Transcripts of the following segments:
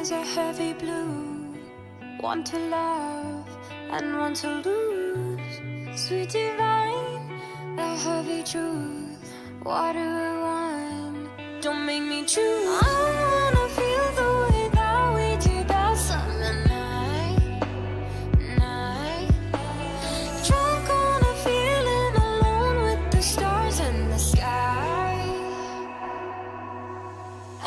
skies are heavy blue, one to love and one to lose. Sweet divine, the heavy truth, water or wine, don't make me choose. I wanna feel the way that we did that summer night. Drunk on a feeling, alone with the stars in the sky.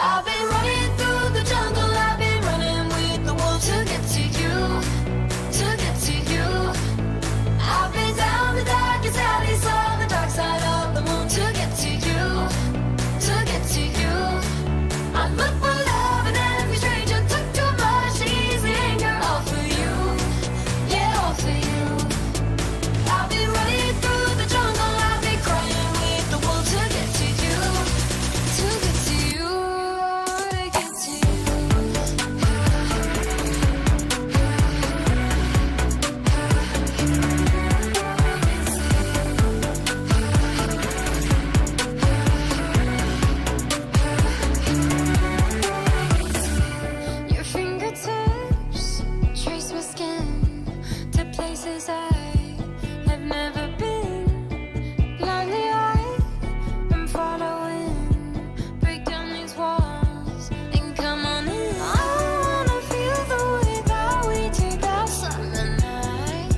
I've been running through the jungle, I've been running with the wolves to get to you, to get to you. I've been down the darkest alleys on the dark side of the moon to get to you, to get to you. I look for love and every stranger took too much to ease the anger. All for you, yeah, all for you. I've been running through the jungle, I've been crying with the wolves to get to you, to get to you, to get to you. Your fingertips trace my skin to places I have never been. Blindly I am following. Break down these walls and come on in. I wanna feel the way that we did that summer night.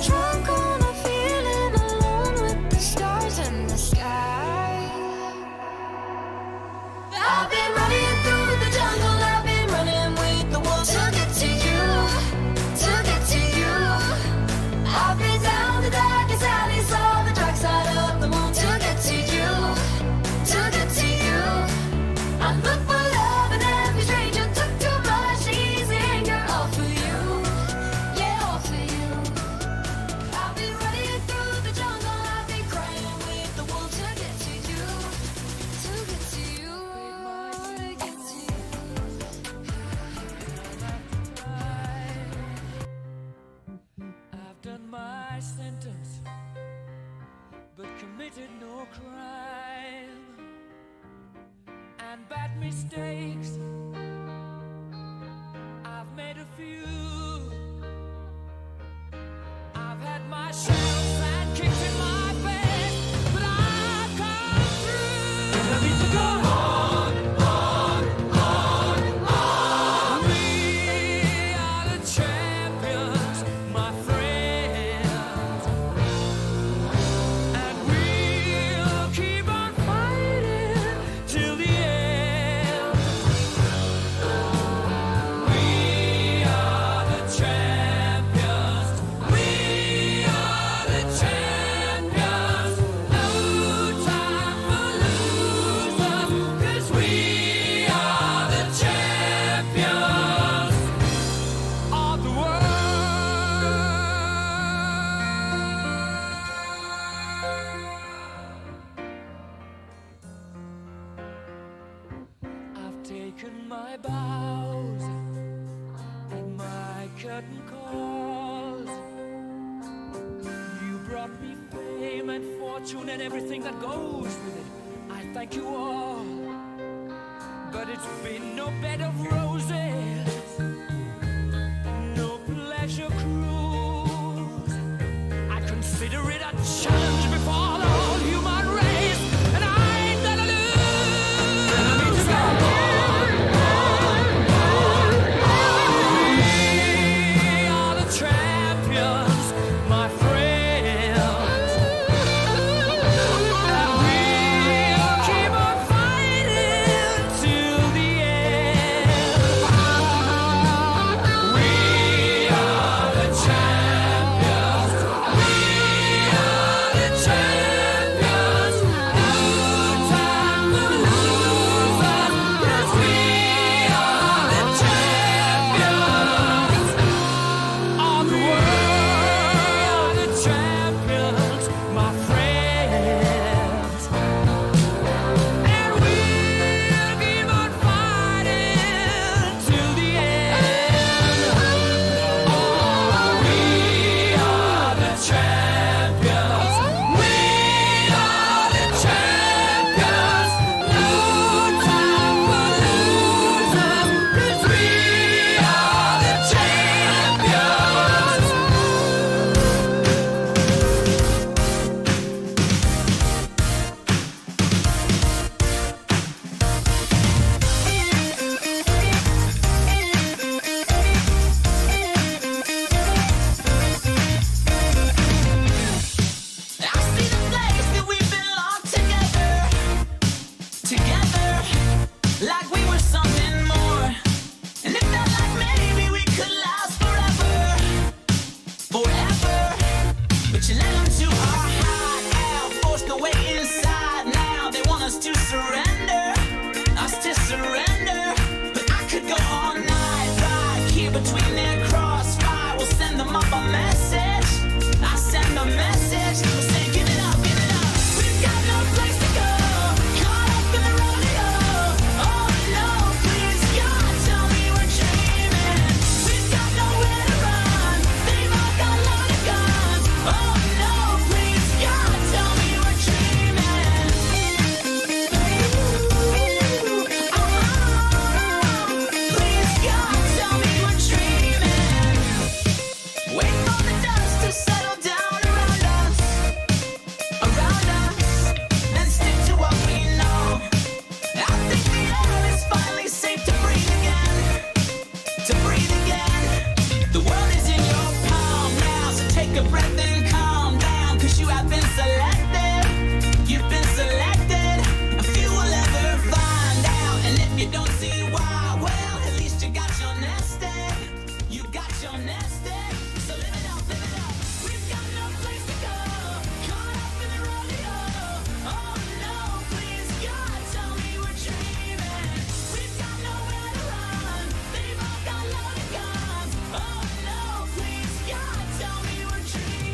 Drunk on a feeling, alone with the stars in the sky. I've been running through the jungle, I've been running with the wolves to get to you, to get to you. I've been down the darkest alleys on the dark side of the moon to get to you, to get to you. I look for love and every stranger took too much to ease the anger. All for you, yeah, all for you. I've been running through the jungle, I've been crying with the wolves to get to you, to get to you, to get to you. I've done my sentence, but committed no crime. And bad mistakes, I've made a few. I've had my shells and kicked in my face, but I've come through. I need to go on, on. We are the champions, my friends, and we'll keep on fighting till the end. We are the champions. We are the champions. No time for losers, 'cause we are the champions of the world. I've taken my bows and my curtain calls. You brought me fame and fortune and everything that goes with it. I thank you all, but it's been no bed of roses, no pleasure cruise. I consider it a challenge before the whole human race, and I ain't gonna lose. I need to go on. We are the champions, my friends, and we'll keep on fighting till the end. We are the champions. We are the a breath and calm down, 'cause you have been selected. You've been selected. A few will ever find out, and if you don't see why, well, at least you got your nest egg. You got your nest egg. So live it up, live it up. We've got no place to go. Caught up in the rodeo. Oh no, please God, tell me we're dreaming. We've got nowhere to run. They've all got loaded guns. Oh no, please God, tell me we're dreaming.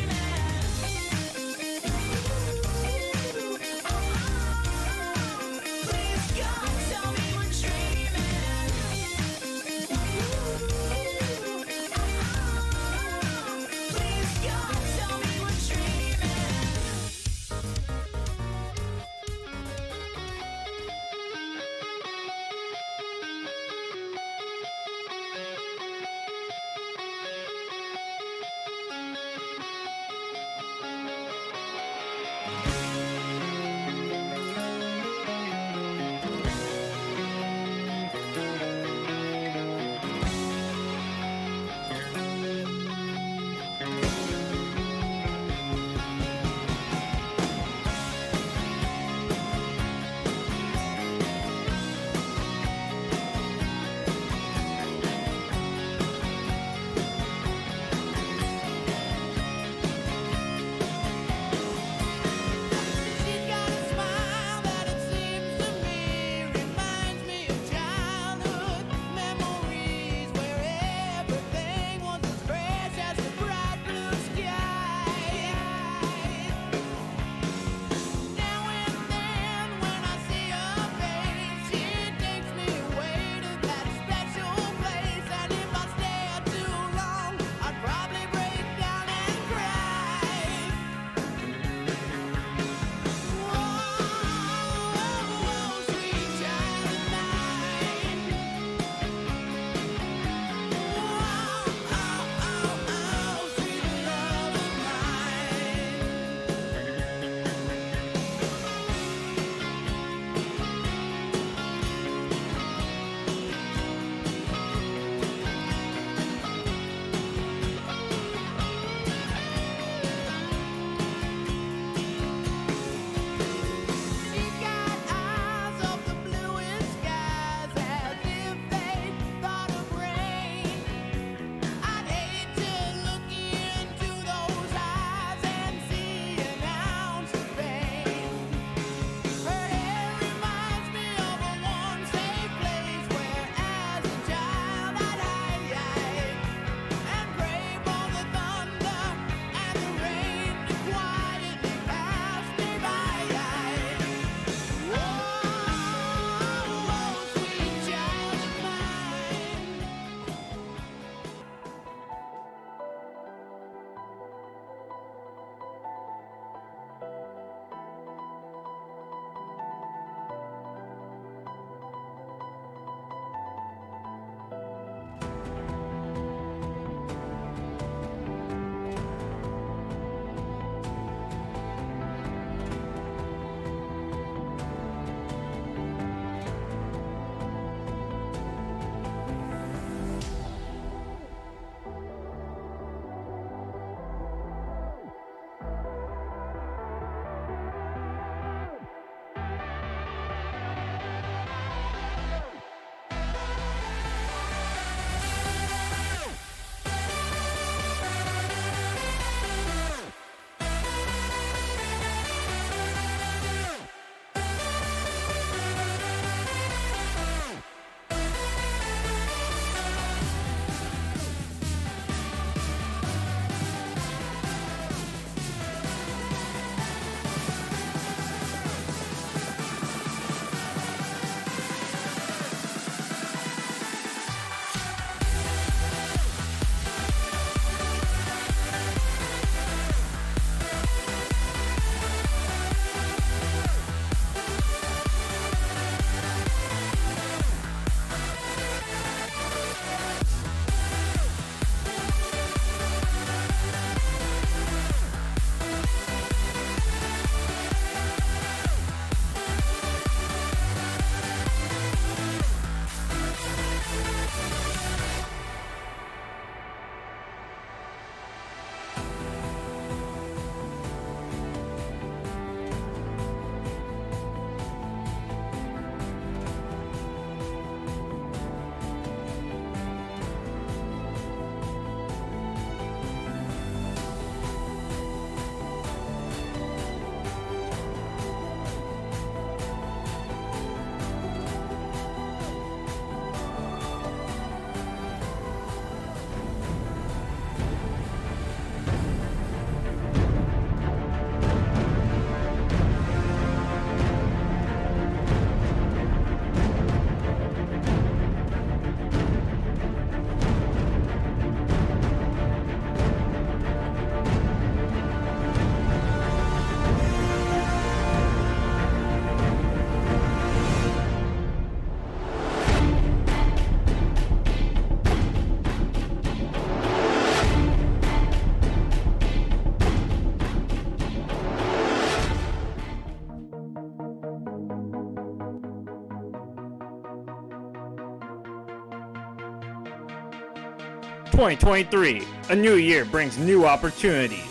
2023, a new year brings new opportunities.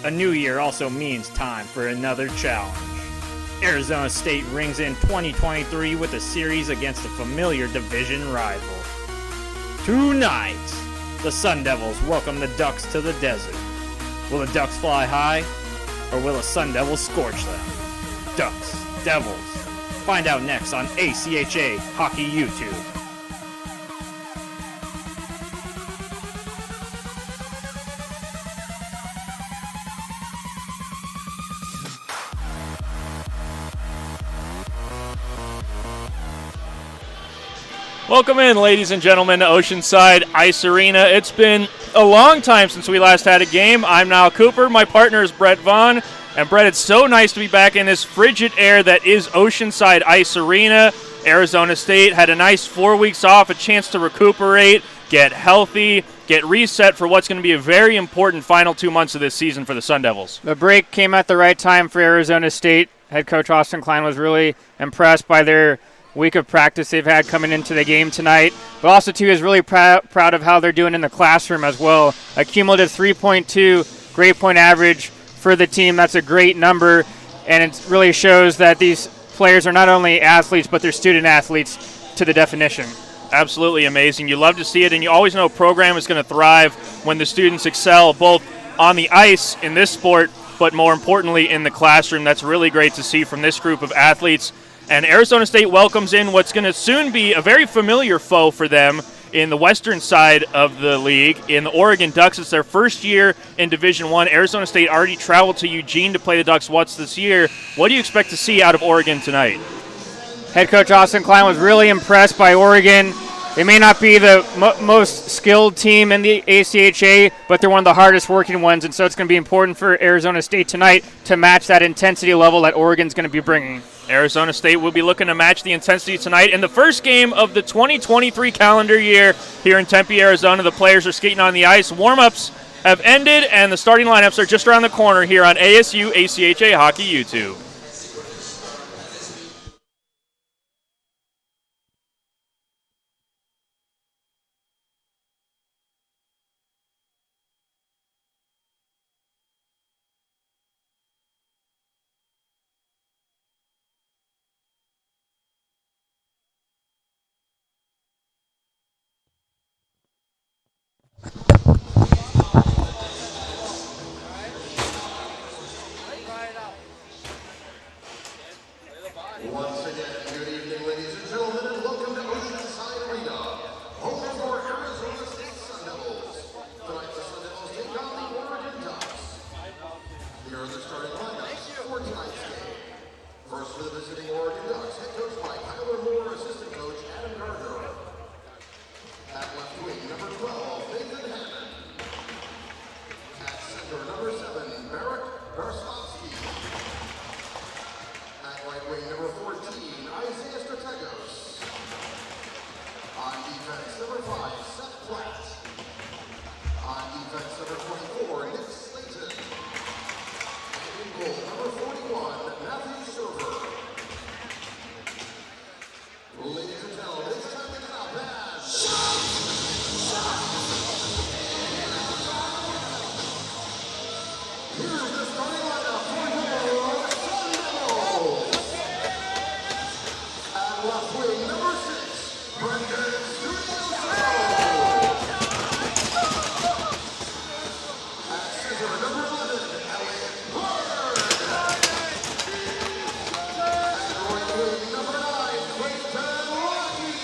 A new year also means time for another challenge. Arizona State rings in 2023 with a series against a familiar division rival. Tonight, the Sun Devils welcome the Ducks to the desert. Will the Ducks fly high, or will the Sun Devils scorch them? Ducks, Devils. Find out next on ACHA Hockey YouTube. Welcome in, ladies and gentlemen, to Oceanside Ice Arena. It's been a long time since we last had a game. I'm Niall Cooper. My partner is Brett Vaughn. And Brett, it's so nice to be back in this frigid air that is Oceanside Ice Arena. Arizona State had a nice 4 weeks off, a chance to recuperate, get healthy, get reset for what's going to be a very important final 2 months of this season for the Sun Devils. The break came at the right time for Arizona State. Head coach Austin Klein was really impressed by their week of practice they've had coming into the game tonight, but also too is really proud of how they're doing in the classroom as well. A cumulative 3.2 grade point average for the team. That's a great number, and it really shows that these players are not only athletes, but they're student athletes to the definition. Absolutely amazing. You love to see it, and you always know a program is going to thrive when the students excel both on the ice in this sport, but more importantly in the classroom. That's really great to see from this group of athletes. And Arizona State welcomes in what's going to soon be a very familiar foe for them in the western side of the league, in the Oregon Ducks. It's their first year in Division I. Arizona State already traveled to Eugene to play the Ducks once this year. What do you expect to see out of Oregon tonight? Head coach Austin Klein was really impressed by Oregon. They may not be the most skilled team in the ACHA, but they're one of the hardest working ones, and so it's going to be important for Arizona State tonight to match that intensity level that Oregon's going to be bringing. Arizona State will be looking to match the intensity tonight in the first game of the 2023 calendar year here in Tempe, Arizona. The players are skating on the ice. Warm-ups have ended, and the starting lineups are just around the corner here on ASU ACHA Hockey YouTube. Once again, good evening, ladies and gentlemen, and welcome to Oceanside Arena, home of our Arizona State Sun Devils. Tonight, the Sun Devils take on the Oregon Ducks. Here are the starting lineups for tonight's game. First for the visiting Oregon Ducks, head coach by Tyler Moore, assistant coach Adam Gardner. At left wing, number 12, Nathan Hammond. At center, number 7, Marek Varslavsky. At right wing, number 14, Isaiah Strategos. On defense, number 5, Seth Platt. On defense, number 24, Nick Slayton. And in goal, number 41, Matthew Silver. Ladies and gentlemen, it's time to get out and here's the starting lineup for your Sun Devils. At left wing, number 6, Brendan Studioso. At center, number 11, Elliot Bird. At right wing, number 9, Clayton Lucky.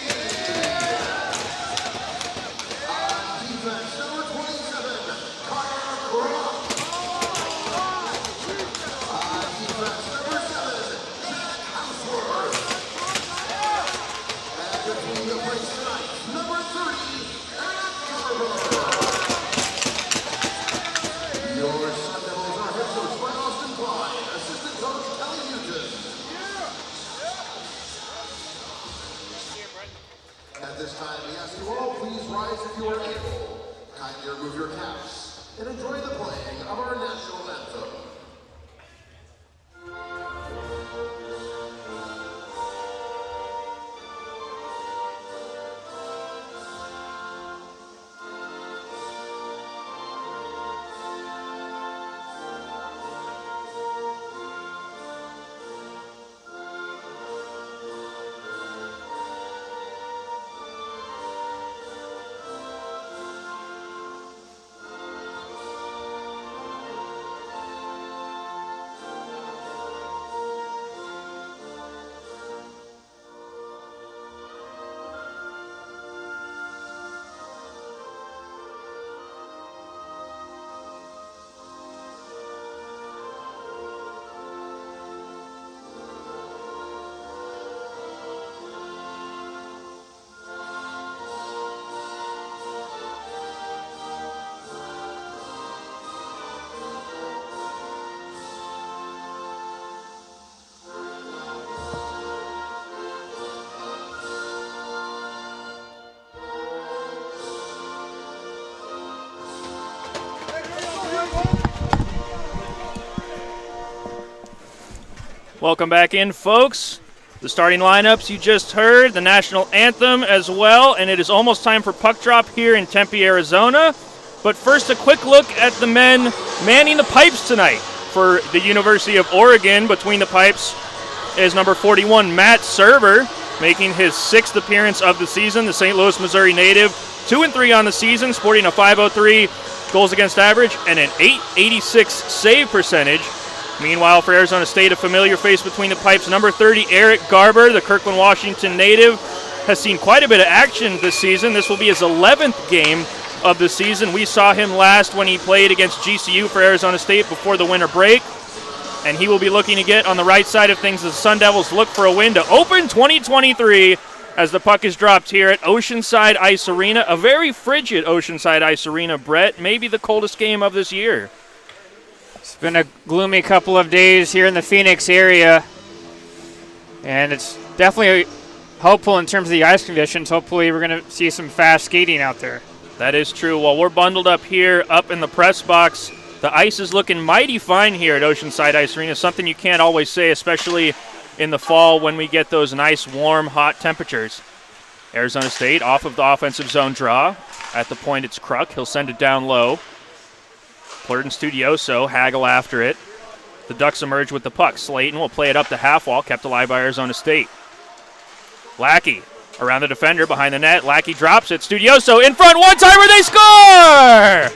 On defense, number 27, Connor Croft. On defense, number 7, Jack Houseworth. And between the breaks tonight, number 30, Eric Garber. Your Sun Devils are head coached by Austin Klein, assistant coach Kelly Newton. At this time, we ask you all, please rise if you are able. Kindly remove your caps and enjoy the playing of our national anthem. Welcome back in, folks. The starting lineups you just heard, the national anthem as well, and it is almost time for puck drop here in Tempe, Arizona. But first, a quick look at the men manning the pipes tonight for the University of Oregon. Between the pipes is number 41, Matt Server, making his 6th appearance of the season. The St. Louis, Missouri native, 2-3 on the season, sporting a .503 goals against average and an .886 save percentage. Meanwhile, for Arizona State, a familiar face between the pipes, number 30, Eric Garber, the Kirkland, Washington native, has seen quite a bit of action this season. This will be his 11th game of the season. We saw him last when he played against GCU for Arizona State before the winter break, and he will be looking to get on the right side of things as the Sun Devils look for a win to open 2023 as the puck is dropped here at Oceanside Ice Arena. A very frigid Oceanside Ice Arena, Brett. Maybe the coldest game of this year. It's been a gloomy couple of days here in the Phoenix area, and it's definitely hopeful in terms of the ice conditions. Hopefully we're going to see some fast skating out there. That is true. While we're bundled up here, up in the press box, the ice is looking mighty fine here at Oceanside Ice Arena, something you can't always say, especially in the fall when we get those nice, warm, hot temperatures. Arizona State off of the offensive zone draw. At the point, it's Kruk. He'll send it down low. Plurd and Studioso haggle after it. The Ducks emerge with the puck. Slayton will play it up the half wall, kept alive by Arizona State. Lackey around the defender behind the net. Lackey drops it. Studioso in front. One-timer, they score!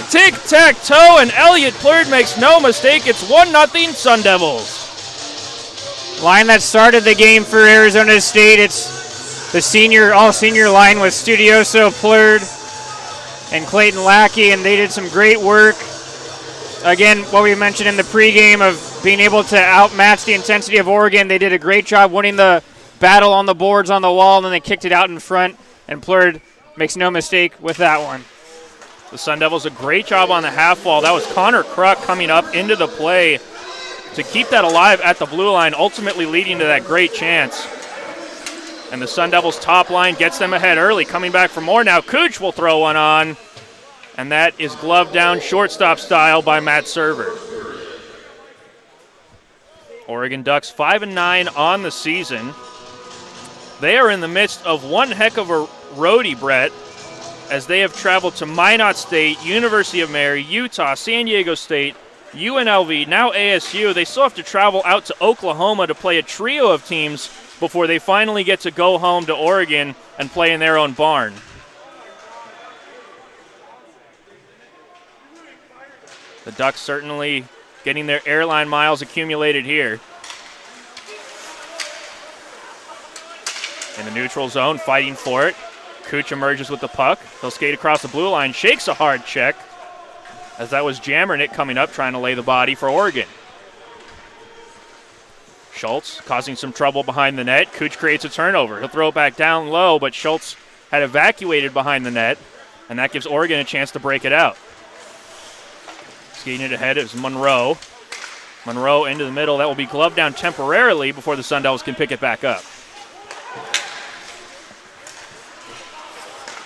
Tic-tac-toe, and Elliot Plurd makes no mistake. It's 1-0 Sun Devils. Line that started the game for Arizona State. It's the all-senior line with Studioso, Plurd, and Clayton Lackey, and they did some great work. Again, what we mentioned in the pregame of being able to outmatch the intensity of Oregon, they did a great job winning the battle on the boards on the wall, and then they kicked it out in front, and Plurd makes no mistake with that one. The Sun Devils a great job on the half wall. That was Connor Kruk coming up into the play to keep that alive at the blue line, ultimately leading to that great chance. And the Sun Devils top line gets them ahead early. Coming back for more now. Cooch will throw one on. And that is gloved down shortstop style by Matt Server. Oregon Ducks 5-9 on the season. They are in the midst of one heck of a roadie, Brett, as they have traveled to Minot State, University of Mary, Utah, San Diego State, UNLV, now ASU. They still have to travel out to Oklahoma to play a trio of teams before they finally get to go home to Oregon and play in their own barn. The Ducks certainly getting their airline miles accumulated here. In the neutral zone, fighting for it. Cooch emerges with the puck. They'll skate across the blue line, shakes a hard check, as that was Jammernick coming up, trying to lay the body for Oregon. Schultz causing some trouble behind the net. Cooch creates a turnover. He'll throw it back down low, but Schultz had evacuated behind the net, and that gives Oregon a chance to break it out. Skating it ahead is Monroe. Monroe into the middle. That will be gloved down temporarily before the Sun Devils can pick it back up.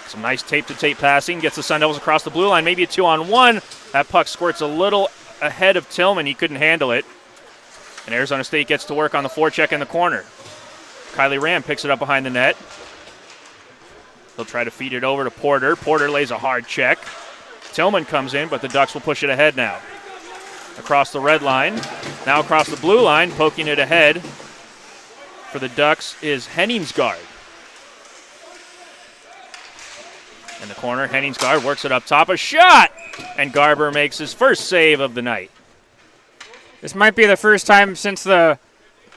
Some nice tape-to-tape passing. Gets the Sun Devils across the blue line. Maybe a 2-on-1. That puck squirts a little ahead of Tillman. He couldn't handle it. And Arizona State gets to work on the forecheck in the corner. Kylie Ram picks it up behind the net. He'll try to feed it over to Porter. Porter lays a hard check. Tillman comes in, but the Ducks will push it ahead now. Across the red line. Now across the blue line, poking it ahead for the Ducks is Henningsgaard. In the corner, Henningsgaard works it up top. A shot! And Garber makes his first save of the night. This might be the first time since the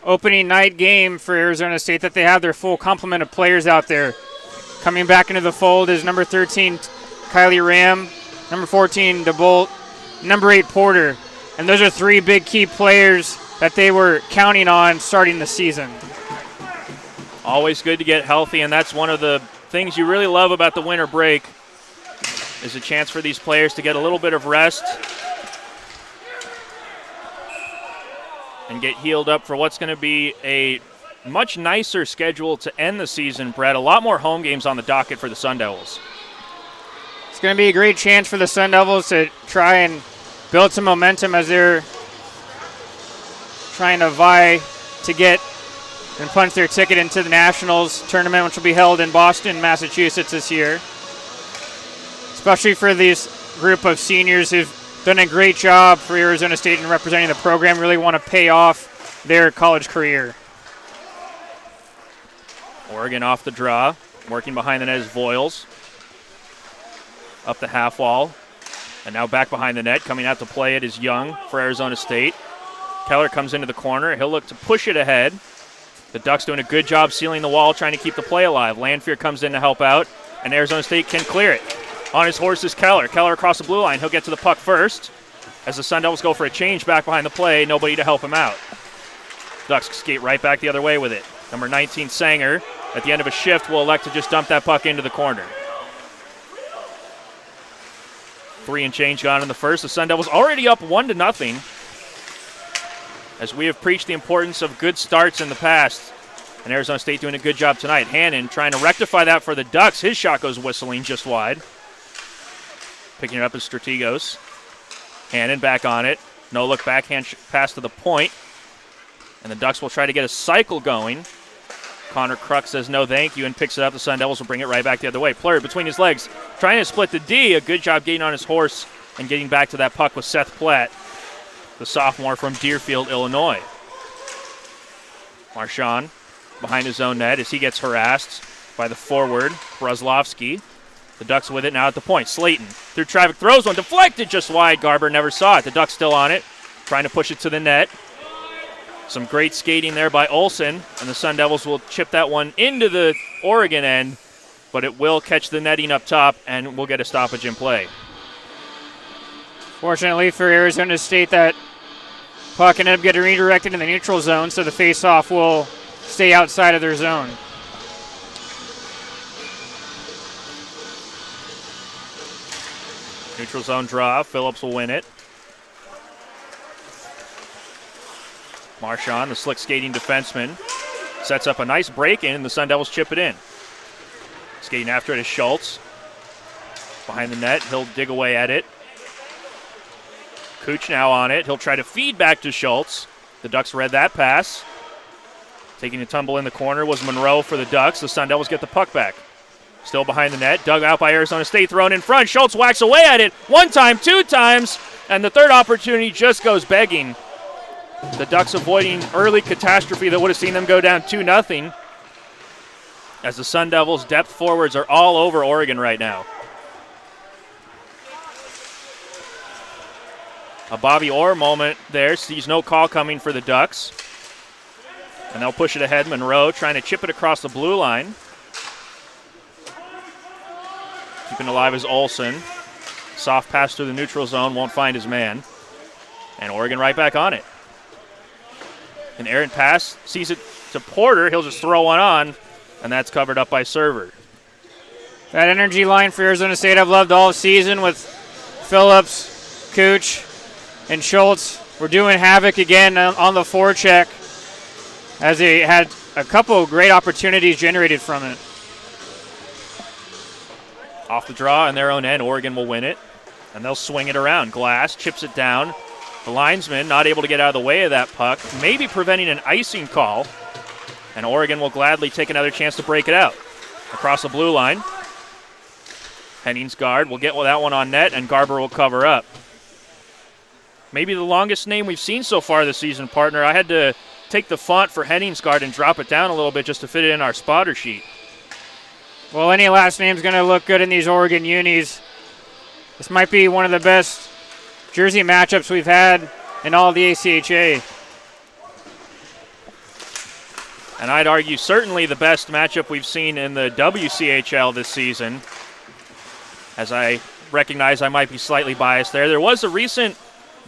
opening night game for Arizona State that they have their full complement of players out there. Coming back into the fold is number 13, Kylie Ram, number 14, DeBolt, number 8, Porter. And those are three big key players that they were counting on starting the season. Always good to get healthy, and that's one of the things you really love about the winter break is a chance for these players to get a little bit of rest and get healed up for what's going to be a much nicer schedule to end the season, Brett. A lot more home games on the docket for the Sun Devils. It's going to be a great chance for the Sun Devils to try and build some momentum as they're trying to vie to get and punch their ticket into the Nationals tournament, which will be held in Boston, Massachusetts this year. Especially for this group of seniors who've done a great job for Arizona State in representing the program, really want to pay off their college career. Oregon off the draw, working behind the net is Voiles. Up the half wall, and now back behind the net. Coming out to play it is Young for Arizona State. Keller comes into the corner. He'll look to push it ahead. The Ducks doing a good job sealing the wall, trying to keep the play alive. Landfear comes in to help out, and Arizona State can clear it. On his horse is Keller. Keller across the blue line. He'll get to the puck first. As the Sun Devils go for a change back behind the play, nobody to help him out. Ducks skate right back the other way with it. Number 19, Sanger, at the end of a shift, will elect to just dump that puck into the corner. 3 and change gone in the first. The Sun Devils already up 1-0. As we have preached the importance of good starts in the past. And Arizona State doing a good job tonight. Hannon trying to rectify that for the Ducks. His shot goes whistling just wide. Picking it up is Strategos. Hannon back on it. No look backhand pass to the point. And the Ducks will try to get a cycle going. Connor Kruk says no thank you and picks it up. The Sun Devils will bring it right back the other way. Plurd between his legs, trying to split the D. A good job getting on his horse and getting back to that puck with Seth Platt, the sophomore from Deerfield, Illinois. Marchand behind his own net as he gets harassed by the forward, Bruslovsky. The Ducks with it now at the point. Slayton through traffic, throws one, deflected just wide. Garber never saw it. The Ducks still on it, trying to push it to the net. Some great skating there by Olsen, and the Sun Devils will chip that one into the Oregon end, but it will catch the netting up top, and we'll get a stoppage in play. Fortunately for Arizona State, that puck ended up getting redirected in the neutral zone, so the face-off will stay outside of their zone. Neutral zone draw. Phillips will win it. Marchand, the slick skating defenseman, sets up a nice break-in, and the Sun Devils chip it in. Skating after it is Schultz. Behind the net, he'll dig away at it. Cooch now on it. He'll try to feed back to Schultz. The Ducks read that pass. Taking a tumble in the corner was Monroe for the Ducks. The Sun Devils get the puck back. Still behind the net, dug out by Arizona State, thrown in front. Schultz whacks away at it 1 time, 2 times, and the third opportunity just goes begging. The Ducks avoiding early catastrophe that would have seen them go down 2-0, as the Sun Devils' depth forwards are all over Oregon right now. A Bobby Orr moment there, sees no call coming for the Ducks. And they'll push it ahead. Monroe trying to chip it across the blue line. Keeping alive is Olsen. Soft pass through the neutral zone, won't find his man. And Oregon right back on it. An errant pass, sees it to Porter. He'll just throw one on, and that's covered up by Server. That energy line for Arizona State I've loved all season with Phillips, Cooch, and Schultz. We're doing havoc again on the forecheck as they had a couple of great opportunities generated from it. Off the draw in their own end, Oregon will win it, and they'll swing it around. Glass chips it down. The linesman not able to get out of the way of that puck, maybe preventing an icing call, and Oregon will gladly take another chance to break it out. Across the blue line, Henning's guard will get that one on net, and Garber will cover up. Maybe the longest name we've seen so far this season, partner. I had to take the font for Henning's guard and drop it down a little bit just to fit it in our spotter sheet. Well, any last name's going to look good in these Oregon unis. This might be one of the best jersey matchups we've had in all the ACHA. And I'd argue certainly the best matchup we've seen in the WCHL this season, as I recognize I might be slightly biased there. There was a recent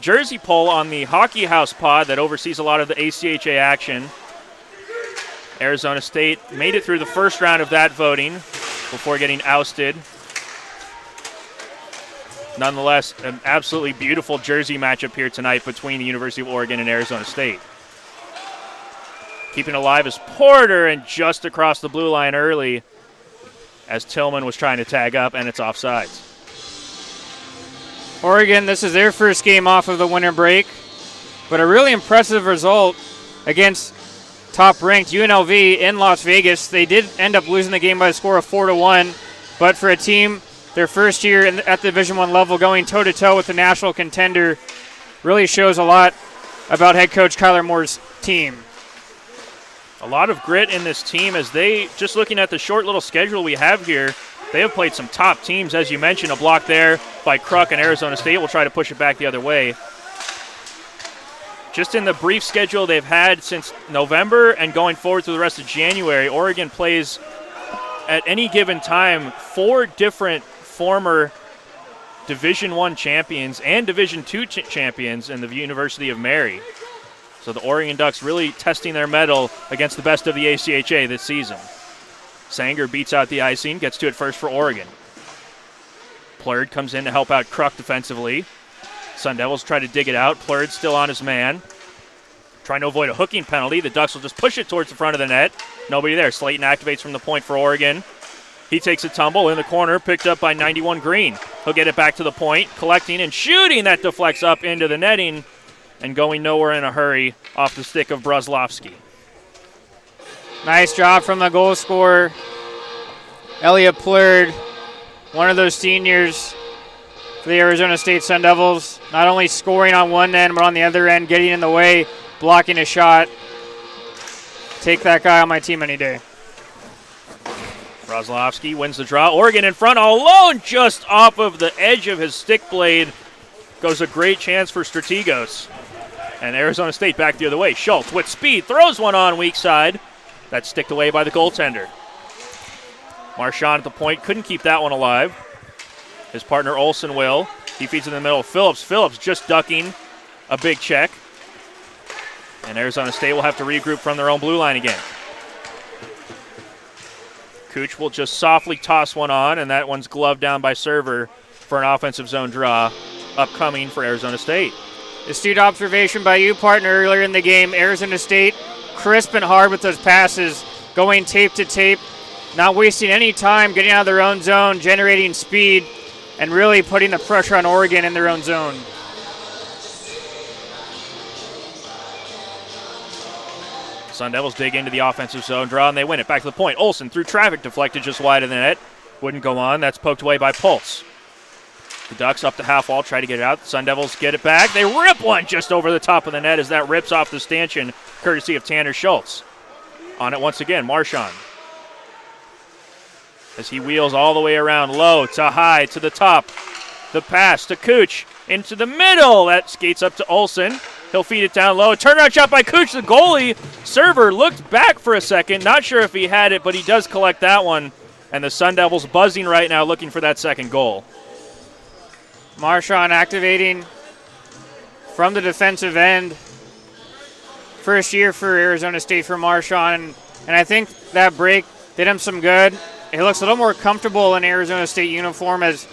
jersey poll on the Hockey House pod that oversees a lot of the ACHA action. Arizona State made it through the first round of that voting before getting ousted. Nonetheless, an absolutely beautiful jersey matchup here tonight between the University of Oregon and Arizona State. Keeping alive is Porter, and just across the blue line early as Tillman was trying to tag up, and it's offsides. Oregon, this is their first game off of the winter break. but a really impressive result against top-ranked UNLV in Las Vegas. They did end up losing the game by a score of 4-1, but for a team, their first year at the Division I level, going toe-to-toe with the national contender, really shows a lot about head coach Kyler Moore's team. A lot of grit in this team as they, just looking at the short little schedule we have here, they have played some top teams. As you mentioned, a block there by Kruk and Arizona State will try to push it back the other way. Just in the brief schedule they've had since November and going forward through the rest of January, Oregon plays at any given time 4 different former Division I champions and Division II champions in the University of Mary. So the Oregon Ducks really testing their mettle against the best of the ACHA this season. Sanger beats out the icing, gets to it first for Oregon. Plurd comes in to help out Kruk defensively. Sun Devils try to dig it out. Plurd still on his man. Trying to avoid a hooking penalty. The Ducks will just push it towards the front of the net. Nobody there. Slayton activates from the point for Oregon. He takes a tumble in the corner, picked up by 91 Green. He'll get it back to the point, collecting and shooting. That deflects up into the netting and going nowhere in a hurry off the stick of Brozlovsky. Nice job from the goal scorer, Elliot Plurd, one of those seniors for the Arizona State Sun Devils. Not only scoring on one end, but on the other end, getting in the way, blocking a shot. Take that guy on my team any day. Brozlovsky wins the draw. Oregon in front all alone, just off of the edge of his stick blade. Goes a great chance for Strategos. And Arizona State back the other way. Schultz with speed, throws one on weak side. That's sticked away by the goaltender. Marchand at the point, couldn't keep that one alive. His partner Olsen will. He feeds in the middle. Phillips just ducking a big check. And Arizona State will have to regroup from their own blue line again. Cooch will just softly toss one on, and that one's gloved down by Server for an offensive zone draw upcoming for Arizona State. Astute observation by you, partner, earlier in the game. Arizona State crisp and hard with those passes, going tape to tape, not wasting any time, getting out of their own zone, generating speed, and really putting the pressure on Oregon in their own zone. Sun Devils dig into the offensive zone draw, and they win it. Back to the point. Olsen through traffic, deflected just wide of the net. Wouldn't go on. That's poked away by Pulse. The Ducks up the half wall, try to get it out. The Sun Devils get it back. They rip one just over the top of the net as that rips off the stanchion, courtesy of Tanner Schultz. On it once again, Marchand. As he wheels all the way around, low to high to the top. The pass to Cooch into the middle. That skates up to Olsen. He'll feed it down low. Turnaround shot by Cooch, the goalie. Server looked back for a second. Not sure if he had it, but he does collect that one. And the Sun Devils buzzing right now looking for that second goal. Marchand activating from the defensive end. First year for Arizona State for Marchand. And I think that break did him some good. He looks a little more comfortable in Arizona State uniform, as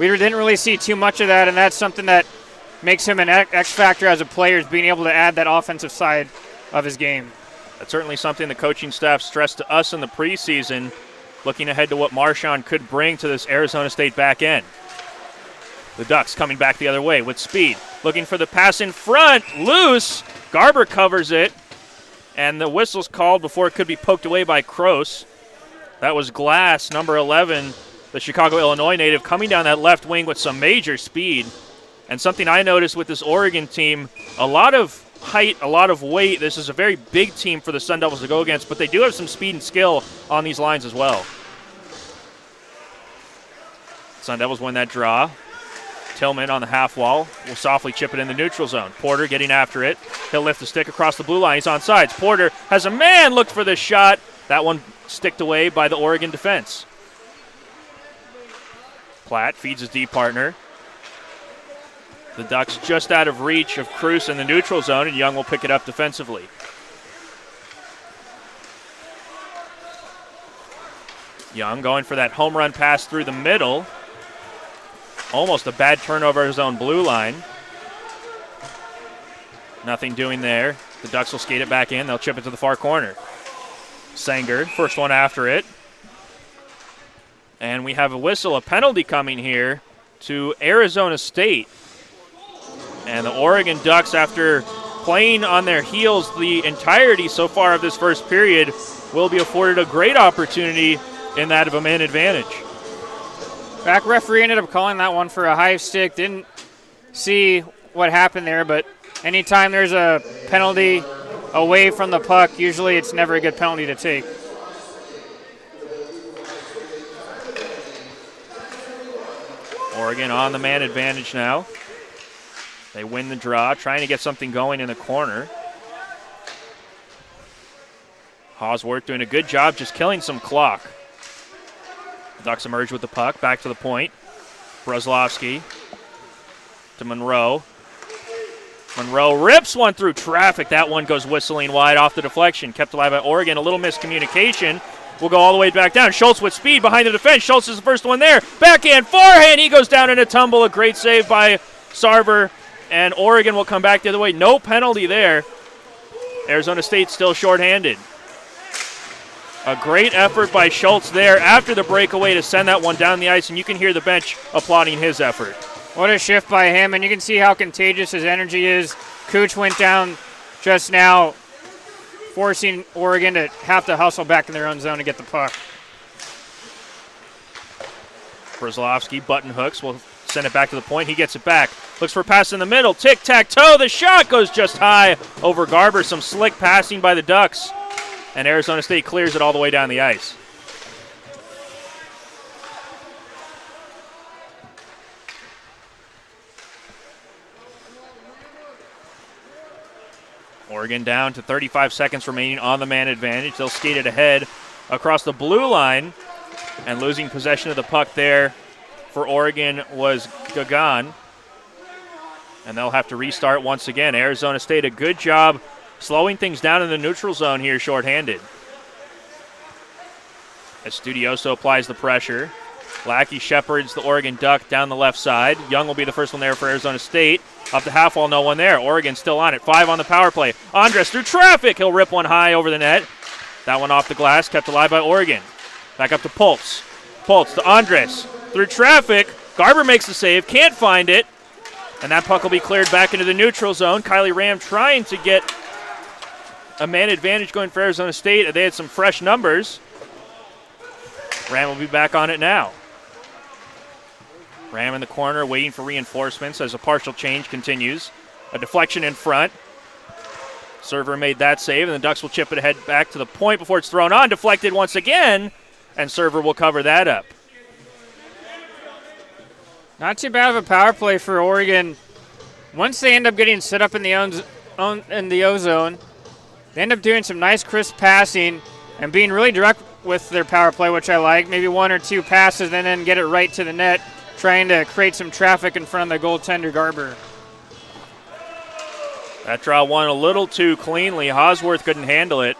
we didn't really see too much of that, and that's something that makes him an X factor as a player, is being able to add that offensive side of his game. That's certainly something the coaching staff stressed to us in the preseason, looking ahead to what Marchand could bring to this Arizona State back end. The Ducks coming back the other way with speed, looking for the pass in front, loose. Garber covers it, and the whistle's called before it could be poked away by Kroos. That was Glass, number 11, the Chicago, Illinois native, coming down that left wing with some major speed. And something I noticed with this Oregon team, a lot of height, a lot of weight. This is a very big team for the Sun Devils to go against, but they do have some speed and skill on these lines as well. Sun Devils win that draw. Tillman on the half wall will softly chip it in the neutral zone. Porter getting after it. He'll lift the stick across the blue line. He's on sides. Porter has a man, looked for the shot. That one sticked away by the Oregon defense. Platt feeds his D partner. The Ducks just out of reach of Cruz in the neutral zone, and Young will pick it up defensively. Young going for that home run pass through the middle. Almost a bad turnover of his own blue line. Nothing doing there. The Ducks will skate it back in. They'll chip it to the far corner. Sanger, first one after it. And we have a whistle, a penalty coming here to Arizona State. And the Oregon Ducks, after playing on their heels the entirety so far of this first period, will be afforded a great opportunity in that of a man advantage. Back referee ended up calling that one for a high stick. Didn't see what happened there, but anytime there's a penalty away from the puck, usually it's never a good penalty to take. Oregon on the man advantage now. They win the draw, trying to get something going in the corner. Hosworth doing a good job just killing some clock. The Ducks emerge with the puck, back to the point. Brozlovsky to Monroe. Monroe rips one through traffic. That one goes whistling wide off the deflection. Kept alive by Oregon. A little miscommunication. We'll go all the way back down. Schultz with speed behind the defense. Schultz is the first one there. Backhand, forehand. He goes down in a tumble. A great save by Sarver. And Oregon will come back the other way. No penalty there. Arizona State still shorthanded. A great effort by Schultz there after the breakaway to send that one down the ice, and you can hear the bench applauding his effort. What a shift by him, and you can see how contagious his energy is. Cooch went down just now, forcing Oregon to have to hustle back in their own zone to get the puck. Brozlovsky button hooks, will send it back to the point. He gets it back. Looks for a pass in the middle. Tic-tac-toe. The shot goes just high over Garber. Some slick passing by the Ducks. And Arizona State clears it all the way down the ice. Oregon down to 35 seconds remaining on the man advantage. They'll skate it ahead across the blue line. And losing possession of the puck there for Oregon was Gagan. And they'll have to restart once again. Arizona State, a good job slowing things down in the neutral zone here, shorthanded. As Studioso applies the pressure. Lackey shepherds the Oregon Duck down the left side. Young will be the first one there for Arizona State. Up the half wall, no one there. Oregon still on it. 5 on the power play. Andres through traffic. He'll rip one high over the net. That one off the glass, kept alive by Oregon. Back up to Pultz. Pultz to Andres. Through traffic. Garber makes the save. Can't find it. And that puck will be cleared back into the neutral zone. Kylie Ram trying to get a man advantage going for Arizona State. They had some fresh numbers. Ram will be back on it now. Ram in the corner waiting for reinforcements as a partial change continues. A deflection in front. Server made that save, and the Ducks will chip it ahead back to the point before it's thrown on. Deflected once again, and Server will cover that up. Not too bad of a power play for Oregon. Once they end up getting set up in the O zone, they end up doing some nice crisp passing and being really direct with their power play, which I like. Maybe 1 or 2 passes and then get it right to the net, trying to create some traffic in front of the goaltender Garber. That draw won a little too cleanly. Hosworth couldn't handle it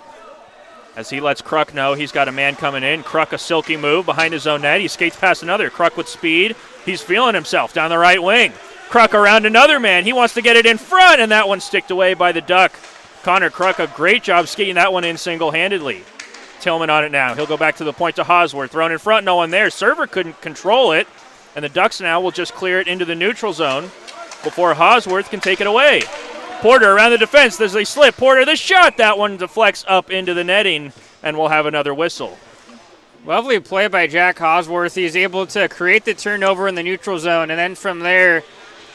as he lets Kruk know he's got a man coming in. Kruk a silky move behind his own net. He skates past another. Kruk with speed. He's feeling himself down the right wing. Kruk around another man. He wants to get it in front, and that one sticked away by the Duck. Connor Kruk, a great job skating that one in single-handedly. Tillman on it now. He'll go back to the point to Hosworth. Thrown in front, no one there. Server couldn't control it, and the Ducks now will just clear it into the neutral zone before Hosworth can take it away. Porter around the defense. There's a slip. Porter, the shot. That one deflects up into the netting, and we'll have another whistle. Lovely play by Jack Hosworth. He's able to create the turnover in the neutral zone, and then from there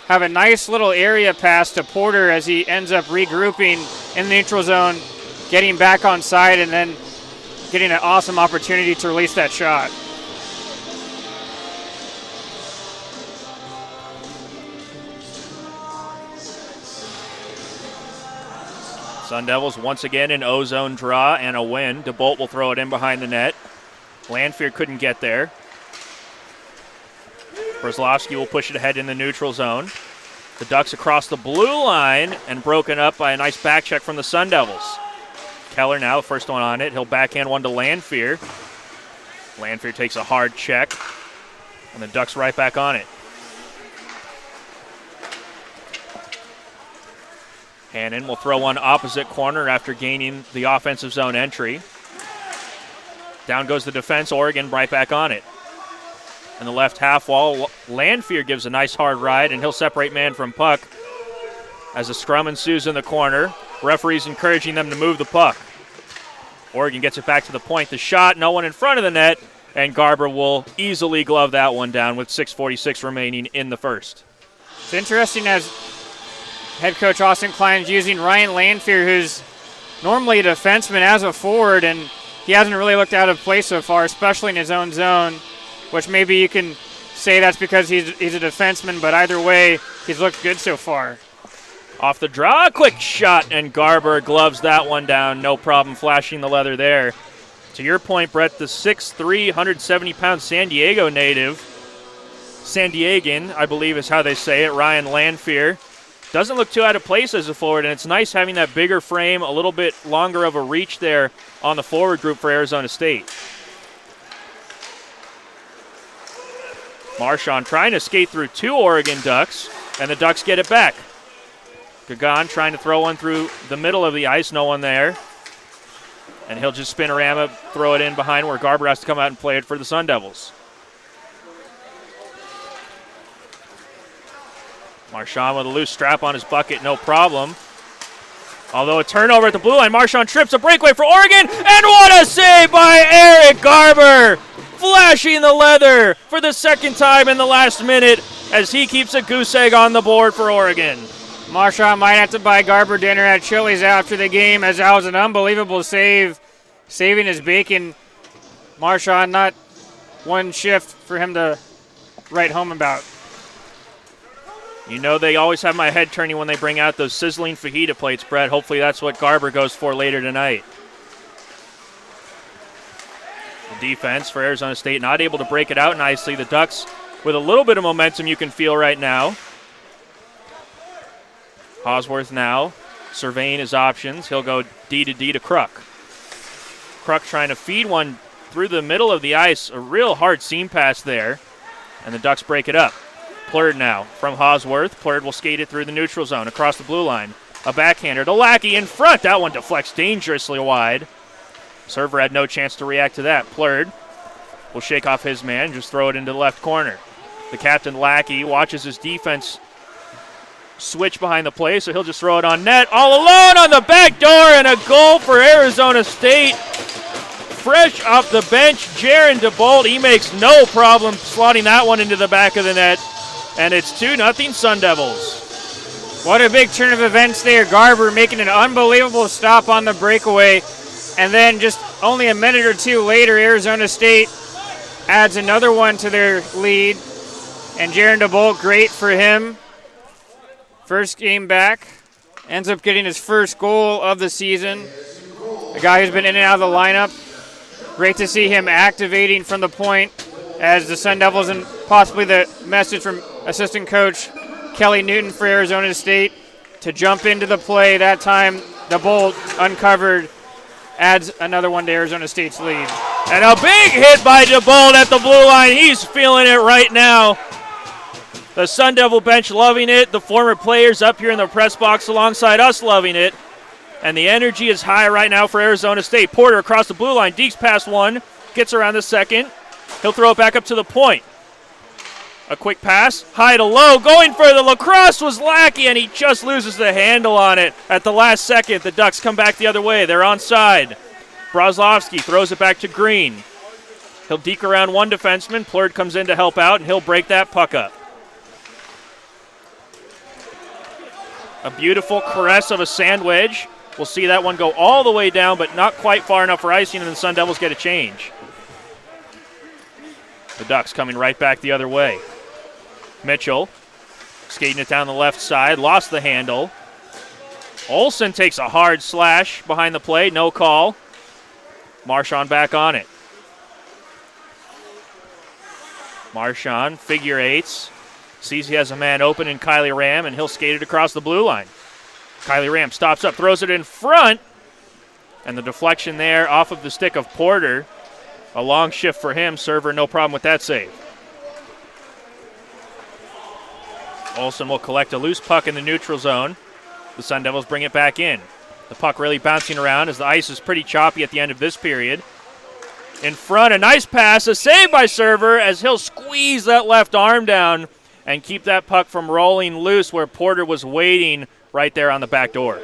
have a nice little area pass to Porter as he ends up regrouping in the neutral zone, getting back on side, and then getting an awesome opportunity to release that shot. Sun Devils once again an O-zone draw and a win. DeBolt will throw it in behind the net. Landfear couldn't get there. Brozlovsky will push it ahead in the neutral zone. The Ducks across the blue line and broken up by a nice back check from the Sun Devils. Keller now, the first one on it. He'll backhand one to Landfear. Landfear takes a hard check, and the Ducks right back on it. Hannon will throw one opposite corner after gaining the offensive zone entry. Down goes the defense. Oregon right back on it. In the left half wall, Landfear gives a nice hard ride, and he'll separate man from puck as a scrum ensues in the corner. Referee's encouraging them to move the puck. Oregon gets it back to the point. The shot, no one in front of the net, and Garber will easily glove that one down with 6:46 remaining in the first. It's interesting as head coach Austin Klein's using Ryan Lanfear, who's normally a defenseman, as a forward, and he hasn't really looked out of place so far, especially in his own zone, which maybe you can say that's because he's a defenseman, but either way, he's looked good so far. Off the draw, a quick shot, and Garber gloves that one down. No problem flashing the leather there. To your point, Brett, the 6'3", 170-pound San Diego native, San Diegan, I believe is how they say it, Ryan Lanfear, doesn't look too out of place as a forward, and it's nice having that bigger frame, a little bit longer of a reach there on the forward group for Arizona State. Marchand trying to skate through 2 Oregon Ducks, and the Ducks get it back. Gagan trying to throw one through the middle of the ice, no one there. And he'll just spinorama, throw it in behind where Garber has to come out and play it for the Sun Devils. Marchand with a loose strap on his bucket, no problem. Although a turnover at the blue line, Marchand trips a breakaway for Oregon, and what a save by Eric Garber! Flashing the leather for the second time in the last minute as he keeps a goose egg on the board for Oregon. Marchand might have to buy Garber dinner at Chili's after the game, as that was an unbelievable save, saving his bacon. Marchand, not one shift for him to write home about. You know they always have my head turning when they bring out those sizzling fajita plates, Brett. Hopefully that's what Garber goes for later tonight. The defense for Arizona State not able to break it out nicely. The Ducks with a little bit of momentum you can feel right now. Hosworth now surveying his options. He'll go D to Kruk. Kruk trying to feed one through the middle of the ice. A real hard seam pass there. And the Ducks break it up. Plurd now from Hosworth. Plurd will skate it through the neutral zone across the blue line. A backhander to Lackey in front. That one deflects dangerously wide. Server had no chance to react to that. Plurd will shake off his man and just throw it into the left corner. The captain, Lackey, watches his defense switch behind the play, so he'll just throw it on net. All alone on the back door, and a goal for Arizona State. Fresh off the bench, Jaron DeBolt, he makes no problem slotting that one into the back of the net, and it's 2-0 Sun Devils. What a big turn of events there. Garber making an unbelievable stop on the breakaway, and then just only a minute or two later, Arizona State adds another one to their lead, and Jaron DeBolt, great for him. First game back, ends up getting his first goal of the season. A guy who's been in and out of the lineup. Great to see him activating from the point as the Sun Devils, and possibly the message from assistant coach Kelly Newton for Arizona State to jump into the play. That time, DeBolt uncovered, adds another one to Arizona State's lead. And a big hit by DeBolt at the blue line. He's feeling it right now. The Sun Devil bench loving it. The former players up here in the press box alongside us loving it. And the energy is high right now for Arizona State. Porter across the blue line. Deeks past one. Gets around the second. He'll throw it back up to the point. A quick pass. High to low. Going for the lacrosse was Lackey, and he just loses the handle on it at the last second. The Ducks come back the other way. They're onside. Brozlovsky throws it back to Green. He'll deke around one defenseman. Plurd comes in to help out, and he'll break that puck up. A beautiful caress of a sand wedge. We'll see that one go all the way down, but not quite far enough for icing, and the Sun Devils get a change. The Ducks coming right back the other way. Mitchell skating it down the left side, lost the handle. Olsen takes a hard slash behind the play, no call. Marchand back on it. Marchand, figure eights. Sees he has a man open in Kylie Ram, and he'll skate it across the blue line. Kylie Ram stops up, throws it in front, and the deflection there off of the stick of Porter. A long shift for him. Server, no problem with that save. Olsen will collect a loose puck in the neutral zone. The Sun Devils bring it back in. The puck really bouncing around as the ice is pretty choppy at the end of this period. In front, a nice pass, a save by Server as he'll squeeze that left arm down, and keep that puck from rolling loose where Porter was waiting right there on the back door.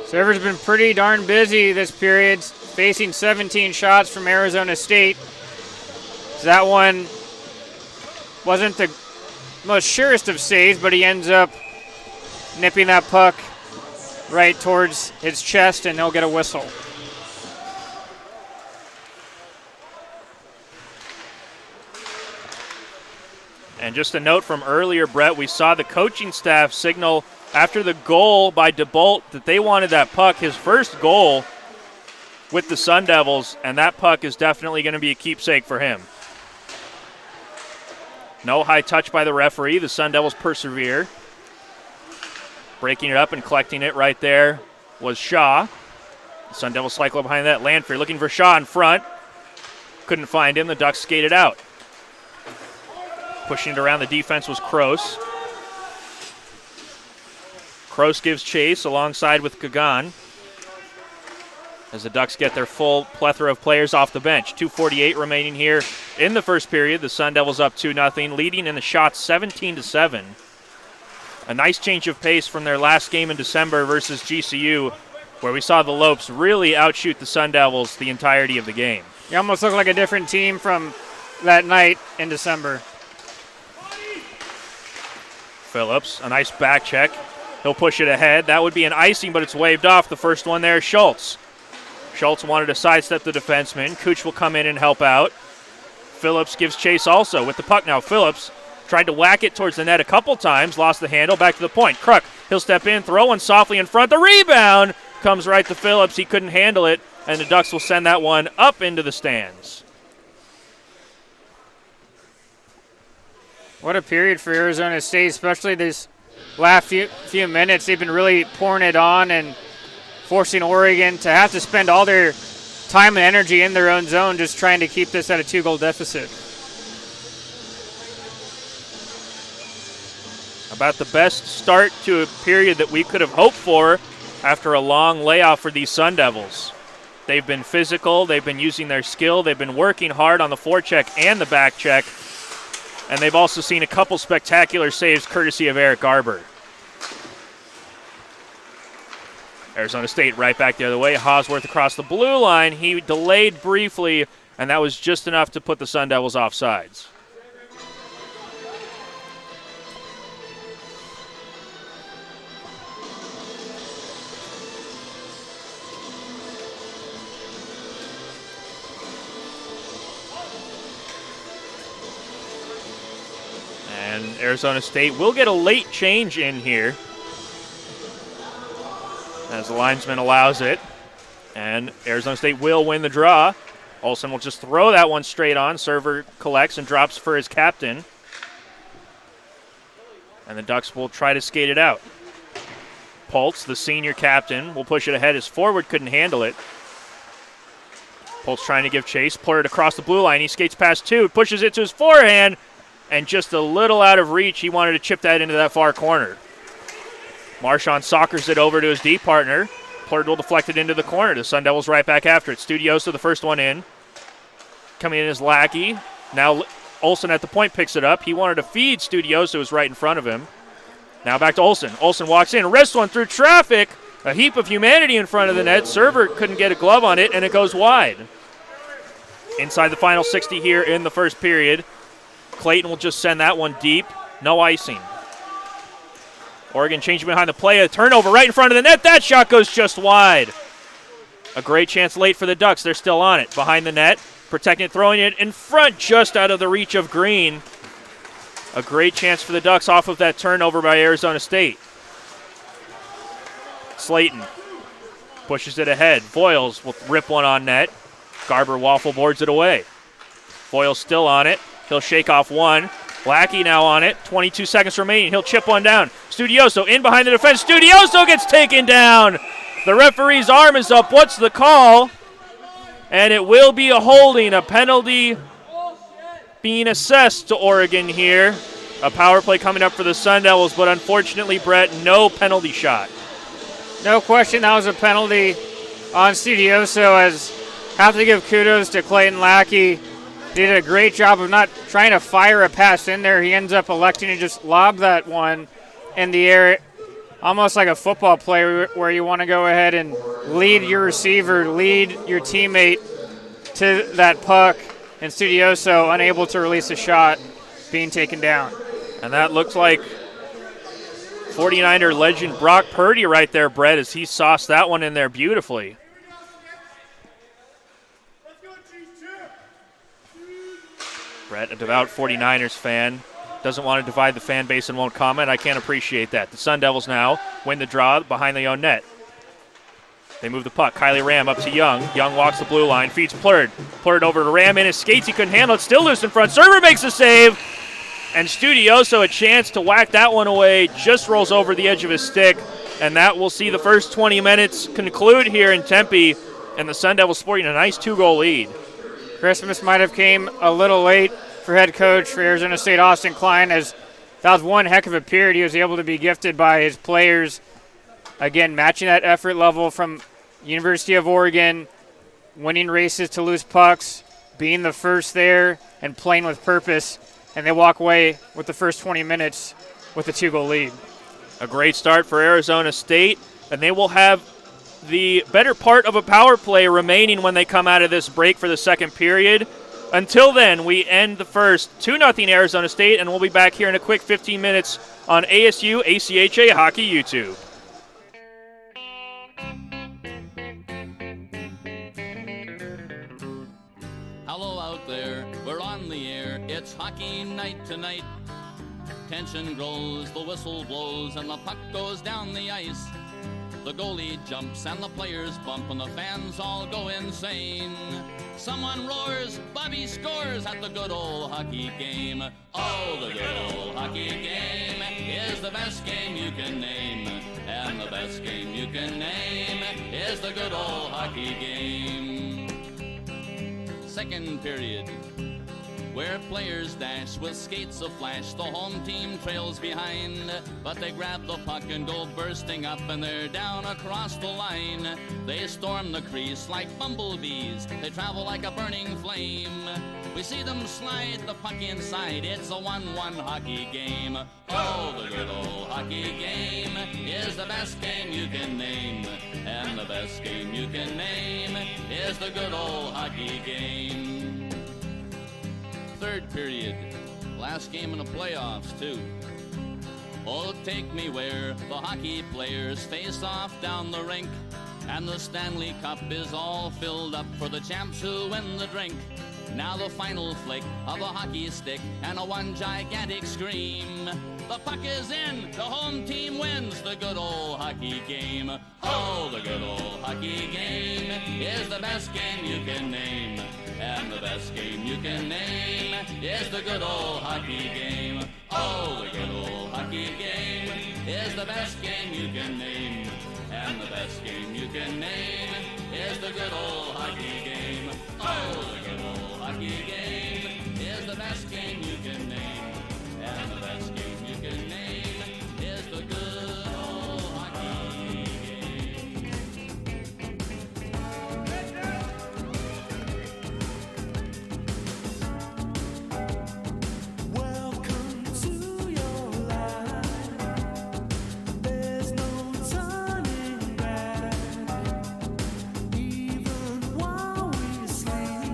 Server's been pretty darn busy this period, facing 17 shots from Arizona State. So that one wasn't the most surest of saves, but he ends up nipping that puck right towards his chest, and he'll get a whistle. And just a note from earlier, Brett, we saw the coaching staff signal after the goal by DeBolt that they wanted that puck, his first goal with the Sun Devils, and that puck is definitely going to be a keepsake for him. No high touch by the referee. The Sun Devils persevere. Breaking it up and collecting it right there was Shaw. The Sun Devils cycle behind that. Lanfear looking for Shaw in front. Couldn't find him. The Ducks skated out. Pushing it around the defense was Kroos. Kroos gives chase alongside with Kagan as the Ducks get their full plethora of players off the bench. 2:48 remaining here in the first period. The Sun Devils up 2-0, leading in the shots 17-7. A nice change of pace from their last game in December versus GCU, where we saw the Lopes really outshoot the Sun Devils the entirety of the game. You almost look like a different team from that night in December. Phillips, a nice back check. He'll push it ahead. That would be an icing, but it's waved off. The first one there, Schultz. Schultz wanted to sidestep the defenseman. Cooch will come in and help out. Phillips gives chase also with the puck now. Phillips tried to whack it towards the net a couple times, lost the handle, back to the point. Kruk, he'll step in, throw one softly in front. The rebound comes right to Phillips. He couldn't handle it, and the Ducks will send that one up into the stands. What a period for Arizona State, especially this last few minutes. They've been really pouring it on and forcing Oregon to have to spend all their time and energy in their own zone just trying to keep this at a 2-goal deficit. About the best start to a period that we could have hoped for after a long layoff for these Sun Devils. They've been physical, they've been using their skill, they've been working hard on the forecheck and the back check, and they've also seen a couple spectacular saves courtesy of Eric Garber. Arizona State right back the other way. Hosworth across the blue line. He delayed briefly, and that was just enough to put the Sun Devils offsides. And Arizona State will get a late change in here as the linesman allows it. And Arizona State will win the draw. Olsen will just throw that one straight on. Server collects and drops for his captain. And the Ducks will try to skate it out. Pultz, the senior captain, will push it ahead. His forward couldn't handle it. Pultz trying to give chase. Plurred across the blue line. He skates past two, pushes it to his forehand, and just a little out of reach. He wanted to chip that into that far corner. Marchand soccers it over to his D partner. Plurd will deflect it into the corner. The Sun Devils right back after it. Studioso, the first one in. Coming in as Lackey. Now Olsen at the point picks it up. He wanted to feed Studioso, who's right in front of him. Now back to Olsen. Olsen walks in, wrists one through traffic. A heap of humanity in front of the net. Server couldn't get a glove on it, and it goes wide. Inside the final 60 here in the first period. Clayton will just send that one deep. No icing. Oregon changing behind the play. A turnover right in front of the net. That shot goes just wide. A great chance late for the Ducks. They're still on it. Behind the net. Protecting it, throwing it in front, just out of the reach of Green. A great chance for the Ducks off of that turnover by Arizona State. Slayton pushes it ahead. Voiles will rip one on net. Garber waffle boards it away. Voiles still on it. He'll shake off one. Lackey now on it. 22 seconds remaining. He'll chip one down. Studioso in behind the defense. Studioso gets taken down. The referee's arm is up. What's the call? And it will be a holding. A penalty being assessed to Oregon here. A power play coming up for the Sun Devils, but unfortunately, Brett, no penalty shot. No question that was a penalty on Studioso, as have to give kudos to Clayton Lackey. He did a great job of not trying to fire a pass in there. He ends up electing to just lob that one in the air, almost like a football play where you want to go ahead and lead your receiver, lead your teammate to that puck, and Studioso unable to release a shot, being taken down. And that looks like 49er legend Brock Purdy right there, Brett, as he sauced that one in there beautifully. Brett, a devout 49ers fan, doesn't want to divide the fan base and won't comment. I can't appreciate that. The Sun Devils now win the draw behind their own net. They move the puck. Kylie Ram up to Young. Young walks the blue line, feeds Plurd. Plurd over to Ram in his skates. He couldn't handle it. Still loose in front. Server makes a save. And Studioso, a chance to whack that one away, just rolls over the edge of his stick. And that will see the first 20 minutes conclude here in Tempe. And the Sun Devils sporting a nice 2-goal lead. Christmas might have came a little late for head coach for Arizona State, Austin Klein, as that was one heck of a period he was able to be gifted by his players. Again, matching that effort level from University of Oregon, winning races to loose pucks, being the first there, and playing with purpose. And they walk away with the first 20 minutes with a 2-goal lead. A great start for Arizona State, and they will have the better part of a power play remaining when they come out of this break for the second period. Until then, we end the first 2-0 Arizona State, and we'll be back here in a quick 15 minutes on ASU ACHA Hockey YouTube. Hello out there, we're on the air, it's hockey night tonight. Tension grows, the whistle blows, and the puck goes down the ice. The goalie jumps and the players bump and the fans all go insane. Someone roars, Bobby scores at the good old hockey game. Oh, the good old hockey game is the best game you can name. And the best game you can name is the good old hockey game. Second period, where players dash with skates aflash, the home team trails behind, but they grab the puck and go bursting up, and they're down across the line. They storm the crease like bumblebees, they travel like a burning flame. We see them slide the puck inside, it's a 1-1 hockey game. Oh, the good old hockey game is the best game you can name, and the best game you can name is the good old hockey game. Third period, last game in the playoffs too. Oh, take me where the hockey players face off down the rink, and the Stanley Cup is all filled up for the champs who win the drink. Now the final flick of a hockey stick and a one gigantic scream. The puck is in, the home team wins the good old hockey game. Oh, the good old hockey game is the best game you can name. And the best game you can name is the good old hockey game. Oh, the good old hockey game is the best game you can name. And the best game you can name is the good old hockey game. Oh, the good old hockey game is the best game you can name. And the best game you can name is the good old hockey game. Welcome to your life. There's no turning back. Even while we sleep,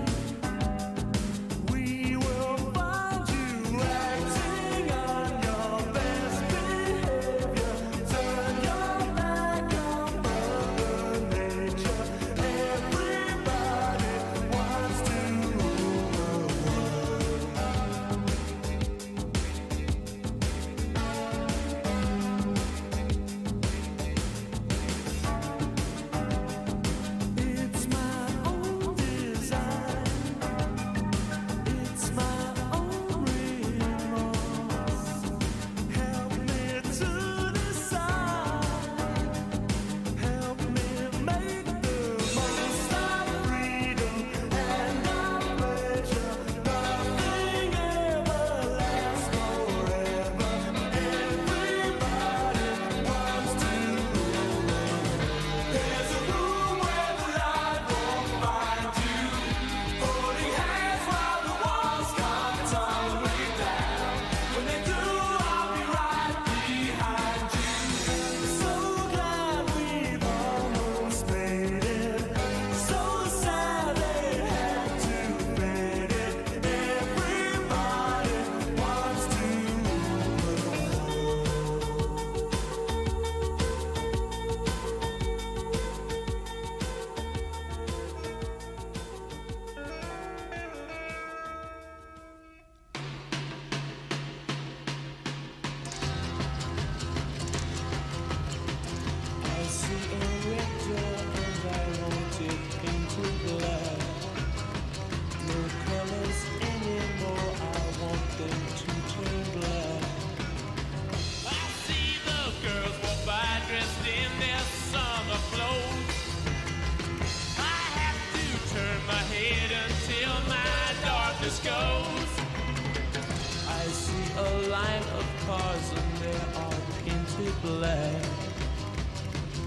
black,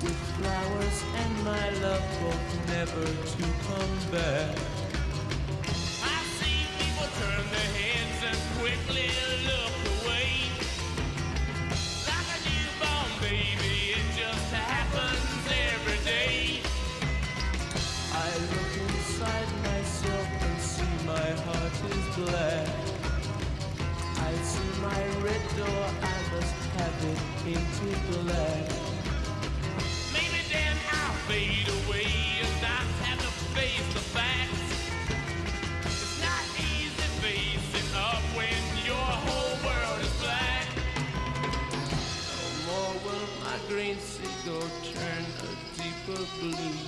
with flowers and my love both never to come back. I've seen people turn their heads and quickly look away. Like a newborn baby, it just happens every day. I look inside myself and see my heart is black. I see my red door, I must have it painted black. Maybe then I'll fade away and not have to face the facts. It's not easy facing up when your whole world is black. No more will my green seagull turn a deeper blue.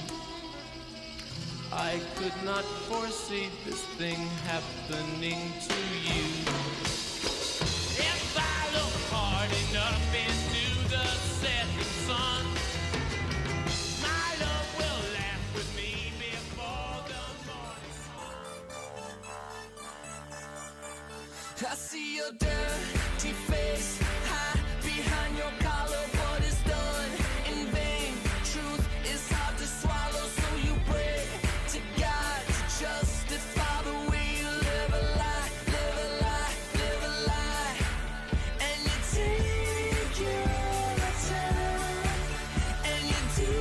I could not foresee this thing happening to you. If I look hard enough into the setting sun, my love will laugh with me before the morning sun. I see your dirty face hide behind your collar. What is done in vain? Truth is hard to swallow, so you pray to God to justify the way you live a lie, live a lie, live a lie. And you take your time, and you do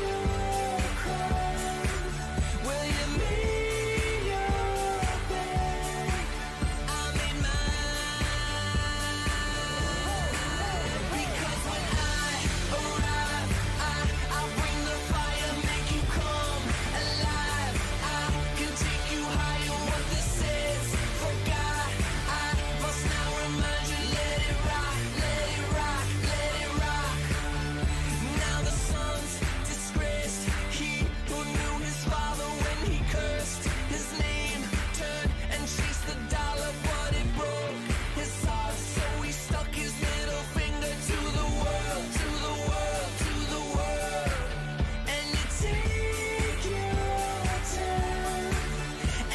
your crime. Well, you made your bed, I made mine. Because when I arrive, I'll bring the fire, make you come alive. I can take you higher. What this is, forgot. I must now remind you. Let it rock, let it rock, let it rock. Now the son's disgraced. He who knew his father when he cursed his name turned and chased the dollar, but it broke his heart. So he stuck his middle finger to the world, to the world, to the world. And you take your time,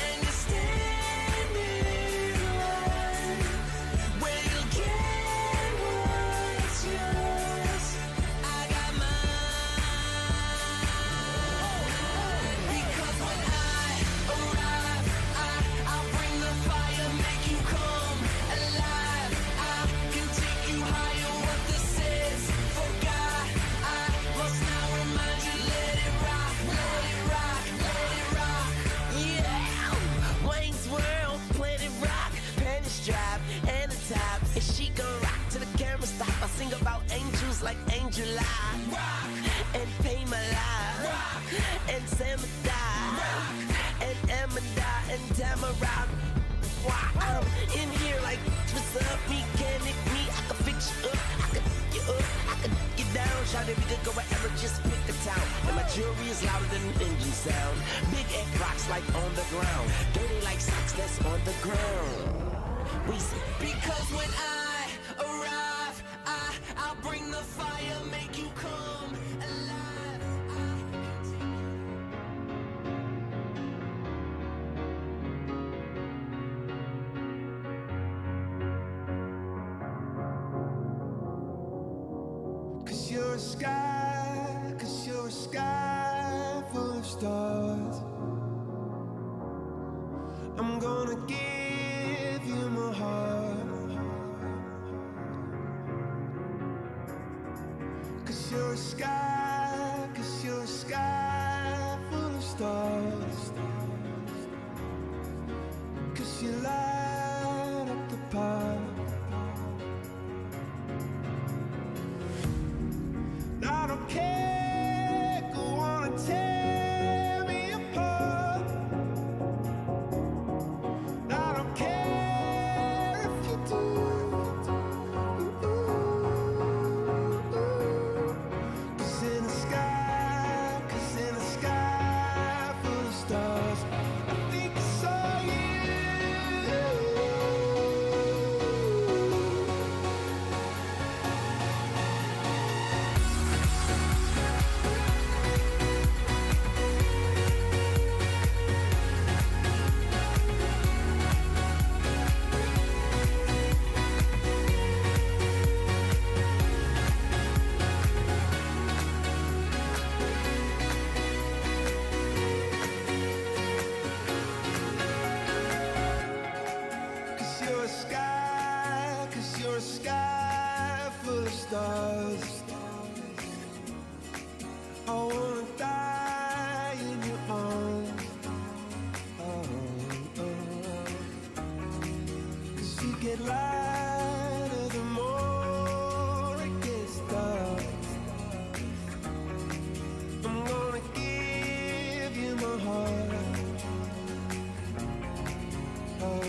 and you stand in line, where you'll get what's yours. I got mine. Because when I arrive, I'll bring the fire, make you come alive. I can take you higher. What this is, forgot. I must now remind you. Let it rock, let it rock, let it rock. Yeah, Wayne's World, Planet Rock, Penny's Drive, and the top. And she gon' rock till the camera stop. I sing about angels like Angel Eye, rock, and Pay My Life, rock, and Samadai, and Amanda, and Tamara. Why I'm in here like, what's up, mechanic me? I can fix you up, I can you up, I can get down. Shout if we could go wherever, just pick a town. And my jewelry is louder than an engine sound. Big egg rocks like on the ground. Dirty like socks that's on the ground. We say, because when I arrive, I'll bring the fire, make you come alive. Cause you're a sky full of stars. I'm gonna give you my heart. Cause you're a sky full of stars. Cause you light up the park. I don't care, go on and tear me apart. I don't care if you do. 'Cause in the sky full of stars, I think I saw you. stars. I wanna die in your arms. Oh, oh. 'Cause you get lighter the more it gets dark. I'm gonna give you my heart. Oh,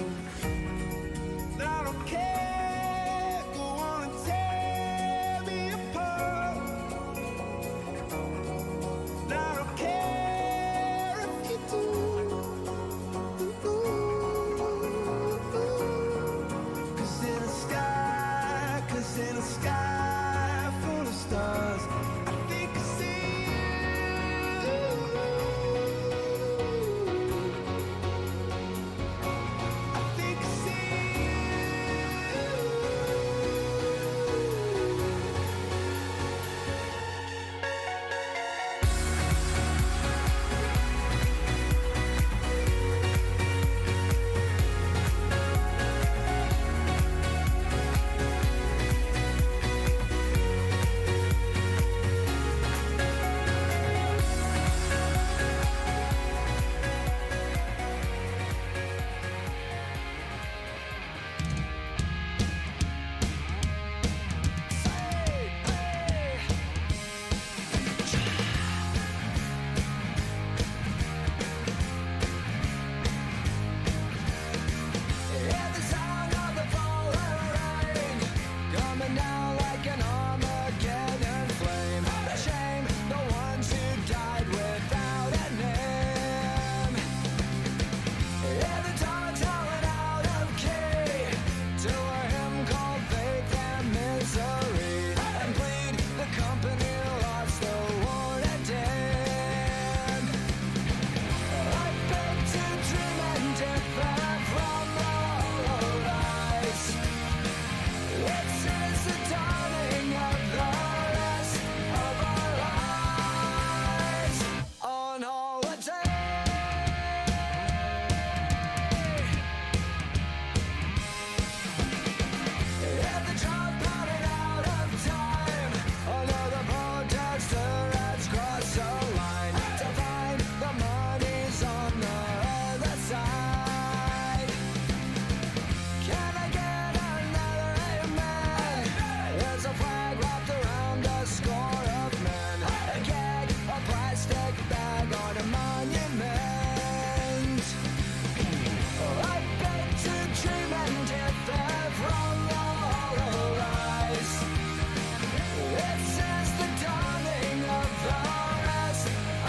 I don't care, go on and tear me apart. I don't care if you do. 'Cause in a sky full of stars, I think I see you. I think I see you. Hear the sound of the falling rain, coming down like an Armageddon flame. The shame, the ones who died without a name. Hear the dogs howling out of key to a hymn called faith and misery, and plead the company lost the war and dead. I beg to dream and differ from the hollow eyes. It says the dawning of the rest of our lives on holiday. Hear the drum pounding out of time. Another protester has crossed the line to find the money's on the other side. Can I get another amen? There's a flag wrapped around a score of men. A gag, a plastic bag on a monument. I beg to dream and differ from the hollow eyes. It says the dawning of the rest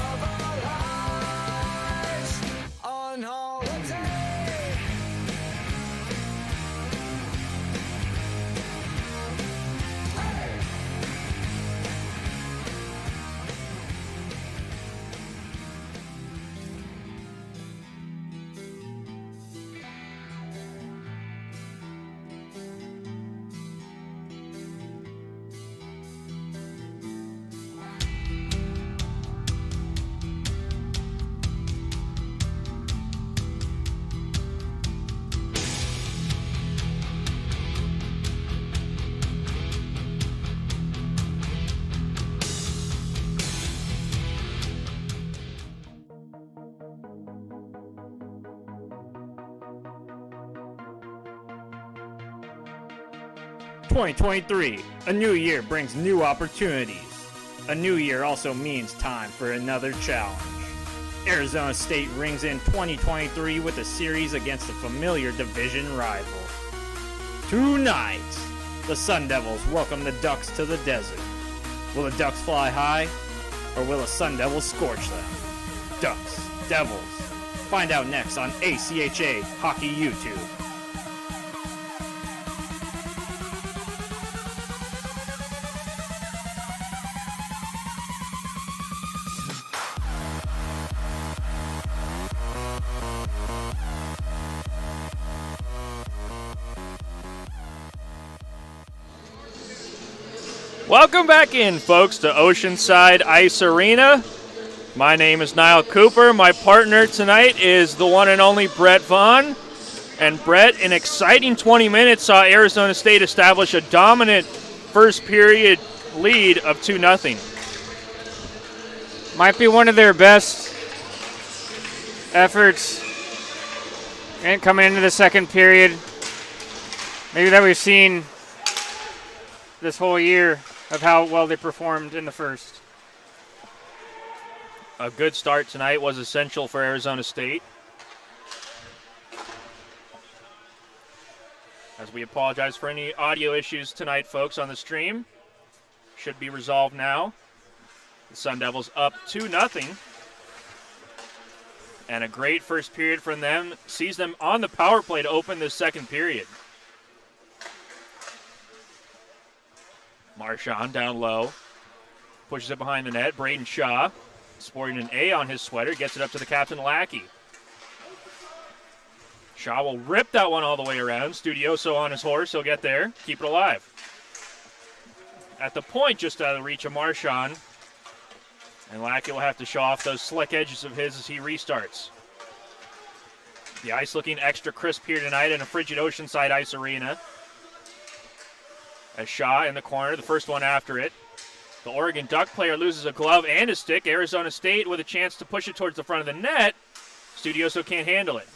of our lives on holiday. "2023, a new year brings new opportunities. A new year also means time for another challenge. Arizona State rings in 2023 with a series against a familiar division rival. Tonight, the Sun Devils welcome the Ducks to the desert. Will the Ducks fly high, or will the Sun Devils scorch them? Ducks, Devils. Find out next on ACHA Hockey YouTube. Welcome back in, folks, to Oceanside Ice Arena. My name is Niall Cooper. My partner tonight is the one and only Brett Vaughn. And Brett, an exciting 20 minutes saw Arizona State establish a dominant first period lead of 2-0. Might be one of their best efforts and coming into the second period, maybe that we've seen this whole year of how well they performed in the first. A good start tonight was essential for Arizona State. As we apologize for any audio issues tonight, folks, on the stream. Should be resolved now. The Sun Devils up 2-0. And a great first period from them. Sees them on the power play to open this second period. Marchand down low. Pushes it behind the net. Braden Shaw, sporting an A on his sweater, gets it up to the captain, Lackey. Shaw will rip that one all the way around. Studioso on his horse. He'll get there. Keep it alive. At the point, just out of the reach of Marchand. And Lackey will have to show off those slick edges of his as he restarts. The ice looking extra crisp here tonight in a frigid Oceanside Ice Arena. As Shaw in the corner, the first one after it. The Oregon Duck player loses a glove and a stick. Arizona State with a chance to push it towards the front of the net. Studioso can't handle it.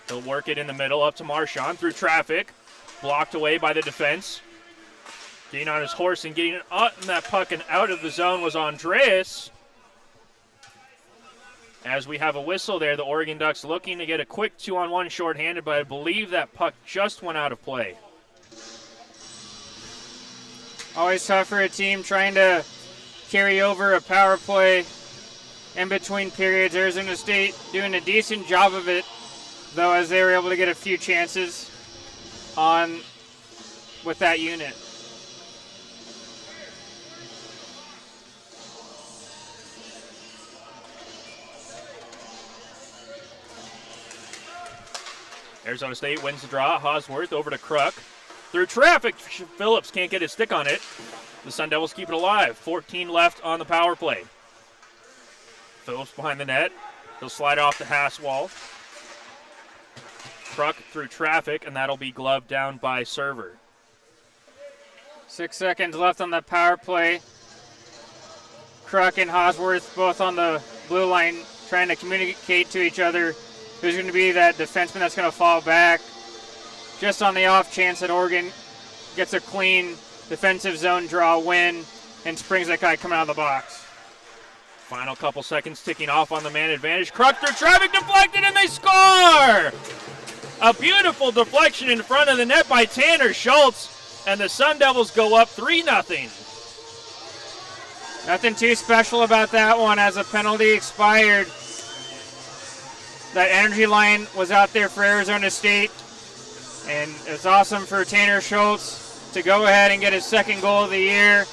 He'll work it in the middle up to Marchand through traffic. Blocked away by the defense. Getting on his horse and getting it up in that puck and out of the zone was Andreas. As we have a whistle there, the Oregon Ducks looking to get a quick 2-on-1 shorthanded, but I believe that puck just went out of play. Always tough for a team trying to carry over a power play in between periods. Arizona State doing a decent job of it, though, as they were able to get a few chances on with that unit. Arizona State wins the draw. Hosworth over to Kruk. Through traffic, Phillips can't get his stick on it. The Sun Devils keep it alive. 14 left on the power play. Phillips behind the net. He'll slide off the Haas wall. Kruk through traffic, and that'll be gloved down by Server. 6 seconds left on the power play. Kruk and Hosworth both on the blue line trying to communicate to each other who's going to be that defenseman that's going to fall back. Just on the off chance that Oregon gets a clean defensive zone draw win and springs that guy coming out of the box. Final couple seconds ticking off on the man advantage. Kruk through traffic, deflected, and they score! A beautiful deflection in front of the net by Tanner Schultz, and the Sun Devils go up 3-0. Nothing too special about that one as a penalty expired. That energy line was out there for Arizona State, and it's awesome for Tanner Schultz to go ahead and get his second goal of the year.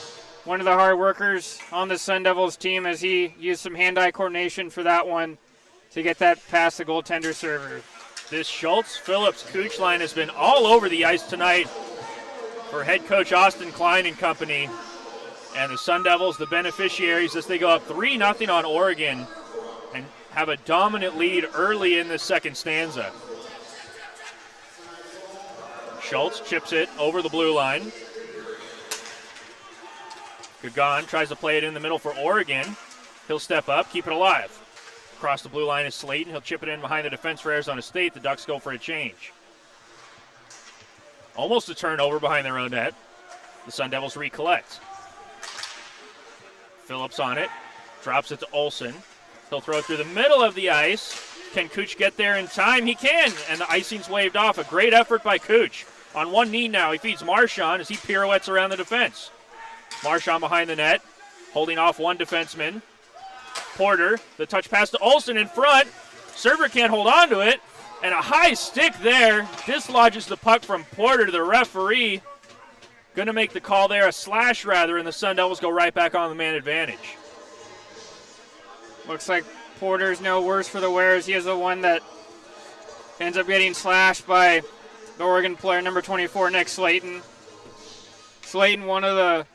One of the hard workers on the Sun Devils team as he used some hand-eye coordination for that one to get that past the goaltender Server. This Schultz-Phillips-Cooch line has been all over the ice tonight for head coach Austin Klein and company. And the Sun Devils, the beneficiaries, as they go up 3-0 on Oregon and have a dominant lead early in the second stanza. Schultz chips it over the blue line. Gagan tries to play it in the middle for Oregon. He'll step up, keep it alive. Across the blue line is Slayton. He'll chip it in behind the defense for Arizona State. The Ducks go for a change. Almost a turnover behind their own net. The Sun Devils recollect. Phillips on it. Drops it to Olsen. He'll throw it through the middle of the ice. Can Cooch get there in time? He can, and the icing's waved off. A great effort by Cooch. On one knee now, he feeds Marchand as he pirouettes around the defense. Marchand behind the net, holding off one defenseman. Porter, the touch pass to Olsen in front. Server can't hold on to it, and a high stick there dislodges the puck from Porter to the referee. Going to make the call there, a slash rather, and the Sun Devils go right back on the man advantage. Looks like Porter's no worse for the wear as he is the one that ends up getting slashed by the Oregon player, number 24, Nick Slayton. Slayton, one of the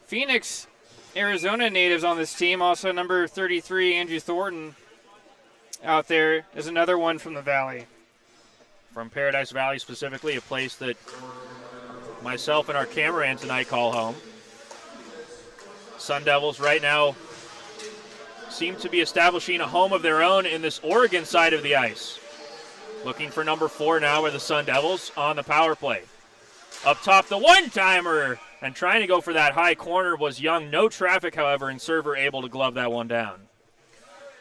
Phoenix, Arizona natives on this team. Also number 33, Andrew Thornton, out there is another one from the Valley. From Paradise Valley specifically, a place that myself and our cameraman tonight call home. Sun Devils right now seem to be establishing a home of their own in this Oregon side of the ice. Looking for number 4 now are the Sun Devils on the power play. Up top, the one-timer, and trying to go for that high corner was Young. No traffic, however, and Server able to glove that one down.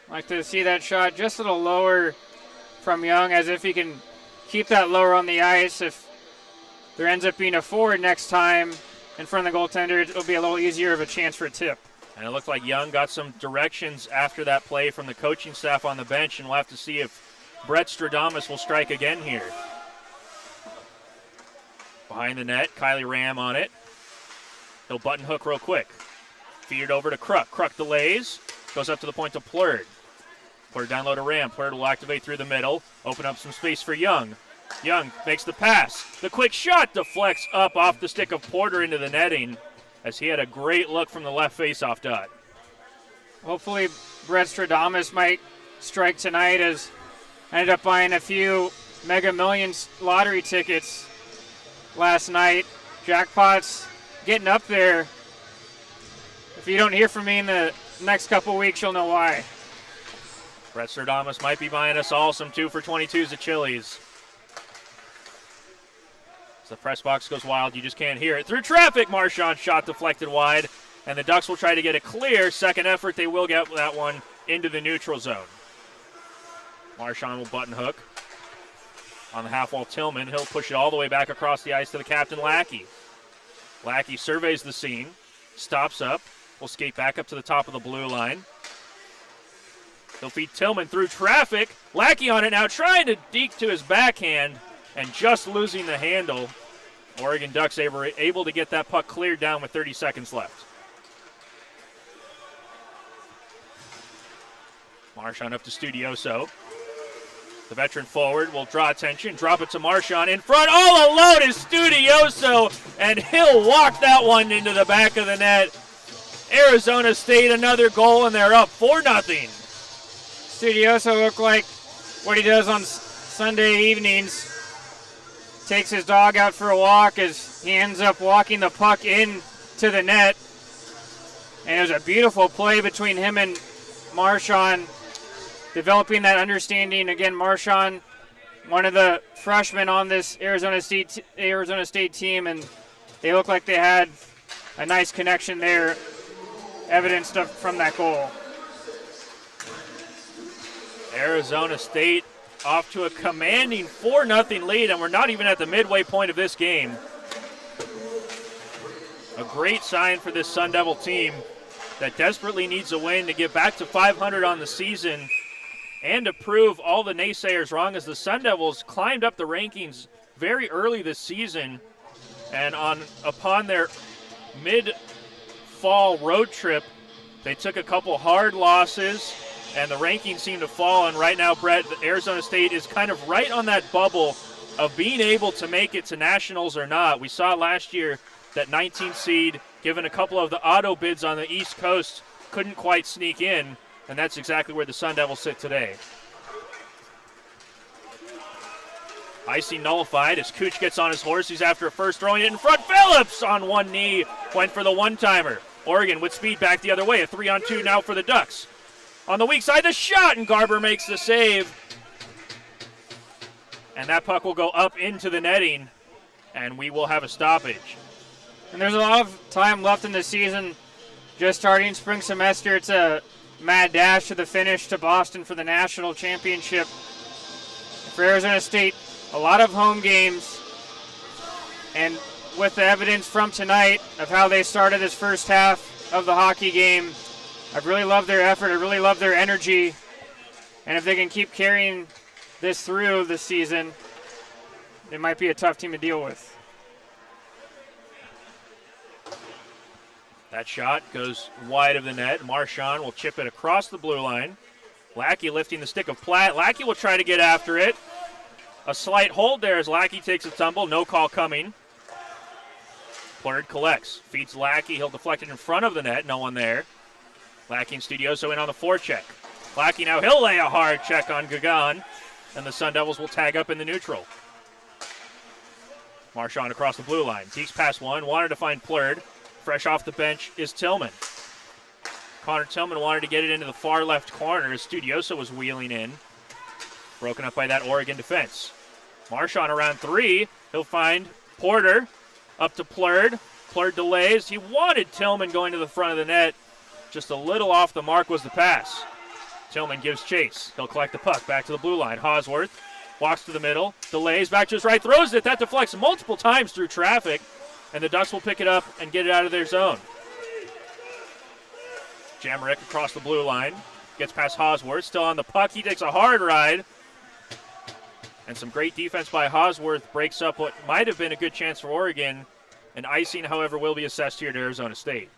Like to see that shot just a little lower from Young, as if he can keep that lower on the ice. If there ends up being a forward next time in front of the goaltender, it'll be a little easier of a chance for a tip. And it looked like Young got some directions after that play from the coaching staff on the bench, and we'll have to see if Brett Stradamus will strike again here. Behind the net, Kylie Ram on it. He'll button hook real quick. Feed it over to Kruk. Kruk delays. Goes up to the point to Plurd. Plurd down low to Ram. Plurd will activate through the middle. Open up some space for Young. Young makes the pass. The quick shot deflects up off the stick of Porter into the netting, as he had a great look from the left face-off dot. Hopefully Brett Stradamus might strike tonight, as I ended up buying a few Mega Millions lottery tickets last night. Jackpot's getting up there. If you don't hear from me in the next couple weeks, you'll know why. Brett Stradamus might be buying us all some 2 for 22s at Chili's. As the press box goes wild, you just can't hear it. Through traffic, Marchand shot deflected wide, and the Ducks will try to get it clear. Second effort, they will get that one into the neutral zone. Marchand will button hook. On the half wall, Tillman. He'll push it all the way back across the ice to the captain, Lackey. Lackey surveys the scene, stops up, will skate back up to the top of the blue line. He'll feed Tillman through traffic. Lackey on it now, trying to deke to his backhand and just losing the handle. Oregon Ducks able to get that puck cleared down with 30 seconds left. Marchand up to Studioso. The veteran forward will draw attention, drop it to Marchand. In front, all alone is Studioso, and he'll walk that one into the back of the net. Arizona State, another goal, and they're up 4-0. Studioso looked like what he does on Sunday evenings. Takes his dog out for a walk as he ends up walking the puck in to the net. And it was a beautiful play between him and Marchand, developing that understanding. Again, Marchand, one of the freshmen on this Arizona State team, and they look like they had a nice connection there, evidenced from that goal. Arizona State off to a commanding 4-0 lead, and we're not even at the midway point of this game. A great sign for this Sun Devil team that desperately needs a win to get back to 500 on the season and to prove all the naysayers wrong, as the Sun Devils climbed up the rankings very early this season, and upon their mid-fall road trip, they took a couple hard losses, and the rankings seem to fall. And right now, Brett, Arizona State is kind of right on that bubble of being able to make it to nationals or not. We saw last year that 19 seed, given a couple of the auto bids on the East Coast, couldn't quite sneak in, and that's exactly where the Sun Devils sit today. Icing nullified as Cooch gets on his horse. He's after a first, throwing it in front. Phillips on one knee went for the one-timer. Oregon with speed back the other way. A 3-on-2 now for the Ducks. On the weak side, the shot, and Garber makes the save. And that puck will go up into the netting, and we will have a stoppage. And there's a lot of time left in the season. Just starting spring semester, it's a mad dash to the finish to Boston for the national championship. For Arizona State, a lot of home games. And with the evidence from tonight of how they started this first half of the hockey game, I've really loved their effort. I really love their energy. And if they can keep carrying this through this season, it might be a tough team to deal with. That shot goes wide of the net. Marchand will chip it across the blue line. Lackey lifting the stick of Platt. Lackey will try to get after it. A slight hold there as Lackey takes a tumble. No call coming. Plurd collects. Feeds Lackey. He'll deflect it in front of the net. No one there. Lackey and Studioso in on the forecheck. Lackey now, he'll lay a hard check on Gagan, and the Sun Devils will tag up in the neutral. Marchand across the blue line. Deeks past one, wanted to find Plurd. Fresh off the bench is Tillman. Connor Tillman wanted to get it into the far left corner as Studioso was wheeling in. Broken up by that Oregon defense. Marchand around three. He'll find Porter. Up to Plurd. Plurd delays. He wanted Tillman going to the front of the net. Just a little off the mark was the pass. Tillman gives chase. He'll collect the puck back to the blue line. Hosworth walks to the middle. Delays. Back to his right. Throws it. That deflects multiple times through traffic. And the Ducks will pick it up and get it out of their zone. Jamarick across the blue line. Gets past Hosworth. Still on the puck. He takes a hard ride. And some great defense by Hosworth breaks up what might have been a good chance for Oregon. And icing, however, will be assessed here to Arizona State.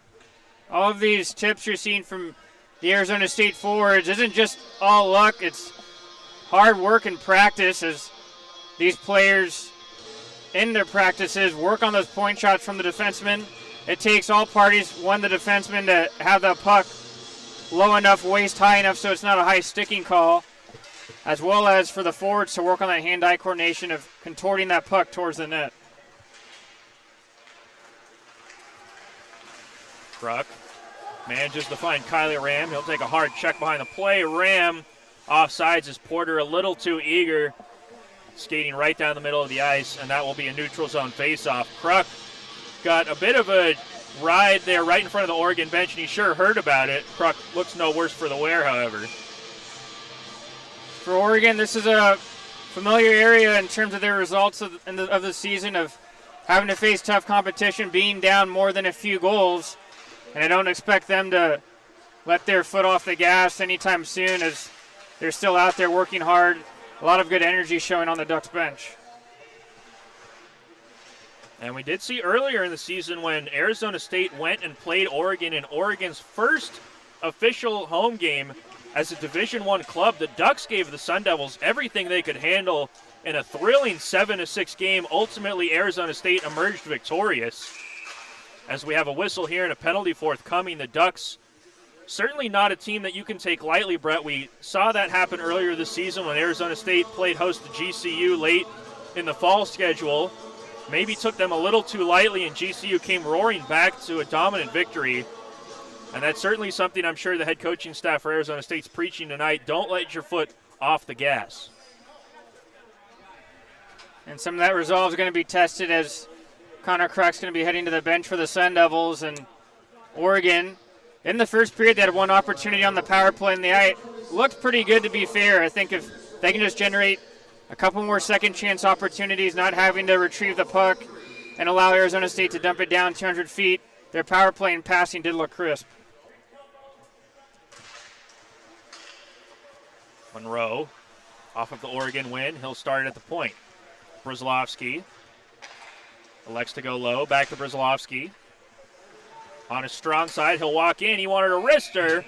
All of these tips you're seeing from the Arizona State forwards isn't just all luck. It's hard work and practice as these players in their practices work on those point shots from the defensemen. It takes all parties, one, the defenseman, to have that puck low enough, waist high enough so it's not a high sticking call, as well as for the forwards to work on that hand-eye coordination of contorting that puck towards the net. Kruk manages to find Kylie Ram. He'll take a hard check behind the play. Ram offsides as Porter a little too eager, skating right down the middle of the ice, and that will be a neutral zone faceoff. Kruk got a bit of a ride there right in front of the Oregon bench, and he sure heard about it. Kruk looks no worse for the wear, however. For Oregon, this is a familiar area in terms of their results of the season of having to face tough competition, being down more than a few goals. And I don't expect them to let their foot off the gas anytime soon as they're still out there working hard. A lot of good energy showing on the Ducks bench. And we did see earlier in the season when Arizona State went and played Oregon in Oregon's first official home game as a Division I club, the Ducks gave the Sun Devils everything they could handle in a thrilling 7-6 game. Ultimately, Arizona State emerged victorious. As we have a whistle here and a penalty forthcoming, the Ducks, certainly not a team that you can take lightly, Brett. We saw that happen earlier this season when Arizona State played host to GCU late in the fall schedule. Maybe took them a little too lightly, and GCU came roaring back to a dominant victory. And that's certainly something I'm sure the head coaching staff for Arizona State's preaching tonight. Don't let your foot off the gas. And some of that resolve is going to be tested as Connor Kruk's going to be heading to the bench for the Sun Devils. And Oregon, in the first period, they had one opportunity on the power play, and they looked pretty good, to be fair. I think if they can just generate a couple more second chance opportunities, not having to retrieve the puck and allow Arizona State to dump it down 200 feet, their power play and passing did look crisp. Monroe, off of the Oregon win, he'll start at the point. Brzezowski elects to go low, back to Brzezowski. On his strong side, he'll walk in. He wanted a wrister,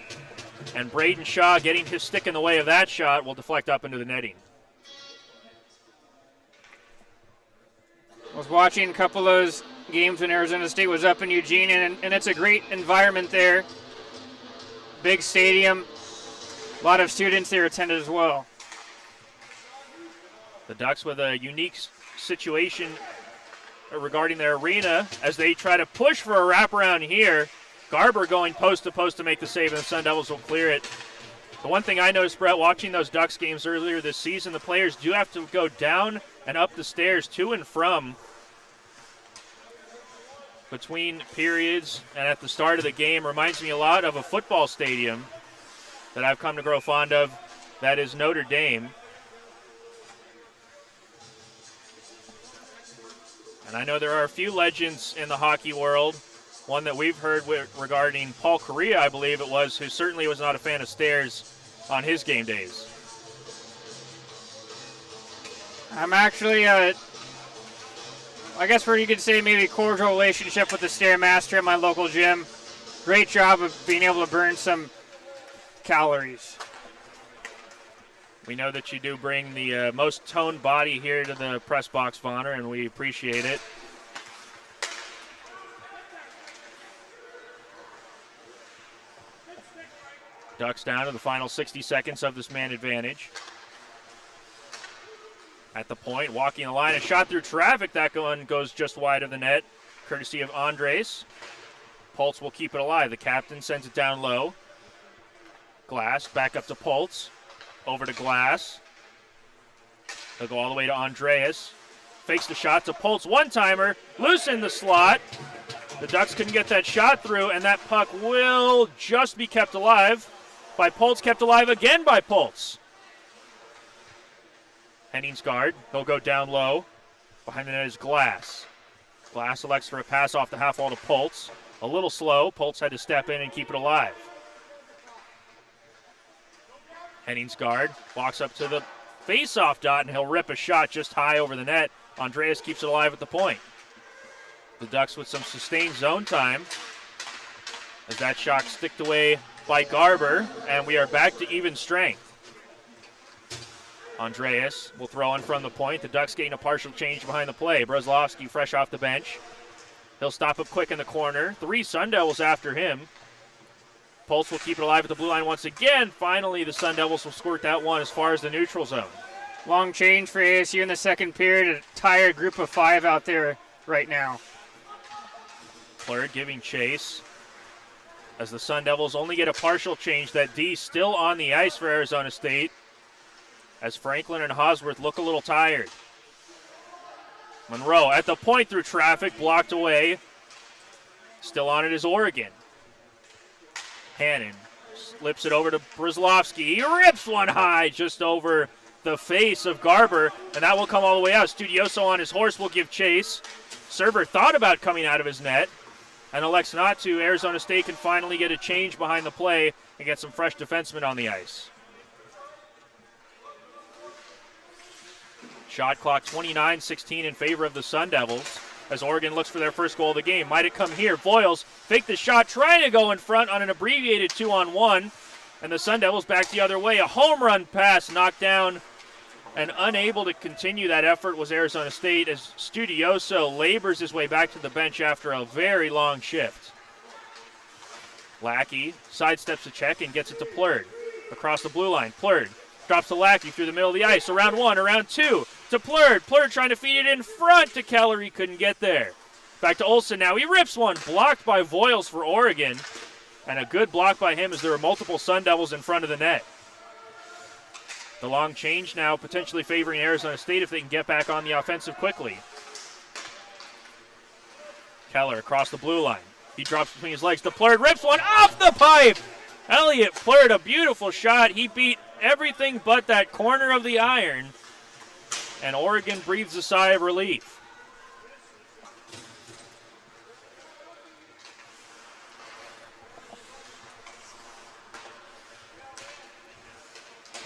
and Braden Shaw, getting his stick in the way of that shot, will deflect up into the netting. I was watching a couple of those games when Arizona State was up in Eugene, and it's a great environment there. Big stadium. A lot of students there attended as well. The Ducks with a unique situation regarding their arena as they try to push for a wraparound here. Garber going post to post to make the save, and the Sun Devils will clear it. The one thing I noticed, Brett, watching those Ducks games earlier this season, the players do have to go down and up the stairs to and from between periods and at the start of the game. Reminds me a lot of a football stadium that I've come to grow fond of. That is Notre Dame. And I know there are a few legends in the hockey world. One that we've heard regarding Paul Correa, I believe it was, who certainly was not a fan of stairs on his game days. I'm actually, I guess where you could say maybe cordial relationship with the Stairmaster at my local gym. Great job of being able to burn some calories. We know that you do bring the most toned body here to the press box, Vonner, and we appreciate it. Ducks down to the final 60 seconds of this man advantage. At the point, walking the line, a shot through traffic. That one goes just wide of the net, courtesy of Andres. Pulse will keep it alive. The captain sends it down low. Glass back up to Pulse. Over to Glass. They'll go all the way to Andreas. Fakes the shot to Pulse. One-timer. Loose in the slot. The Ducks couldn't get that shot through, and that puck will just be kept alive by Pulse. Kept alive again by Pulse. Henning's guard. He'll go down low. Behind the net is Glass. Glass elects for a pass off the half wall to Pulse. A little slow. Pulse had to step in and keep it alive. Henning's guard walks up to the face-off dot, and he'll rip a shot just high over the net. Andreas keeps it alive at the point. The Ducks with some sustained zone time as that shot sticked away by Garber, and we are back to even strength. Andreas will throw in from the point. The Ducks getting a partial change behind the play. Breslovsky fresh off the bench. He'll stop up quick in the corner. 3 Sun Devils after him. Pulse will keep it alive at the blue line once again. Finally, the Sun Devils will squirt that one as far as the neutral zone. Long change for ASU in the second period. A tired group of 5 out there right now. Plurd giving chase as the Sun Devils only get a partial change. That D still on the ice for Arizona State as Franklin and Hosworth look a little tired. Monroe at the point through traffic, blocked away. Still on it is Oregon. Hannon slips it over to Breslovsky. He rips one high just over the face of Garber, and that will come all the way out. Studioso on his horse will give chase. Server thought about coming out of his net and elects not to. Arizona State can finally get a change behind the play and get some fresh defensemen on the ice. Shot clock 29-16 in favor of the Sun Devils as Oregon looks for their first goal of the game. Might it come here? Voiles fake the shot, trying to go in front on an abbreviated 2-on-1, and the Sun Devils back the other way. A home run pass knocked down, and unable to continue that effort was Arizona State as Studioso labors his way back to the bench after a very long shift. Lackey sidesteps a check and gets it to Plurd across the blue line. Plurd drops to Lackey through the middle of the ice. Around 1, around 2 to Plurd. Plurd trying to feed it in front to Keller. He couldn't get there. Back to Olsen now. He rips one. Blocked by Voiles for Oregon. And a good block by him as there were multiple Sun Devils in front of the net. The long change now potentially favoring Arizona State if they can get back on the offensive quickly. Keller across the blue line. He drops between his legs to Plurd. Rips one off the pipe. Elliott Plurd, a beautiful shot. He beat everything but that corner of the iron. And Oregon breathes a sigh of relief.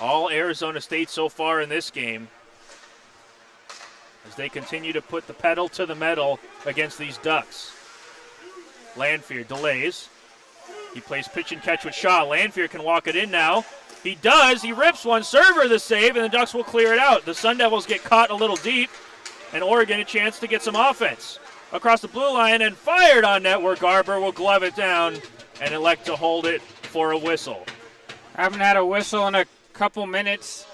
All Arizona State so far in this game as they continue to put the pedal to the metal against these Ducks. Lanfear delays. He plays pitch and catch with Shaw. Lanfear can walk it in now. He does. He rips one. Server the save, and the Ducks will clear it out. The Sun Devils get caught a little deep, and Oregon a chance to get some offense. Across the blue line and fired on net where Garber will glove it down and elect to hold it for a whistle. Haven't had a whistle in a couple minutes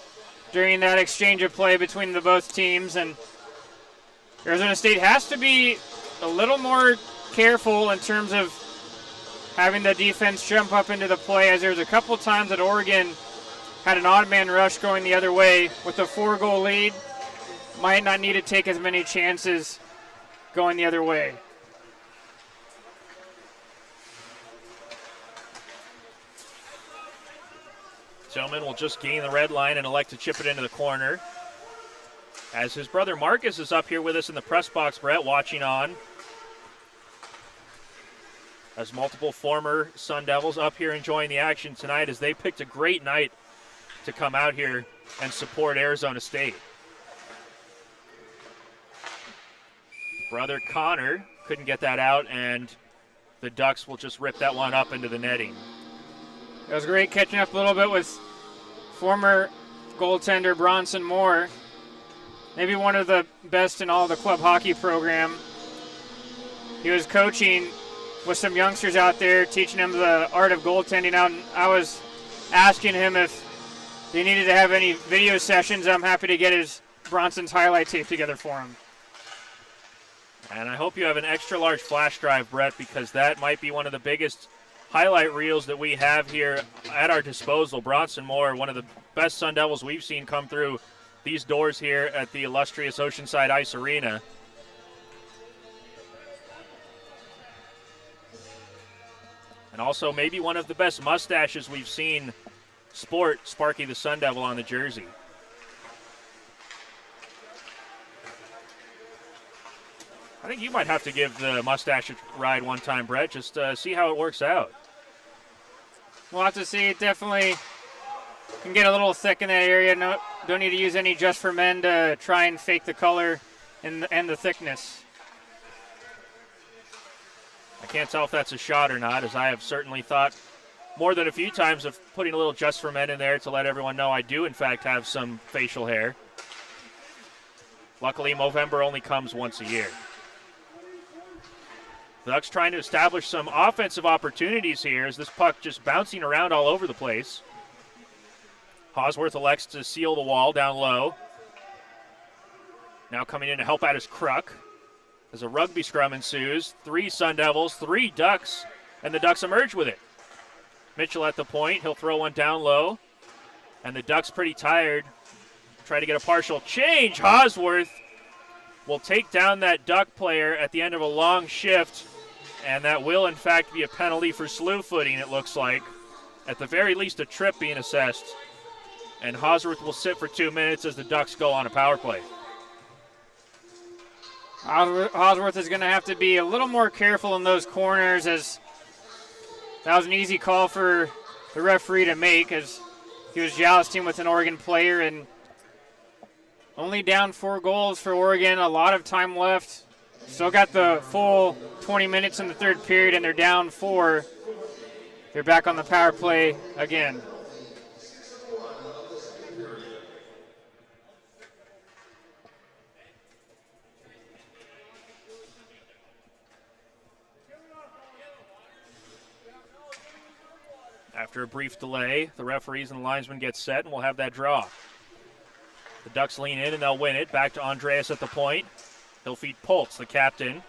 during that exchange of play between the both teams, and Arizona State has to be a little more careful in terms of having the defense jump up into the play, as there's a couple times that Oregon had an odd man rush going the other way with a 4-goal lead. Might not need to take as many chances going the other way. Tillman will just gain the red line and elect to chip it into the corner. As his brother Marcus is up here with us in the press box, Brett, watching on. As multiple former Sun Devils up here enjoying the action tonight as they picked a great night to come out here and support Arizona State. Brother Connor couldn't get that out, and the Ducks will just rip that one up into the netting. It was great catching up a little bit with former goaltender Bronson Moore. Maybe one of the best in all the club hockey program. He was coaching with some youngsters out there, teaching them the art of goaltending out. And I was asking him if they needed to have any video sessions. I'm happy to get his Bronson's highlight tape together for him. And I hope you have an extra large flash drive, Brett, because that might be one of the biggest highlight reels that we have here at our disposal. Bronson Moore, one of the best Sun Devils we've seen come through these doors here at the illustrious Oceanside Ice Arena. And also maybe one of the best mustaches we've seen sport Sparky the Sun Devil on the jersey. I think you might have to give the mustache a ride one time, Brett, just see how it works out. We'll have to see. It definitely can get a little thick in that area. No, don't need to use any Just for Men to try and fake the color and the thickness. I can't tell if that's a shot or not, as I have certainly thought more than a few times of putting a little Just for Men in there to let everyone know I do, in fact, have some facial hair. Luckily, Movember only comes once a year. The Ducks trying to establish some offensive opportunities here as this puck just bouncing around all over the place. Hosworth elects to seal the wall down low. Now coming in to help out his Kruk. As a rugby scrum ensues, 3 Sun Devils, 3 Ducks, and the Ducks emerge with it. Mitchell at the point, he'll throw one down low, and the Ducks pretty tired. Try to get a partial change. Hosworth will take down that Duck player at the end of a long shift, and that will, in fact, be a penalty for slew footing, it looks like. At the very least, a trip being assessed. And Hosworth will sit for 2 minutes as the Ducks go on a power play. Hosworth is going to have to be a little more careful in those corners, as that was an easy call for the referee to make, as he was jousting with an Oregon player, and only down 4 goals for Oregon, a lot of time left. Still got the full 20 minutes in the third period, and they're down 4. They're back on the power play again. After a brief delay, the referees and the linesmen get set, and we'll have that draw. The Ducks lean in, and they'll win it. Back to Andreas at the point. He'll feed Poltz, the captain.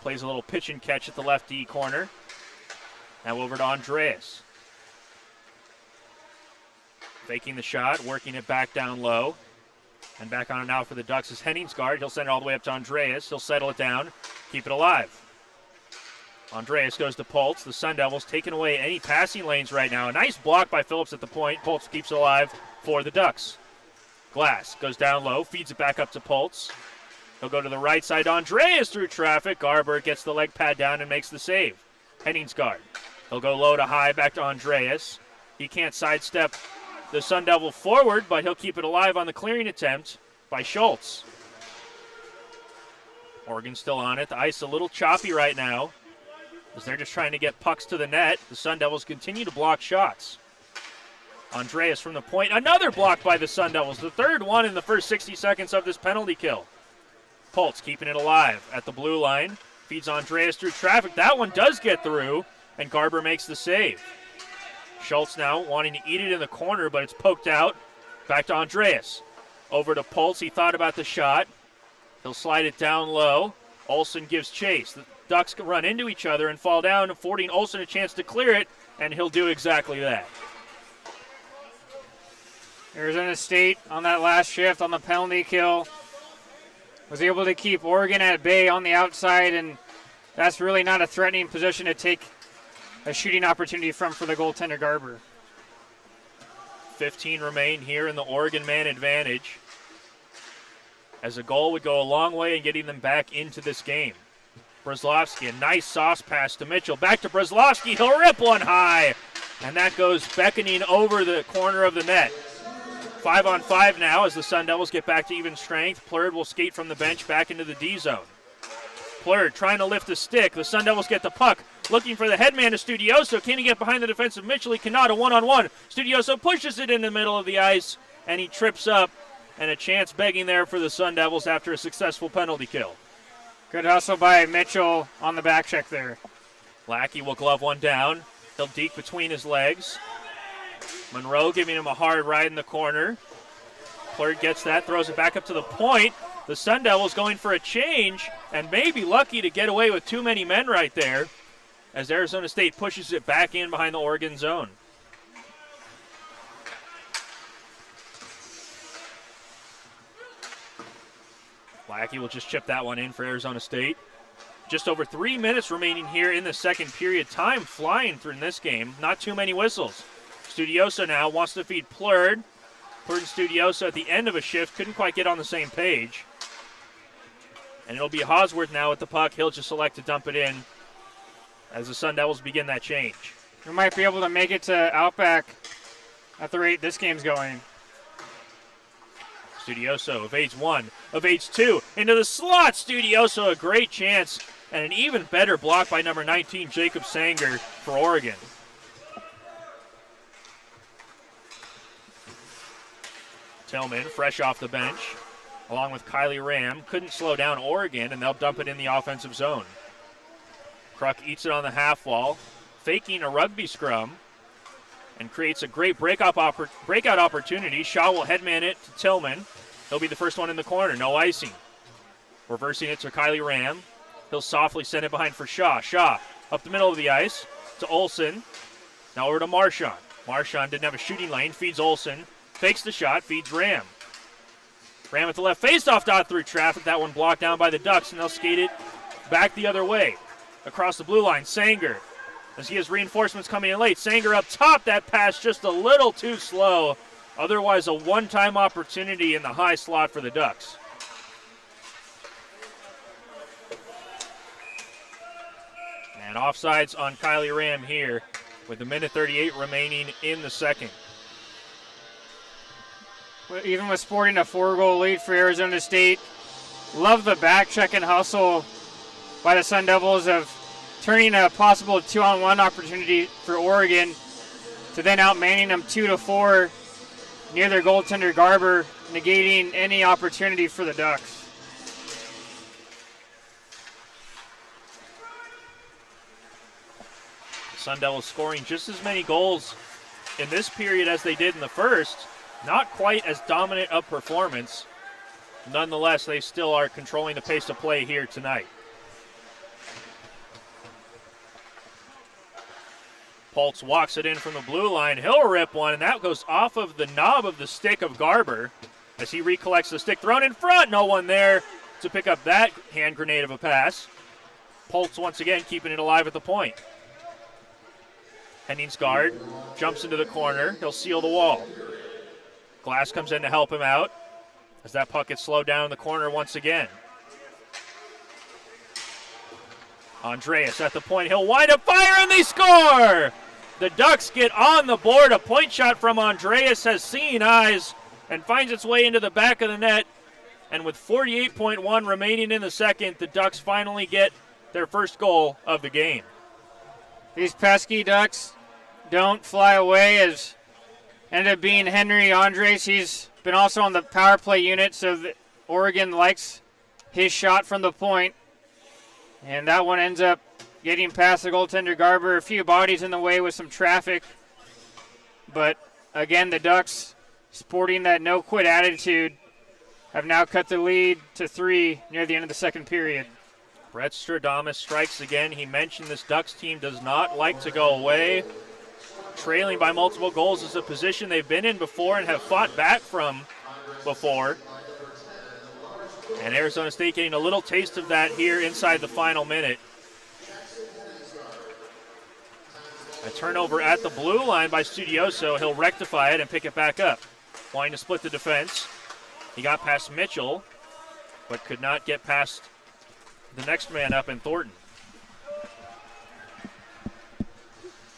Plays a little pitch and catch at the left D corner. Now over to Andreas. Faking the shot, working it back down low. And back on it now for the Ducks is Henningsgaard. He'll send it all the way up to Andreas. He'll settle it down, keep it alive. Andreas goes to Poltz. The Sun Devils taking away any passing lanes right now. A nice block by Phillips at the point. Poltz keeps it alive for the Ducks. Glass goes down low, feeds it back up to Poltz. He'll go to the right side. Andreas through traffic. Garber gets the leg pad down and makes the save. Henningsgaard. He'll go low to high, back to Andreas. He can't sidestep the Sun Devil forward, but he'll keep it alive on the clearing attempt by Schultz. Oregon still on it. The ice a little choppy right now, as they're just trying to get pucks to the net. The Sun Devils continue to block shots. Andreas from the point. Another block by the Sun Devils. The third one in the first 60 seconds of this penalty kill. Poltz keeping it alive at the blue line. Feeds Andreas through traffic. That one does get through, and Garber makes the save. Schultz now wanting to eat it in the corner, but it's poked out. Back to Andreas. Over to Poltz. He thought about the shot. He'll slide it down low. Olsen gives chase. The Ducks run into each other and fall down, affording Olsen a chance to clear it, and he'll do exactly that. Arizona State on that last shift on the penalty kill was able to keep Oregon at bay on the outside, and that's really not a threatening position to take a shooting opportunity from for the goaltender Garber. 15 remain here in the Oregon man advantage, as a goal would go a long way in getting them back into this game. Brzezowski, a nice sauce pass to Mitchell. Back to Brzezowski. He'll rip one high, and that goes beckoning over the corner of the net. 5-on-5 now as the Sun Devils get back to even strength. Plurd will skate from the bench back into the D zone. Plurd trying to lift a stick. The Sun Devils get the puck, looking for the headman to Studioso. Can he get behind the defensive Mitchell? He cannot. A one-on-one. Studioso pushes it in the middle of the ice, and he trips up, and a chance begging there for the Sun Devils after a successful penalty kill. Good hustle by Mitchell on the back check there. Lackey will glove one down. He'll deke between his legs. Monroe giving him a hard ride in the corner. Plurd gets that, throws it back up to the point. The Sun Devils going for a change and maybe lucky to get away with too many men right there as Arizona State pushes it back in behind the Oregon zone. Lackey will just chip that one in for Arizona State. Just over 3 minutes remaining here in the second period. Time flying through this game. Not too many whistles. Studioso now wants to feed Plurd. Plurd and Studioso at the end of a shift couldn't quite get on the same page. And it'll be Hosworth now with the puck. He'll just select to dump it in as the Sun Devils begin that change. We might be able to make it to Outback at the rate this game's going. Studioso evades one, evades two, into the slot. Studioso, a great chance, and an even better block by number 19, Jacob Sanger, for Oregon. Tillman, fresh off the bench, along with Kylie Ram, couldn't slow down Oregon, and they'll dump it in the offensive zone. Kruk eats it on the half wall, faking a rugby scrum, and creates a great breakout opportunity. Shaw will headman it to Tillman. He'll be the first one in the corner, no icing. Reversing it to Kylie Ram. He'll softly send it behind for Shaw. Shaw up the middle of the ice to Olsen. Now over to Marchand. Marchand didn't have a shooting lane, feeds Olsen. Fakes the shot, feeds Ram. Ram at the left, face-off dot through traffic. That one blocked down by the Ducks, and they'll skate it back the other way. Across the blue line, Sanger. As he has reinforcements coming in late. Sanger up top, that pass just a little too slow. Otherwise a one-time opportunity in the high slot for the Ducks. And offsides on Kylie Ram here with a minute 38 remaining in the second. Even with sporting a 4-goal lead for Arizona State, love the back check and hustle by the Sun Devils of turning a possible 2-on-1 opportunity for Oregon to then outmanning them 2-4 near their goaltender Garber, negating any opportunity for the Ducks. Sun Devils scoring just as many goals in this period as they did in the first. Not quite as dominant a performance. Nonetheless, they still are controlling the pace of play here tonight. Pultz walks it in from the blue line. He'll rip one, and that goes off of the knob of the stick of Garber as he recollects the stick thrown in front. No one there to pick up that hand grenade of a pass. Pultz once again keeping it alive at the point. Henning's guard jumps into the corner. He'll seal the wall. Glass comes in to help him out as that puck gets slowed down in the corner once again. Andreas at the point. He'll wind up, fire, and they score! The Ducks get on the board. A point shot from Andreas has seen eyes and finds its way into the back of the net. And with 48.1 remaining in the second, the Ducks finally get their first goal of the game. These pesky Ducks don't fly away, as ended up being Henry Andres. He's been also on the power play unit, so Oregon likes his shot from the point. And that one ends up getting past the goaltender Garber. A few bodies in the way with some traffic. But again, the Ducks, sporting that no-quit attitude, have now cut the lead to 3 near the end of the second period. Brett Stradamus strikes again. He mentioned this Ducks team does not like to go away. Trailing by multiple goals is a position they've been in before and have fought back from before. And Arizona State getting a little taste of that here inside the final minute. A turnover at the blue line by Studioso. He'll rectify it and pick it back up. Wanting to split the defense. He got past Mitchell, but could not get past the next man up in Thornton.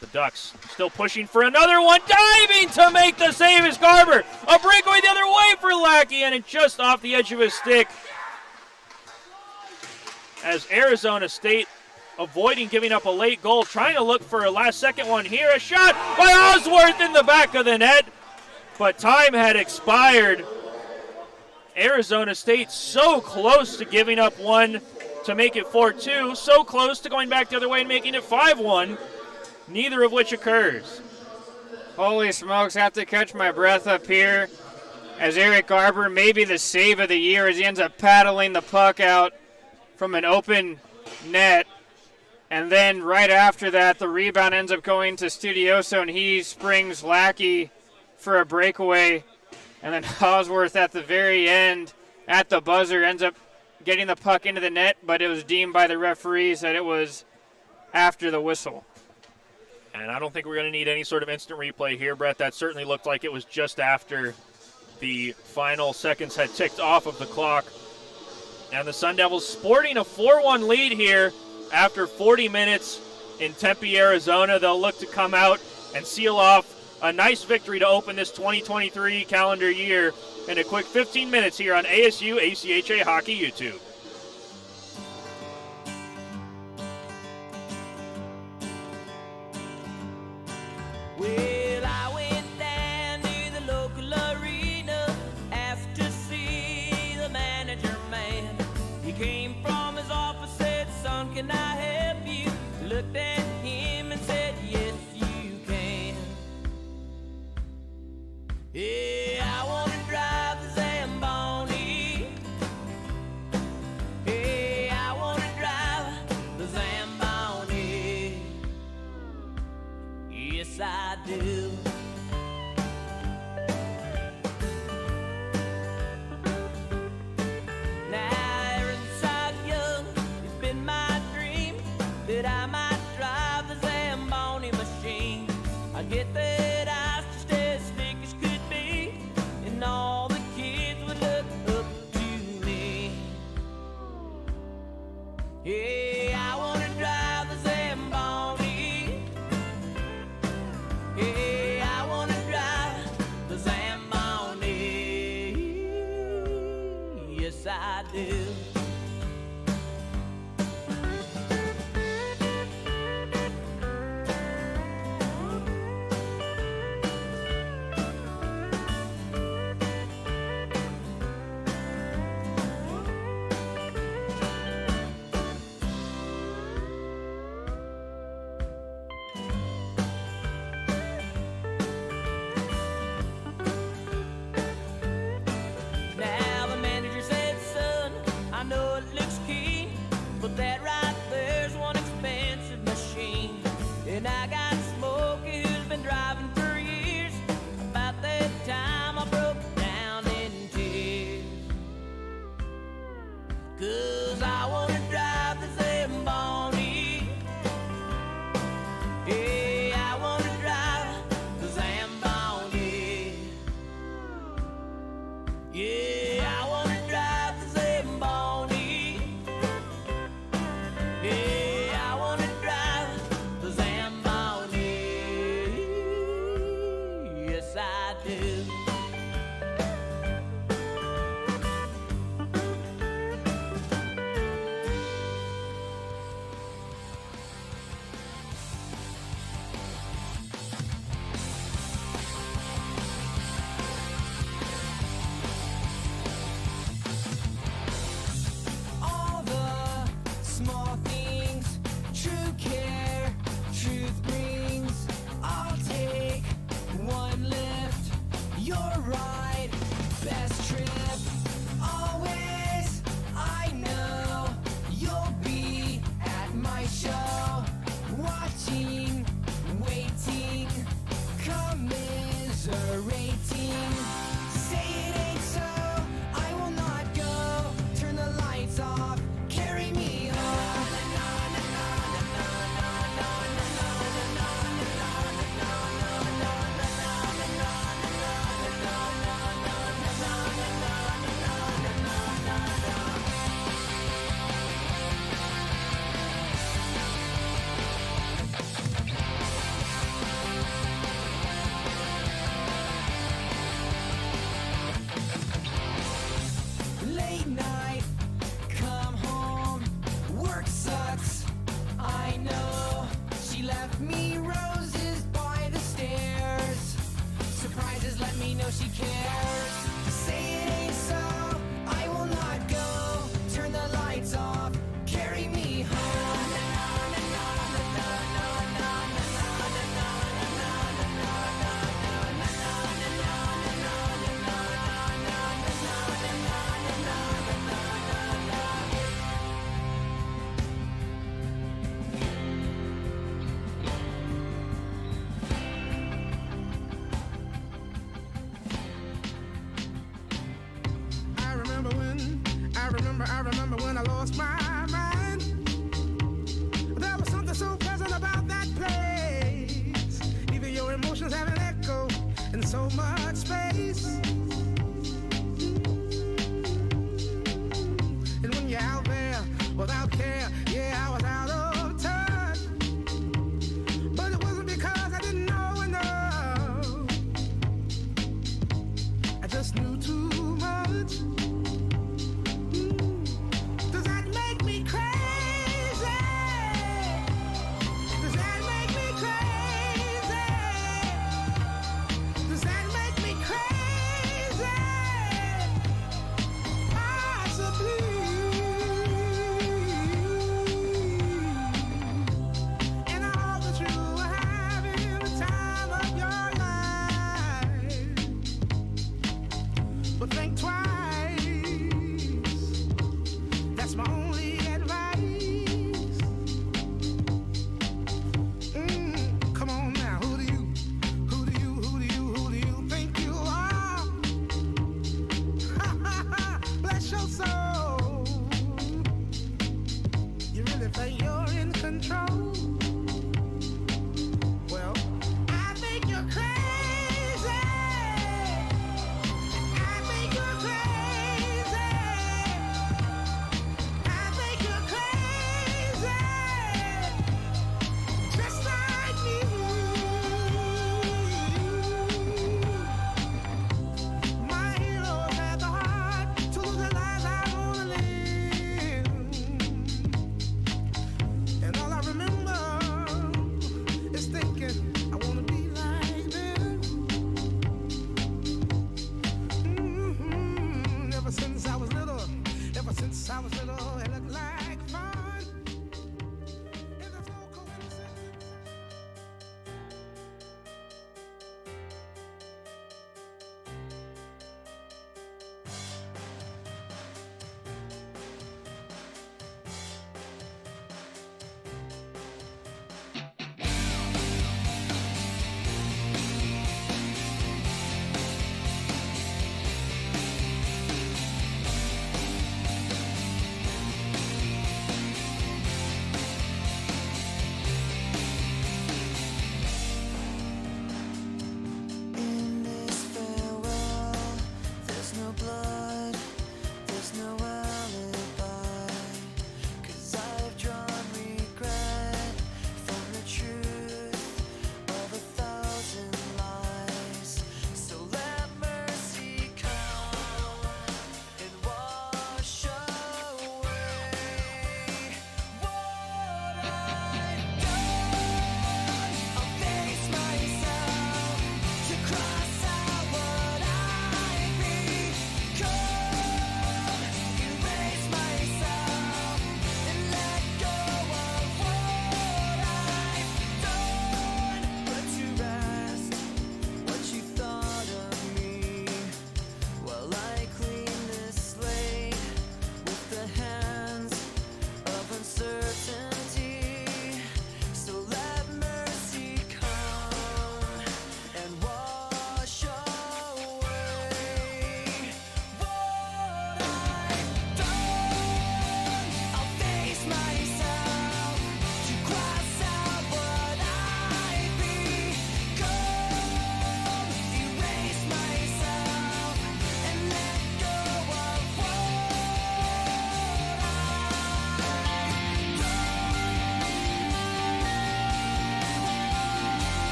The Ducks still pushing for another one. Diving to make the save is Garber. A breakaway the other way for Lackey, and it just off the edge of his stick. As Arizona State avoiding giving up a late goal, trying to look for a last-second one here. A shot by Osworth in the back of the net, but time had expired. Arizona State so close to giving up one to make it 4-2, so close to going back the other way and making it 5-1, neither of which occurs. Holy smokes, have to catch my breath up here. as Eric Garber, maybe the save of the year, as he ends up paddling the puck out from an open net. And then right after that, the rebound ends up going to Studioso, and he springs Lackey for a breakaway. And then Osworth at the very end, at the buzzer, ends up getting the puck into the net, but it was deemed by the referees that it was after the whistle. And I don't think we're going to need any sort of instant replay here, Brett. That certainly looked like it was just after the final seconds had ticked off of the clock. And the Sun Devils sporting a 4-1 lead here after 40 minutes in Tempe, Arizona. They'll look to come out and seal off a nice victory to open this 2023 calendar year in a quick 15 minutes here on ASU ACHA Hockey YouTube. Well, I went down to the local arena, asked to see the manager man. He came from his office, said, "Son, can I help you?" Looked at him and said, "Yes, you can." Yeah, I want to drive the Zamboni. Yeah, I want to drive the Zamboni. Yes, I do. Now, ever since I was young, it's been my dream that I might drive the Zamboni machine. I get that ice just as slick as could be, and all the kids would look up to me. Yeah, I want to drive the Zamboni. Yeah, I want to drive the Zamboni. Yes, I do. Now the manager said, "Son, I know it looks keen, but that right there's one expensive machine." And I got Smokey, who's been driving for years. About that time I broke down in tears, 'cause I want to drive the Zamboni. Yeah, I want to drive the Zamboni. Yeah, I want to drive the Zamboni. Yeah, I want to drive the Zamboni. Yes, I do. All the small things, true care, truth brings. I'll take one lift, you're right, best trip. Always, I know you'll be at my show, watching, waiting, commiserating. Say it ain't so, I will not go. Turn the lights off, carry me home. Late night, come home, work sucks, I know. She left me roses by the stairs. Surprises let me know she cares. Say it ain't so, I will not go. Turn the lights off, carry me home.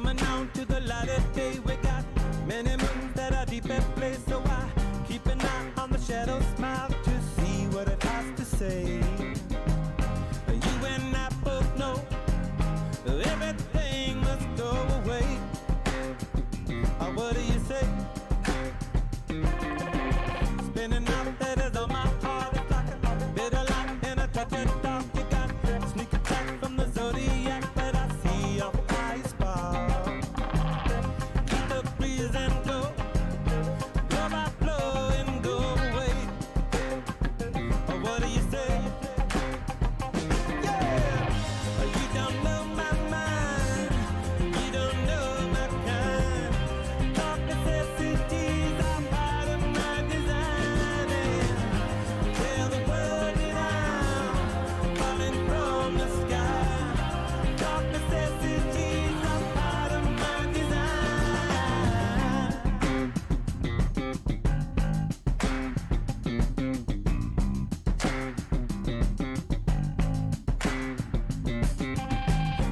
Coming on to the light of day, we got many moons that are deep at play. So I keep an eye on the shadow smile to see what it has to say. You and I both know everything must go away. What do you say? Spinning out letters on my heart, it's like a bitter light in a touch of dark. You got sneak attack from the zodiac, but I see your eyes spark. Keep the breeze and go, blow by blow and go away. What do you say? Yeah, you don't know my mind, you don't know my kind. Dark necessities are part of my design. Tell the world that I'm falling from the sky. Dark necessities are part of my design.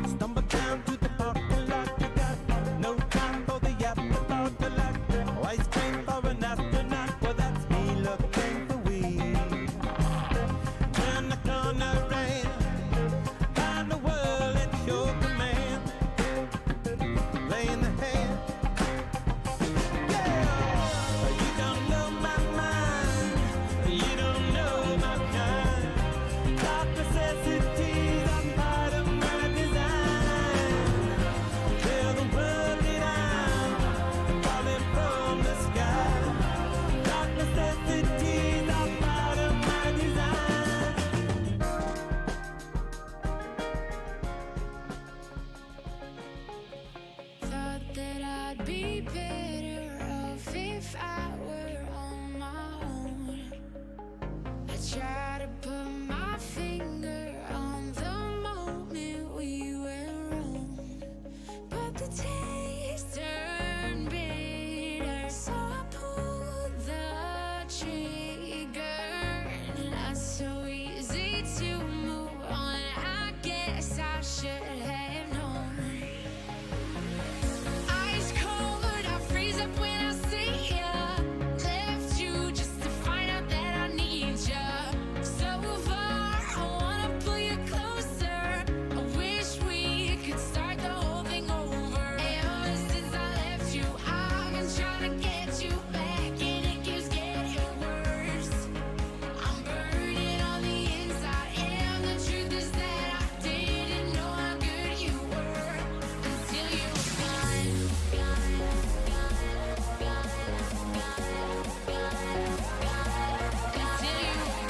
'Stumble down to the parking lot, you got no time for the afterthought. The light, ice cream for an astronaut, well that's me looking for weed. Turn the corner and find the world at your command. Lay in the hand. Yeah, you don't know my mind, you don't know my kind. Dark necessities are part of my design. Tell the world that I'm falling from the sky. Dark necessities are part of my design. Thought that I'd be better off if I were on my own. I try to put my finger on the moment we went wrong, but the taste turned bitter, so I pulled the trigger. Not so easy to move on. I guess I should have known. Ice cold, I freeze up when I see ya. Left you just to find out that I need ya. So far, I wanna pull you closer. I wish we could start the whole thing over. Ever since I left you, I've been trying to get you back, and it keeps getting worse. I'm burning on the inside, and the truth is that I didn't know how good you were until you were gone. Until you were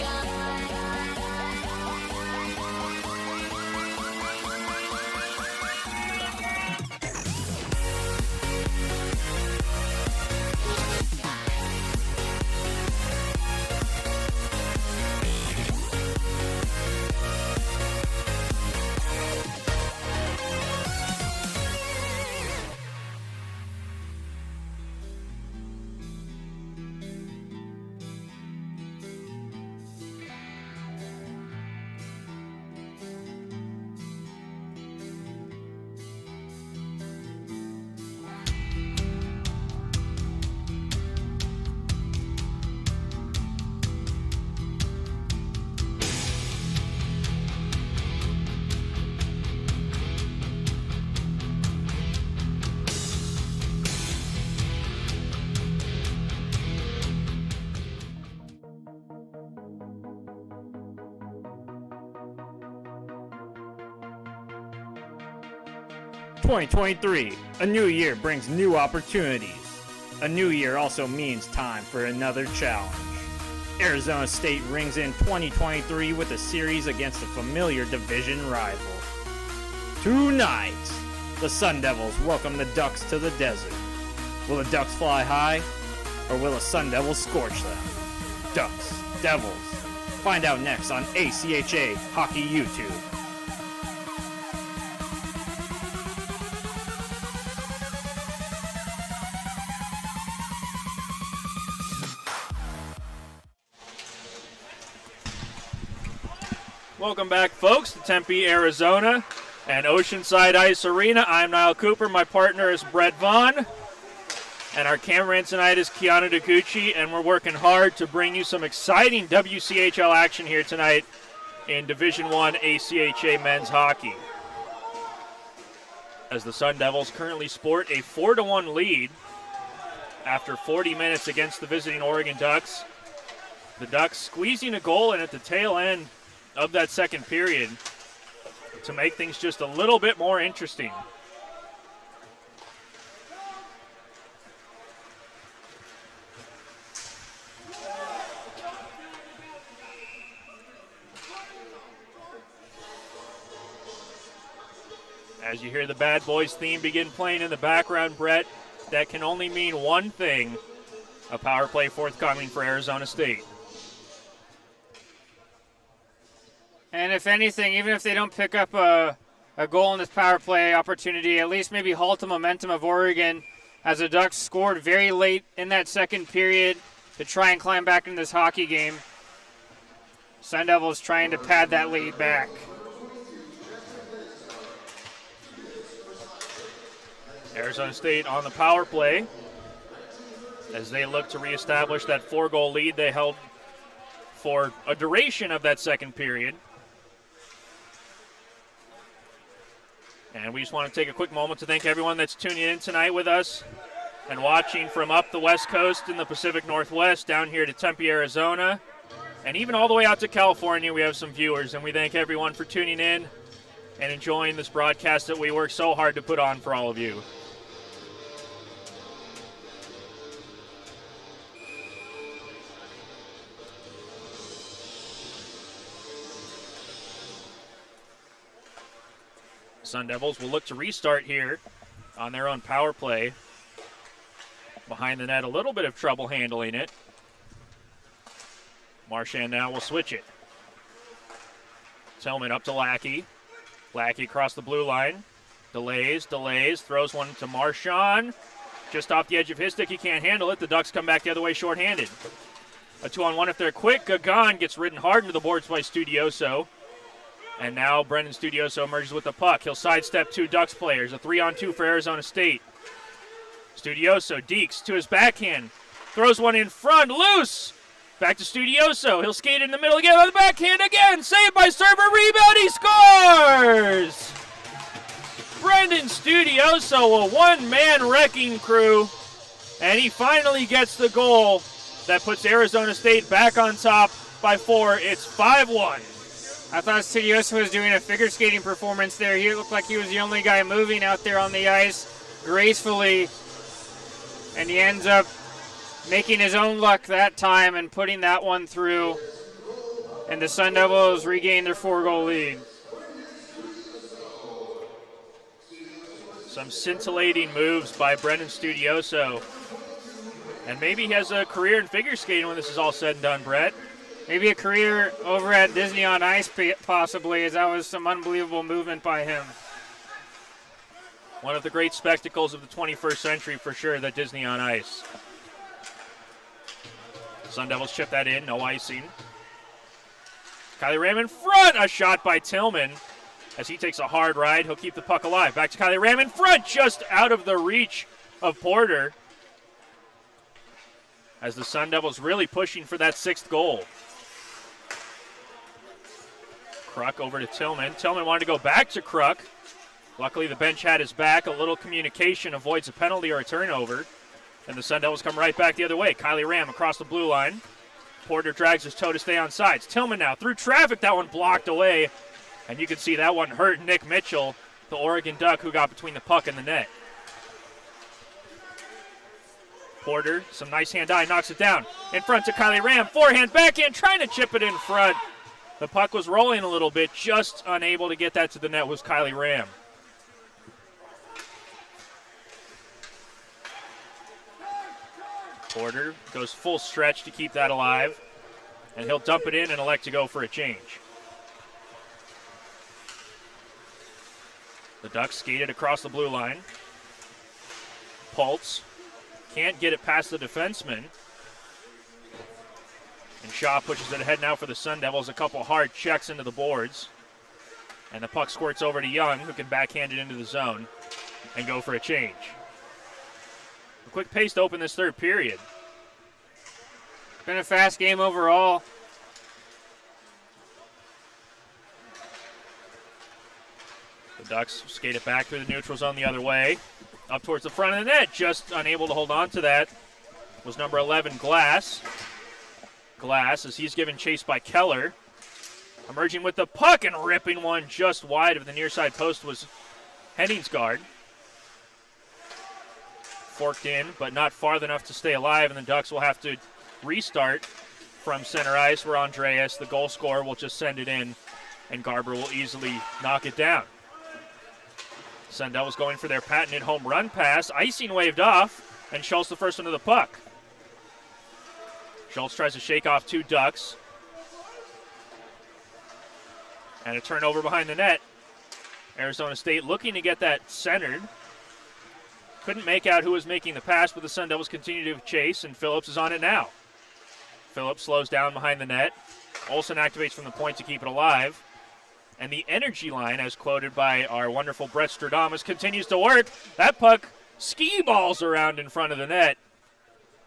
"2023, a new year brings new opportunities. A new year also means time for another challenge. Arizona State rings in 2023 with a series against a familiar division rival. Tonight, the Sun Devils welcome the Ducks to the desert. Will the Ducks fly high, or will the Sun Devils scorch them? Ducks, Devils. Find out next on ACHA Hockey YouTube. Welcome back, folks, to Tempe, Arizona. and Oceanside Ice Arena. I'm Niall Cooper. My partner is Brett Vaughn. And our cameraman tonight is Kiana DeGucci, and we're working hard to bring you some exciting WCHL action here tonight in Division I ACHA men's hockey. As the Sun Devils currently sport a 4-1 lead after 40 minutes against the visiting Oregon Ducks. The Ducks squeezing a goal in at the tail end of that second period to make things just a little bit more interesting. As you hear the Bad Boys theme begin playing in the background, Brett, that can only mean one thing: a power play forthcoming for Arizona State. And if anything, even if they don't pick up a goal in this power play opportunity, at least maybe halt the momentum of Oregon, as the Ducks scored very late in that second period to try and climb back into this hockey game. Sun Devils trying to pad that lead back. Arizona State on the power play as they look to reestablish that 4-goal lead they held for a duration of that second period. And we just want to take a quick moment to thank everyone that's tuning in tonight with us and watching from up the West Coast in the Pacific Northwest down here to Tempe, Arizona, and even all the way out to California. We have some viewers, and we thank everyone for tuning in and enjoying this broadcast that we work so hard to put on for all of you. Sun Devils will look to restart here on their own power play. Behind the net, a little bit of trouble handling it. Marchand now will switch it. Tillman up to Lackey. Lackey across the blue line. Delays, throws one to Marchand. Just off the edge of his stick, he can't handle it. The Ducks come back the other way shorthanded. A 2-on-1 if they're quick. Gagan gets ridden hard into the boards by Studioso. And now Brendan Studioso emerges with the puck. He'll sidestep 2 Ducks players. A 3-on-2 for Arizona State. Studioso, Deeks to his backhand. Throws one in front, loose. Back to Studioso. He'll skate in the middle again on the backhand again. Saved by server, rebound, he scores! Brendan Studioso, a one-man wrecking crew. And he finally gets the goal that puts Arizona State back on top by 4. It's 5-1. I thought Studioso was doing a figure skating performance there. He looked like he was the only guy moving out there on the ice gracefully. And he ends up making his own luck that time and putting that one through. And the Sun Devils regain their 4-goal lead. Some scintillating moves by Brendan Studioso. And maybe he has a career in figure skating when this is all said and done, Brett. Maybe a career over at Disney on Ice, possibly, as that was some unbelievable movement by him. One of the great spectacles of the 21st century, for sure, that Disney on Ice. Sun Devils chip that in, no icing. Kylie Ram in front, a shot by Tillman. As he takes a hard ride, he'll keep the puck alive. Back to Kylie Ram in front, just out of the reach of Porter. As the Sun Devils really pushing for that 6th goal. Kruk over to Tillman. Tillman wanted to go back to Kruk. Luckily, the bench had his back. A little communication avoids a penalty or a turnover. And the Sun Devils come right back the other way. Kylie Ram across the blue line. Porter drags his toe to stay on sides. Tillman now through traffic. That one blocked away. And you can see that one hurt Nick Mitchell, the Oregon Duck, who got between the puck and the net. Porter, some nice hand-eye, knocks it down. In front to Kylie Ram. Forehand, backhand, trying to chip it in front. The puck was rolling a little bit, just unable to get that to the net was Kylie Ram. Porter goes full stretch to keep that alive, and he'll dump it in and elect to go for a change. The Ducks skated across the blue line. Pultz can't get it past the defenseman. And Shaw pushes it ahead now for the Sun Devils. A couple hard checks into the boards. And the puck squirts over to Young, who can backhand it into the zone and go for a change. A quick pace to open this third period. Been a fast game overall. The Ducks skate it back through the neutral zone the other way. Up towards the front of the net, just unable to hold on to that was number 11, Glass. Glass, as he's given chase by Keller. Emerging with the puck and ripping one just wide of the near side post was Henningsgaard. Forked in, but not far enough to stay alive, and the Ducks will have to restart from center ice, where Andreas, the goal scorer, will just send it in, and Garber will easily knock it down. Sun Devils going for their patented home run pass. Icing waved off, and Schultz the first one to the puck. Schultz tries to shake off two Ducks. And a turnover behind the net. Arizona State looking to get that centered. Couldn't make out who was making the pass, but the Sun Devils continue to chase, and Phillips is on it now. Phillips slows down behind the net. Olsen activates from the point to keep it alive. And the energy line, as quoted by our wonderful Brett Stradamus, continues to work. That puck ski balls around in front of the net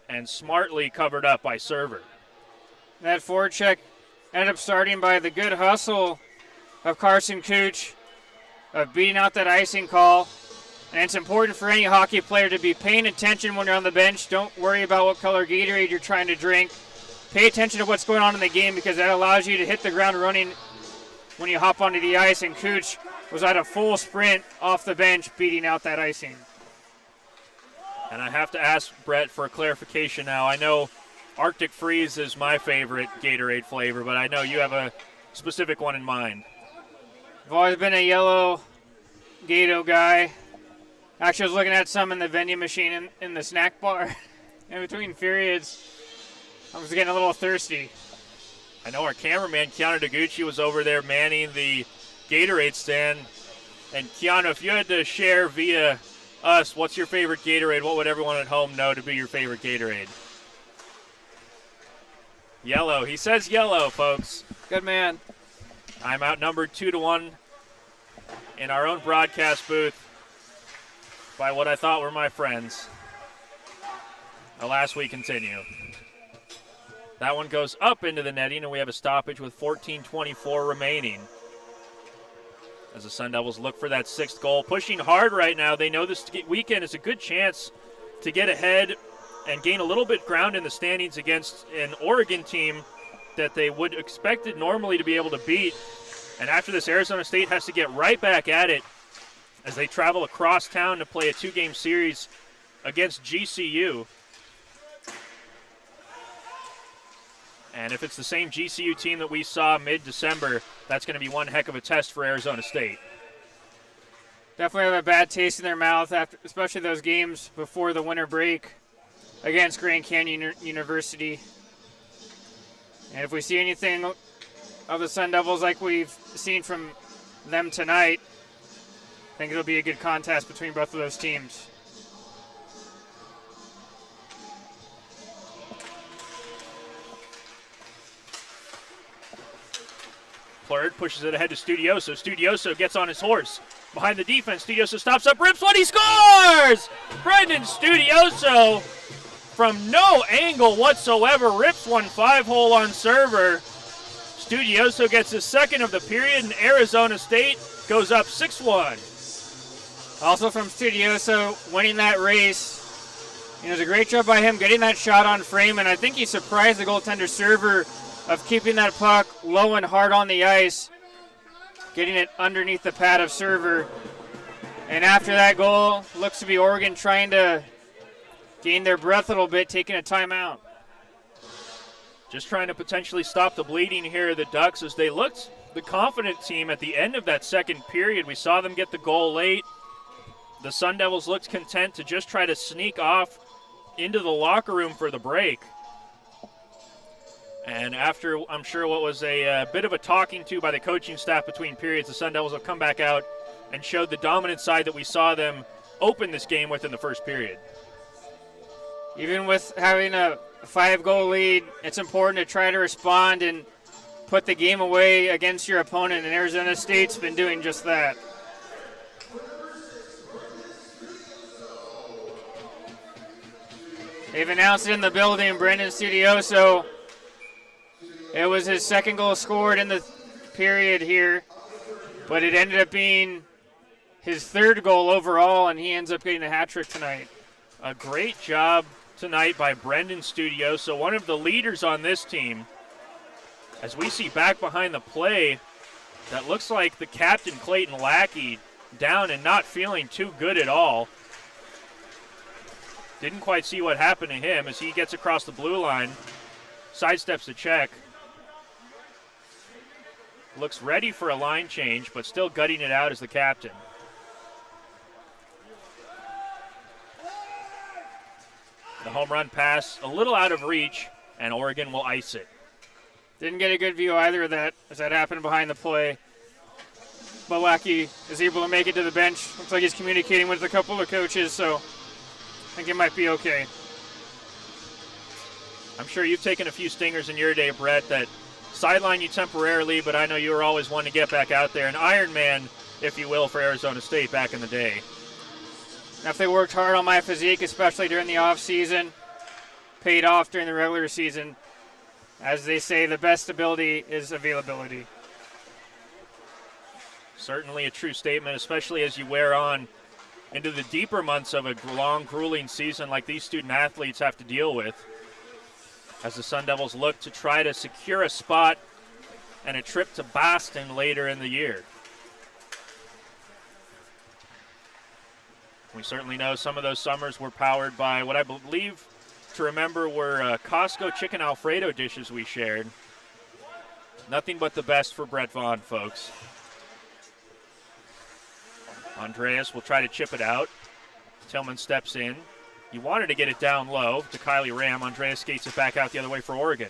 and smartly covered up by Server. That forecheck ended up starting by the good hustle of Carson Cooch, of beating out that icing call. And it's important for any hockey player to be paying attention when you're on the bench. Don't worry about what color Gatorade you're trying to drink. Pay attention to what's going on in the game, because that allows you to hit the ground running when you hop onto the ice, and Cooch was at a full sprint off the bench beating out that icing. And I have to ask Brett for a clarification now. I know Arctic Freeze is my favorite Gatorade flavor, but I know you have a specific one in mind. I've always been a yellow Gato guy. Actually, I was looking at some in the vending machine in the snack bar. In between periods, I was getting a little thirsty. I know our cameraman, Keanu Deguchi, was over there manning the Gatorade stand. And Keanu, if you had to share via us, what's your favorite Gatorade? What would everyone at home know to be your favorite Gatorade? Yellow. He says yellow, folks. Good man. I'm outnumbered 2-1 in our own broadcast booth by what I thought were my friends. Alas, we continue. That one goes up into the netting, and we have a stoppage with 14:24 remaining. As the Sun Devils look for that sixth goal. Pushing hard right now. They know this weekend is a good chance to get ahead and gain a little bit ground in the standings against an Oregon team that they would expect it normally to be able to beat. And after this, Arizona State has to get right back at it as they travel across town to play a two-game series against GCU. And if it's the same GCU team that we saw mid-December, that's going to be one heck of a test for Arizona State. Definitely have a bad taste in their mouth, after, especially those games before the winter break against Grand Canyon University. And if we see anything of the Sun Devils like we've seen from them tonight, I think it'll be a good contest between both of those teams. Plurd pushes it ahead to Studioso. Studioso gets on his horse. Behind the defense, Studioso stops up, rips one, he scores! Brendan Studioso, from no angle whatsoever, rips one 5-hole on Server. Studioso gets his second of the period, and Arizona State goes up 6-1. Also from Studioso, winning that race. It was a great job by him getting that shot on frame, and I think he surprised the goaltender Server of keeping that puck low and hard on the ice, getting it underneath the pad of Server. And after that goal, looks to be Oregon trying to gain their breath a little bit, taking a timeout. Just trying to potentially stop the bleeding here, the Ducks, as they looked the confident team at the end of that second period. We saw them get the goal late. The Sun Devils looked content to just try to sneak off into the locker room for the break. And after, I'm sure, what was a bit of a talking to by the coaching staff between periods, the Sun Devils have come back out and showed the dominant side that we saw them open this game with in the first period. Even with having a 5-goal lead, it's important to try to respond and put the game away against your opponent, and Arizona State's been doing just that. They've announced it in the building, Brendan Studioso. It was his second goal scored in the period here, but it ended up being his third goal overall, and he ends up getting a hat trick tonight. A great job tonight by Brendan Studioso, one of the leaders on this team. As we see back behind the play, that looks like the captain, Clayton Lackey, down and not feeling too good at all. Didn't quite see what happened to him as he gets across the blue line, sidesteps the check. Looks ready for a line change, but still gutting it out as the captain. The home run pass a little out of reach, and Oregon will ice it. Didn't get a good view either of that as that happened behind the play. But Lackey is able to make it to the bench. Looks like he's communicating with a couple of coaches, so I think it might be okay. I'm sure you've taken a few stingers in your day, Brett, that sideline you temporarily, but I know you were always one to get back out there. An Iron Man, if you will, for Arizona State back in the day. Definitely worked hard on my physique, especially during the off season. Paid off during the regular season. As they say, the best ability is availability. Certainly a true statement, especially as you wear on into the deeper months of a long, grueling season like these student athletes have to deal with, as the Sun Devils look to try to secure a spot and a trip to Boston later in the year. We certainly know some of those summers were powered by what I believe to remember were Costco chicken Alfredo dishes we shared. Nothing but the best for Brett Vaughn, folks. Andreas will try to chip it out. Tillman steps in. He wanted to get it down low to Kylie Ram. Andreas skates it back out the other way for Oregon.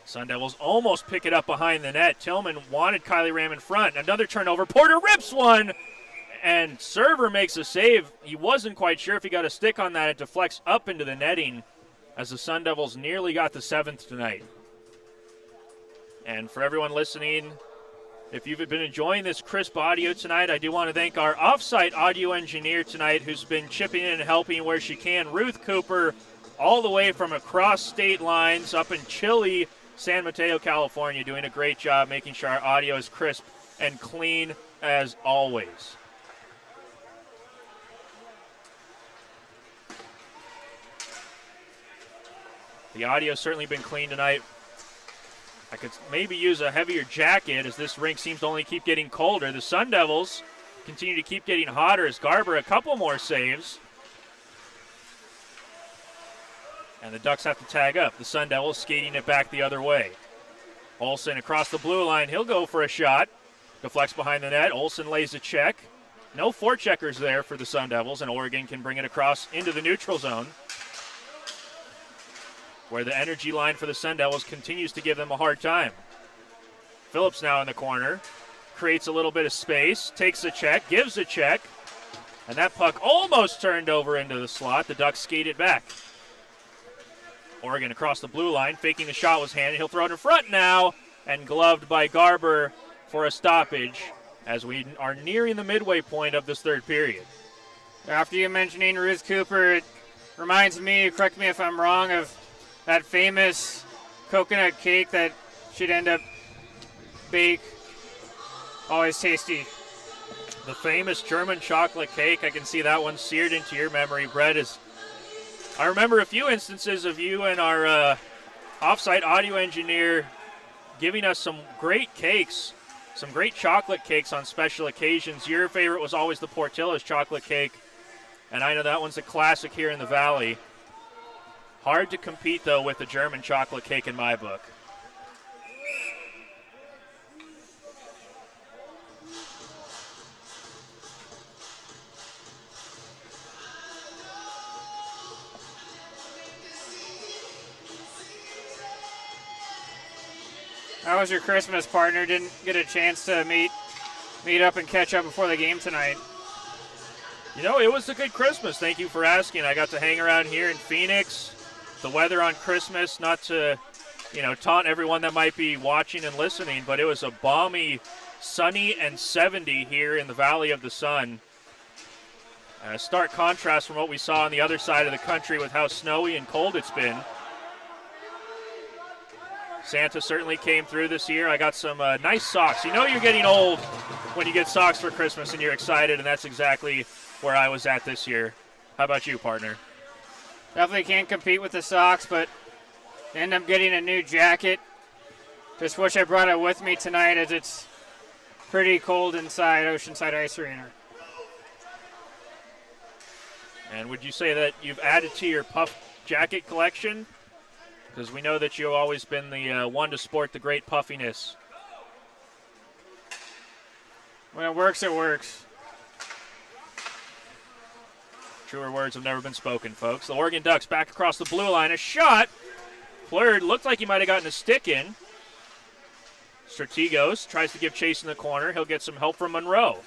Sun Devils almost pick it up behind the net. Tillman wanted Kylie Ram in front. Another turnover. Porter rips one, and Server makes a save. He wasn't quite sure if he got a stick on that. It deflects up into the netting as the Sun Devils nearly got the seventh tonight. And for everyone listening, if you've been enjoying this crisp audio tonight, I do want to thank our off-site audio engineer tonight who's been chipping in and helping where she can, Ruth Cooper, all the way from across state lines up in chilly San Mateo, California, doing a great job making sure our audio is crisp and clean as always. The audio's certainly been clean tonight. I could maybe use a heavier jacket as this rink seems to only keep getting colder. The Sun Devils continue to keep getting hotter as Garber a couple more saves. And the Ducks have to tag up. The Sun Devils skating it back the other way. Olsen across the blue line. He'll go for a shot. Deflects behind the net. Olsen lays a check. No forecheckers there for the Sun Devils, and Oregon can bring it across into the neutral zone, where the energy line for the Sun Devils continues to give them a hard time. Phillips now in the corner. Creates a little bit of space. Takes a check. Gives a check. And that puck almost turned over into the slot. The Ducks skate it back. Oregon across the blue line. Faking the shot was handed. He'll throw it in front now. And gloved by Garber for a stoppage as we are nearing the midway point of this third period. After you mentioning Ruth Cooper, it reminds me, correct me if I'm wrong, of that famous coconut cake that she'd end up bake. Always tasty. The famous German chocolate cake. I can see that one seared into your memory, Brett. I remember a few instances of you and our off-site audio engineer giving us some great cakes, some great chocolate cakes on special occasions. Your favorite was always the Portillo's chocolate cake, and I know that one's a classic here in the Valley. Hard to compete, though, with the German chocolate cake in my book. How was your Christmas partner? Didn't get a chance to meet up and catch up before the game tonight. You know, it was a good Christmas. Thank you for asking. I got to hang around here in Phoenix. The weather on Christmas, not to, taunt everyone that might be watching and listening, but it was a balmy, sunny, and 70 here in the Valley of the Sun. A stark contrast from what we saw on the other side of the country with how snowy and cold it's been. Santa certainly came through this year. I got some nice socks. You know you're getting old when you get socks for Christmas and you're excited, and that's exactly where I was at this year. How about you, partner? Definitely can't compete with the socks, but end up getting a new jacket. Just wish I brought it with me tonight as it's pretty cold inside Oceanside Ice Arena. And would you say that you've added to your puff jacket collection? Because we know that you've always been the one to sport the great puffiness. When it works, it works. Truer words have never been spoken, folks. The Oregon Ducks back across the blue line. A shot. Flurred looked like he might have gotten a stick in. Strategos tries to give chase in the corner. He'll get some help from Monroe.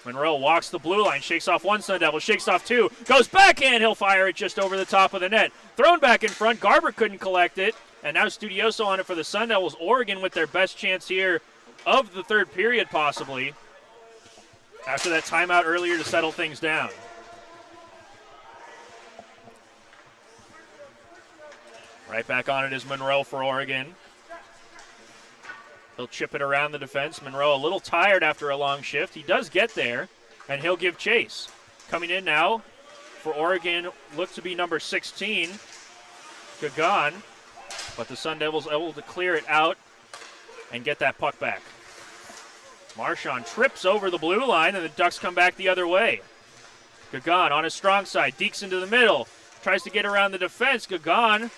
Monroe walks the blue line, shakes off one Sun Devil, shakes off two, goes backhand. He'll fire it just over the top of the net. Thrown back in front. Garber couldn't collect it. And now Studioso on it for the Sun Devils. Oregon with their best chance here of the third period, possibly, after that timeout earlier to settle things down. Right back on it is Monroe for Oregon. He'll chip it around the defense. Monroe a little tired after a long shift. He does get there, and he'll give chase. Coming in now for Oregon, looks to be number 16, Gagan. But the Sun Devils able to clear it out and get that puck back. Marchand trips over the blue line, and the Ducks come back the other way. Gagan on his strong side, dekes into the middle, tries to get around the defense. Gagan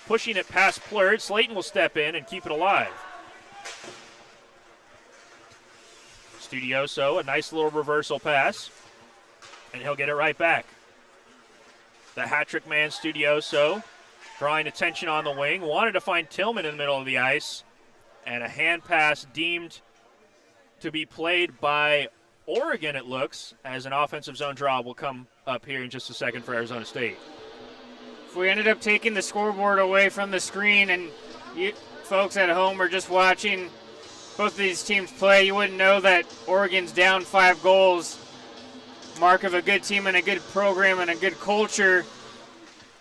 pushing it past Plurd. Slayton will step in and keep it alive. Studioso, a nice little reversal pass, and he'll get it right back. The hat-trick man, Studioso, drawing attention on the wing, wanted to find Tillman in the middle of the ice, and a hand pass deemed to be played by Oregon, it looks, as an offensive zone draw will come up here in just a second for Arizona State. If we ended up taking the scoreboard away from the screen and you folks at home are just watching both of these teams play, you wouldn't know that Oregon's down 5 goals. Mark of a good team and a good program and a good culture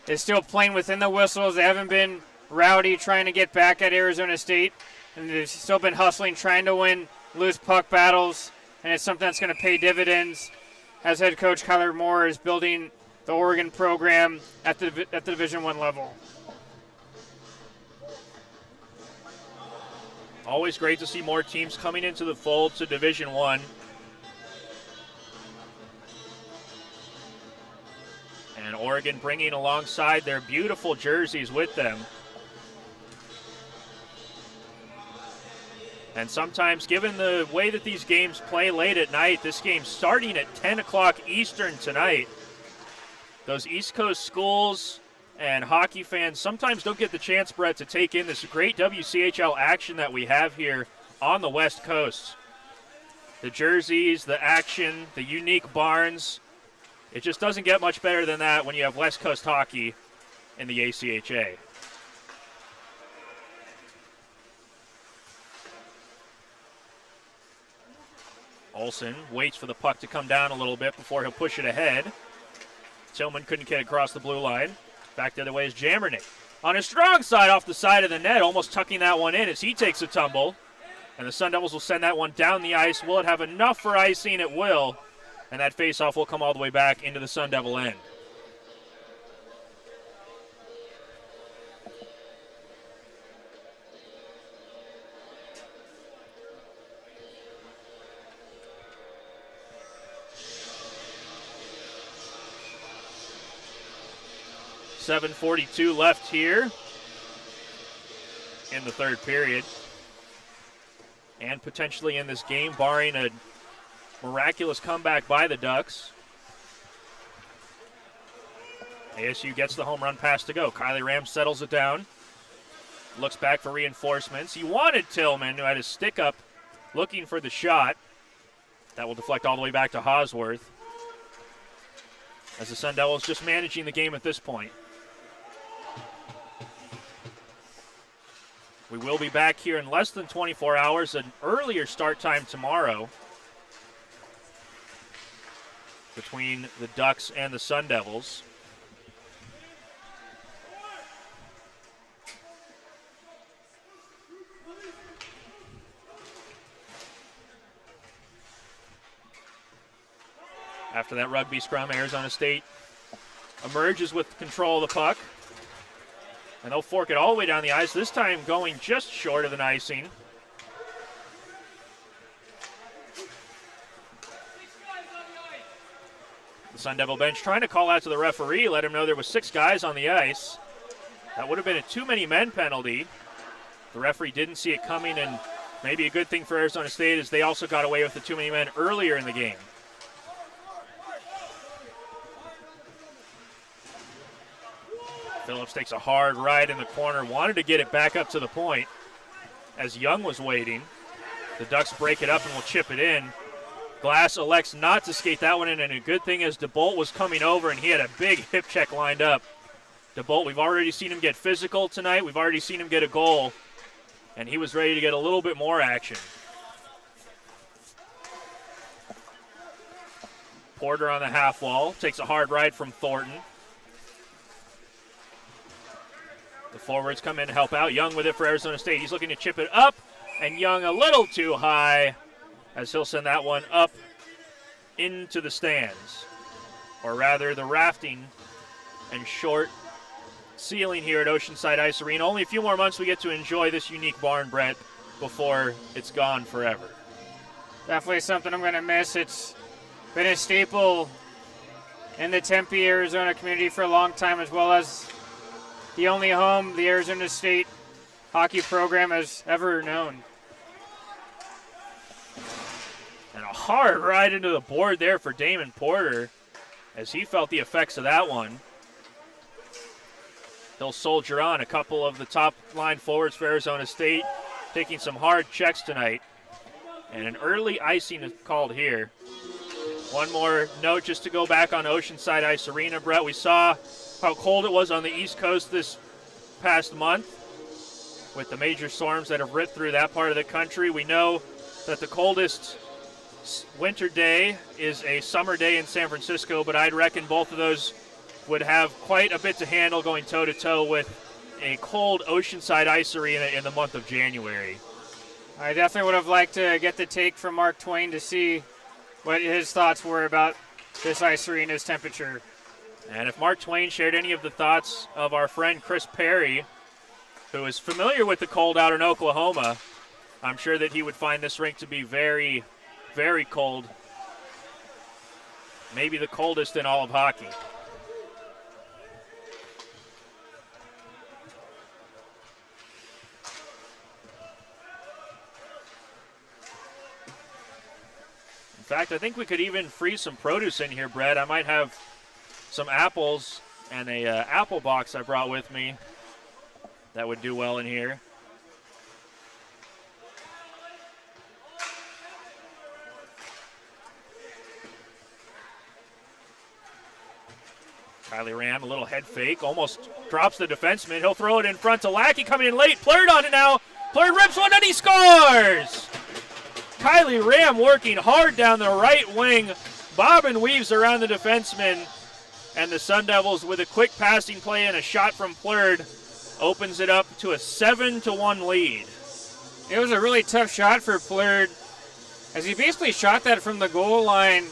is still playing within the whistles. They haven't been rowdy trying to get back at Arizona State, and they've still been hustling, trying to win loose puck battles, and it's something that's going to pay dividends as head coach Kyler Moore is building the Oregon program at the Division I level. Always great to see more teams coming into the fold to Division I. And Oregon bringing alongside their beautiful jerseys with them. And sometimes, given the way that these games play late at night, this game starting at 10 o'clock Eastern tonight, those East Coast schools and hockey fans sometimes don't get the chance, Brett, to take in this great WCHL action that we have here on the West Coast. The jerseys, the action, the unique barns. It just doesn't get much better than that when you have West Coast hockey in the ACHA. Olsen waits for the puck to come down a little bit before he'll push it ahead. Tillman couldn't get across the blue line. Back the other way is Jamernick. On his strong side off the side of the net, almost tucking that one in as he takes a tumble. And the Sun Devils will send that one down the ice. Will it have enough for icing? It will. And that faceoff will come all the way back into the Sun Devil end. .7:42 left here in the third period. And potentially in this game, barring a miraculous comeback by the Ducks. ASU gets the home run pass to go. Kylie Ram settles it down. Looks back for reinforcements. He wanted Tillman, who had his stick up, looking for the shot. That will deflect all the way back to Hosworth. as the Sun Devils just managing the game at this point. We will be back here in less than 24 hours, an earlier start time tomorrow between the Ducks and the Sun Devils. After that rugby scrum, Arizona State emerges with control of the puck. And they'll fork it all the way down the ice, this time going just short of an icing. The Sun Devil bench trying to call out to the referee, let him know there was 6 guys on the ice. That would have been a too many men penalty. The referee didn't see it coming, and maybe a good thing for Arizona State is they also got away with the too many men earlier in the game. Phillips takes a hard ride in the corner, wanted to get it back up to the point as Young was waiting. The Ducks break it up and will chip it in. Glass elects not to skate that one in, and a good thing is DeBolt was coming over and he had a big hip check lined up. DeBolt, we've already seen him get physical tonight. We've already seen him get a goal, and he was ready to get a little bit more action. Porter on the half wall, takes a hard ride from Thornton. The forwards come in to help out. Young with it for Arizona State. He's looking to chip it up, and Young a little too high as he'll send that one up into the stands. Or rather, the rafting and short ceiling here at Oceanside Ice Arena. Only a few more months we get to enjoy this unique barn, Brett, before it's gone forever. Definitely something I'm going to miss. It's been a staple in the Tempe, Arizona community for a long time, as well as the only home the Arizona State hockey program has ever known. And a hard ride into the board there for Damon Porter as he felt the effects of that one. He'll soldier on. A couple of the top line forwards for Arizona State taking some hard checks tonight. And an early icing is called here. One more note just to go back on Oceanside Ice Arena, Brett. We saw how cold it was on the East Coast this past month with the major storms that have ripped through that part of the country. We know that the coldest winter day is a summer day in San Francisco, but I'd reckon both of those would have quite a bit to handle going toe-to-toe with a cold Oceanside Ice Arena in the month of January. I definitely would have liked to get the take from Mark Twain to see what his thoughts were about this ice arena's temperature. And if Mark Twain shared any of the thoughts of our friend Chris Perry, who is familiar with the cold out in Oklahoma, I'm sure that he would find this rink to be very, very cold. Maybe the coldest in all of hockey. In fact, I think we could even freeze some produce in here, Brett. I might have some apples and a apple box I brought with me that would do well in here. Kylie Ram, a little head fake, almost drops the defenseman. He'll throw it in front to Lackey, coming in late. Plurd on it now. Plurd rips one and he scores! Kylie Ram working hard down the right wing. Bob and weaves around the defenseman. And the Sun Devils, with a quick passing play and a shot from Plurd, opens it up to a 7-1 lead. It was a really tough shot for Plurd, as he basically shot that from the goal line.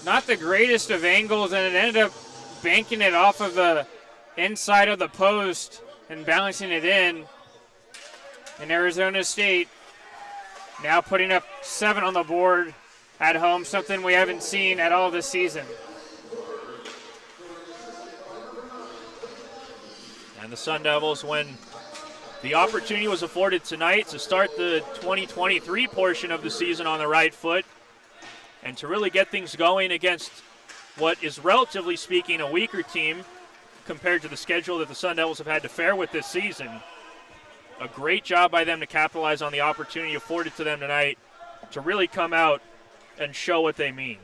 Not the greatest of angles, and it ended up banking it off of the inside of the post and balancing it in. And Arizona State now putting up 7 on the board at home, something we haven't seen at all this season. And the Sun Devils, when the opportunity was afforded tonight to start the 2023 portion of the season on the right foot and to really get things going against what is, relatively speaking, a weaker team compared to the schedule that the Sun Devils have had to fare with this season. A great job by them to capitalize on the opportunity afforded to them tonight to really come out and show what they mean.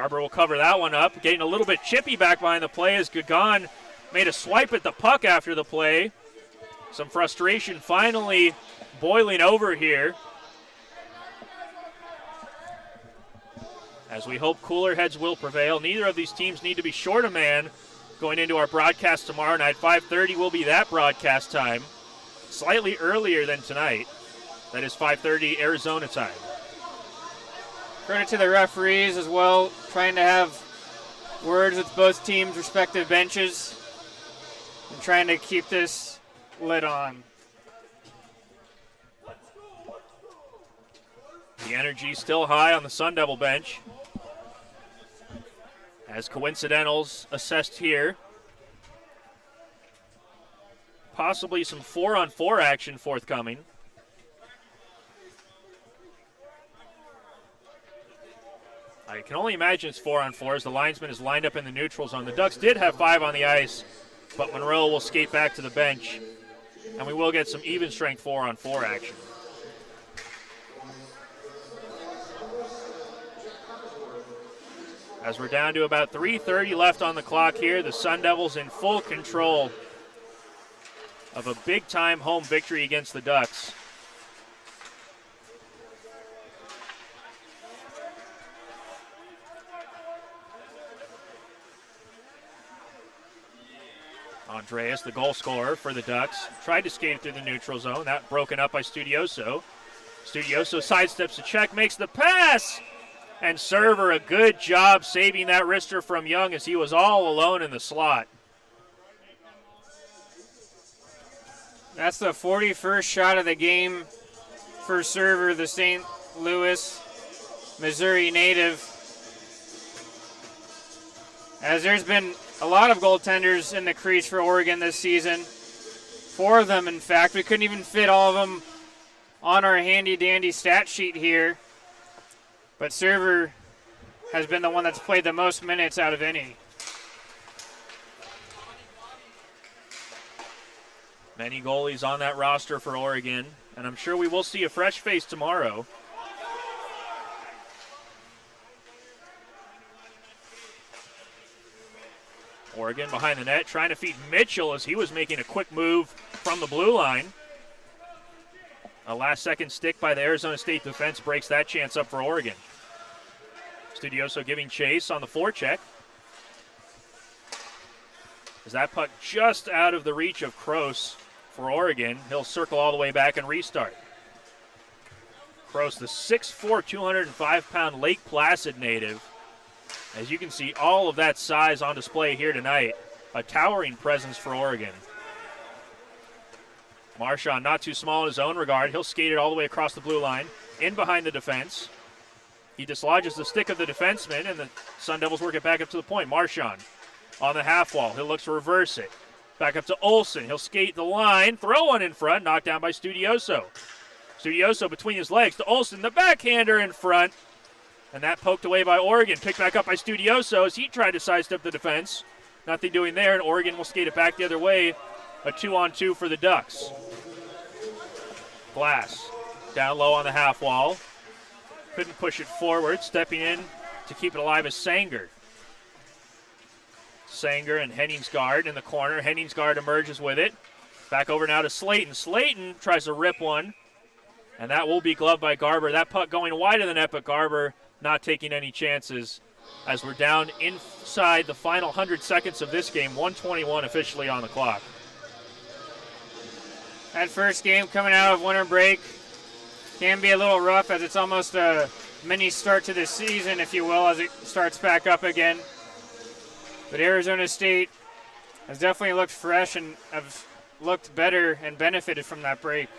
Garber will cover that one up. Getting a little bit chippy back behind the play as Gagan made a swipe at the puck after the play. Some frustration finally boiling over here, as we hope cooler heads will prevail. Neither of these teams need to be short a man going into our broadcast tomorrow night. 5:30 will be that broadcast time, slightly earlier than tonight. That is 5:30 Arizona time. Credit to the referees as well, trying to have words with both teams' respective benches and trying to keep this lid on. The energy still high on the Sun Devil bench, as coincidentals assessed here. Possibly some 4-on-4 action forthcoming. I can only imagine it's 4-on-4 as the linesman is lined up in the neutral zone. The Ducks did have 5 on the ice, but Monroe will skate back to the bench, and we will get some even strength 4-on-4 action. As we're down to about 3:30 left on the clock here, the Sun Devils in full control of a big-time home victory against the Ducks. Andreas, the goal scorer for the Ducks, tried to skate through the neutral zone. That broken up by Studioso. Studioso sidesteps the check, makes the pass! And Server, a good job saving that wrister from Young as he was all alone in the slot. That's the 41st shot of the game for Server, the St. Louis, Missouri native. As there's been a lot of goaltenders in the crease for Oregon this season. 4 of them, in fact. We couldn't even fit all of them on our handy-dandy stat sheet here. But Server has been the one that's played the most minutes out of any. Many goalies on that roster for Oregon, and I'm sure we will see a fresh face tomorrow. Oregon behind the net, trying to feed Mitchell as he was making a quick move from the blue line. A last-second stick by the Arizona State defense breaks that chance up for Oregon. Studioso giving chase on the forecheck. Is that puck just out of the reach of Kroos for Oregon? He'll circle all the way back and restart. Kroos, the 6'4", 205-pound Lake Placid native. As you can see, all of that size on display here tonight. A towering presence for Oregon. Marchand not too small in his own regard. He'll skate it all the way across the blue line, in behind the defense. He dislodges the stick of the defenseman, and the Sun Devils work it back up to the point. Marchand on the half wall. He'll look to reverse it. Back up to Olsen. He'll skate the line, throw one in front, knocked down by Studioso. Studioso between his legs to Olsen, the backhander in front. And that poked away by Oregon. Picked back up by Studioso as he tried to sidestep the defense. Nothing doing there, and Oregon will skate it back the other way. A 2-on-2 for the Ducks. Glass down low on the half wall. Couldn't push it forward. Stepping in to keep it alive is Sanger. Sanger and Henningsgaard in the corner. Henningsgaard emerges with it. Back over now to Slayton. Slayton tries to rip one, and that will be gloved by Garber. That puck going wide of the net, but Garber not taking any chances as we're down inside the final 100 seconds of this game. 1:21 officially on the clock. That first game coming out of winter break can be a little rough as it's almost a mini start to the season, if you will, as it starts back up again. But Arizona State has definitely looked fresh and have looked better and benefited from that break.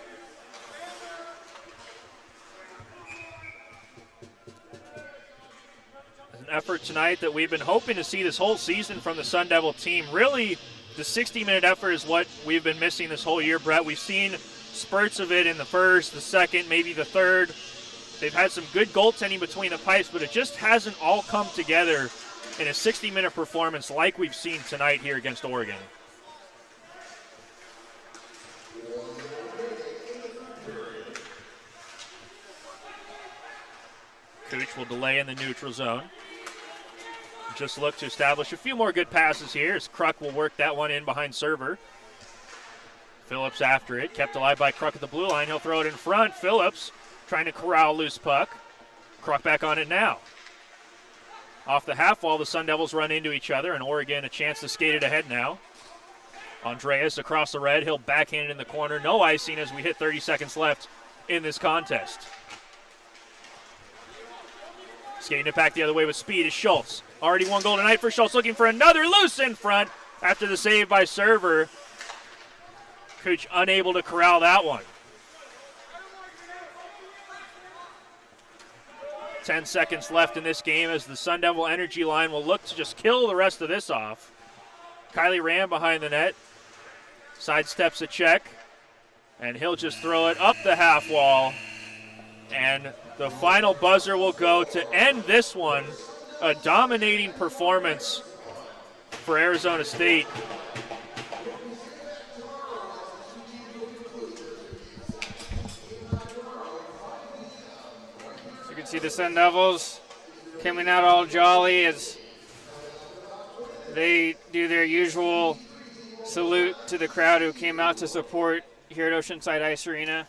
An effort tonight that we've been hoping to see this whole season from the Sun Devil team. Really, the 60-minute effort is what we've been missing this whole year, Brett. We've seen spurts of it in the first, the second, maybe the third. They've had some good goaltending between the pipes, but it just hasn't all come together in a 60-minute performance like we've seen tonight here against Oregon. Cooch will delay in the neutral zone. just look to establish a few more good passes here as Kruk will work that one in behind server. Phillips after it, kept alive by Kruk at the blue line. He'll throw it in front. Phillips trying to corral loose puck. Kruk back on it now. Off the half wall, the Sun Devils run into each other, and Oregon a chance to skate it ahead now. Andreas across the red. He'll backhand it in the corner. No icing as we hit 30 seconds left in this contest. Skating it back the other way with speed is Schultz. Already one goal tonight for Schultz, looking for another loose in front after the save by server. Cooch unable to corral that one. 10 seconds left in this game as the Sun Devil energy line will look to just kill the rest of this off. Kylie Ram behind the net. Sidesteps a check. And he'll just throw it up the half wall. And the final buzzer will go to end this one. A dominating performance for Arizona State. You can see the Sun Devils coming out all jolly as they do their usual salute to the crowd who came out to support here at Oceanside Ice Arena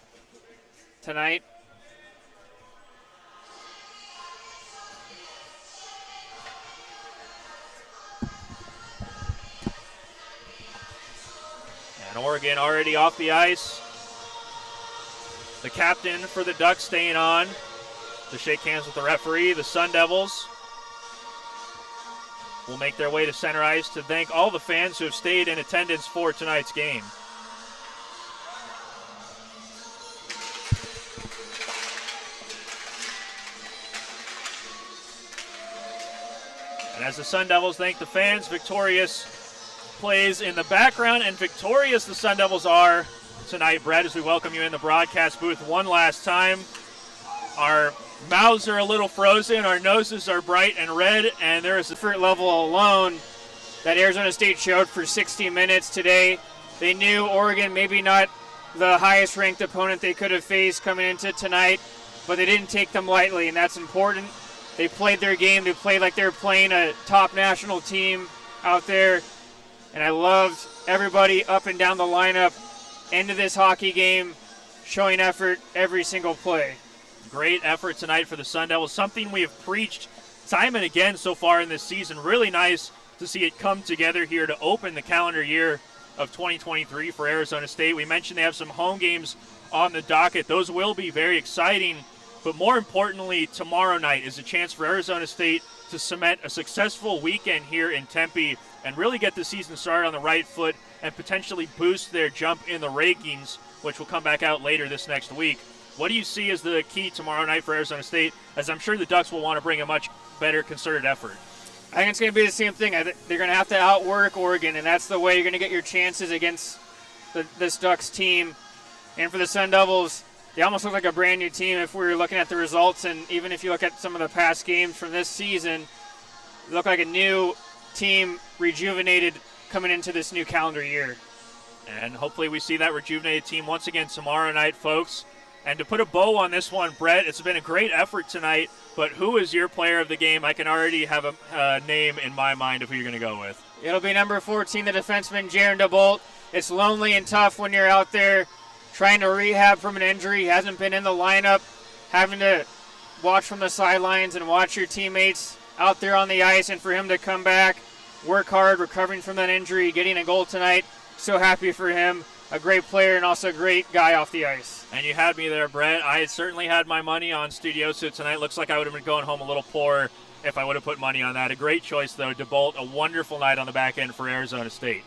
tonight. And Oregon already off the ice. The captain for the Ducks staying on to shake hands with the referee. The Sun Devils will make their way to center ice to thank all the fans who have stayed in attendance for tonight's game. And as the Sun Devils thank the fans, Victorious plays in the background, and victorious the Sun Devils are tonight, Brett, as we welcome you in the broadcast booth one last time. Our mouths are a little frozen, our noses are bright and red, and there is a Effort level alone that Arizona State showed for 60 minutes today. They knew Oregon maybe not the highest ranked opponent they could have faced coming into tonight, but they didn't take them lightly, and that's important. They played their game. They played like they were playing a top national team out there. And I loved everybody up and down the lineup into this hockey game, showing effort every single play. Great effort tonight for the Sun Devils, something we have preached time and again so far in this season. Really nice to see it come together here to open the calendar year of 2023 for Arizona State. We mentioned they have some home games on the docket. Those will be very exciting, but more importantly, tomorrow night is a chance for Arizona State to cement a successful weekend here in Tempe and really get the season started on the right foot and potentially boost their jump in the rankings, which will come back out later this next week. What do you see as the key tomorrow night for Arizona State, as I'm sure the Ducks will want to bring a much better concerted effort? I think it's going to be the same thing. They're going to have to outwork Oregon, and that's the way you're going to get your chances against this Ducks team. And for the Sun Devils, they almost look like a brand new team if we were looking at the results, and even if you look at some of the past games from this season, they look like a new team, rejuvenated coming into this new calendar year. And hopefully we see that rejuvenated team once again tomorrow night, folks. And to put a bow on this one, Brett, it's been a great effort tonight, but who is your player of the game? I can already have a name in my mind of who you're going to go with. It'll be number 14, the defenseman, Jaron DeBolt. It's lonely and tough when you're out there trying to rehab from an injury. He hasn't been in the lineup, having to watch from the sidelines and watch your teammates out there on the ice, and for him to come back, work hard, recovering from that injury, getting a goal tonight. So happy for him. A great player and also a great guy off the ice. And you had me there, Brett. I certainly had my money on Studioso tonight. Looks like I would have been going home a little poor if I would have put money on that. A great choice, though. DeBolt, a wonderful night on the back end for Arizona State.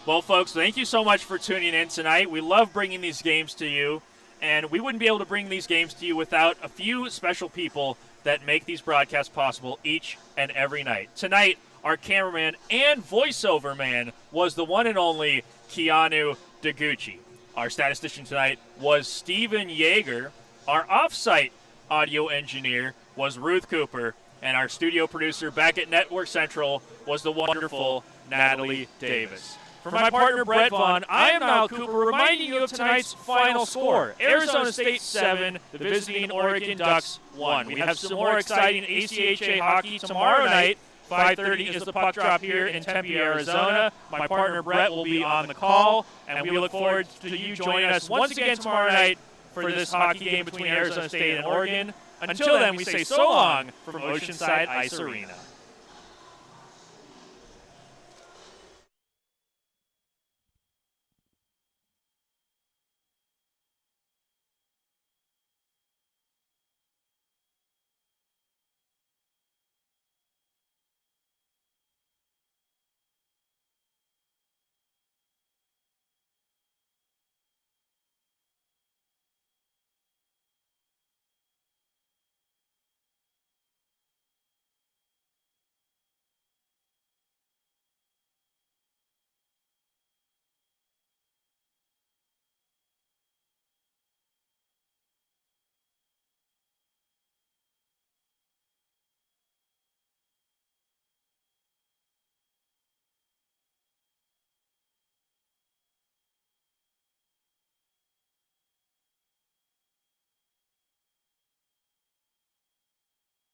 Well, folks, thank you so much for tuning in tonight. We love bringing these games to you, and we wouldn't be able to bring these games to you without a few special people that make these broadcasts possible each and every night. Tonight, our cameraman and voiceover man was the one and only Keanu DeGucci. Our statistician tonight was Steven Yeager. Our off-site audio engineer was Ruth Cooper. And our studio producer back at Network Central was the wonderful Natalie Davis. For my partner, Brett Vaughn, I am Mal Cooper, reminding you of tonight's final score. Arizona State 7, the visiting Oregon Ducks 1. We have some more exciting ACHA hockey tomorrow night 5:30 is the puck drop here in Tempe, Arizona. My partner Brett will be on the call, and we look forward to you joining us once again tomorrow night for this hockey game between Arizona State and Oregon. Until then, we say so long from Oceanside Ice Arena.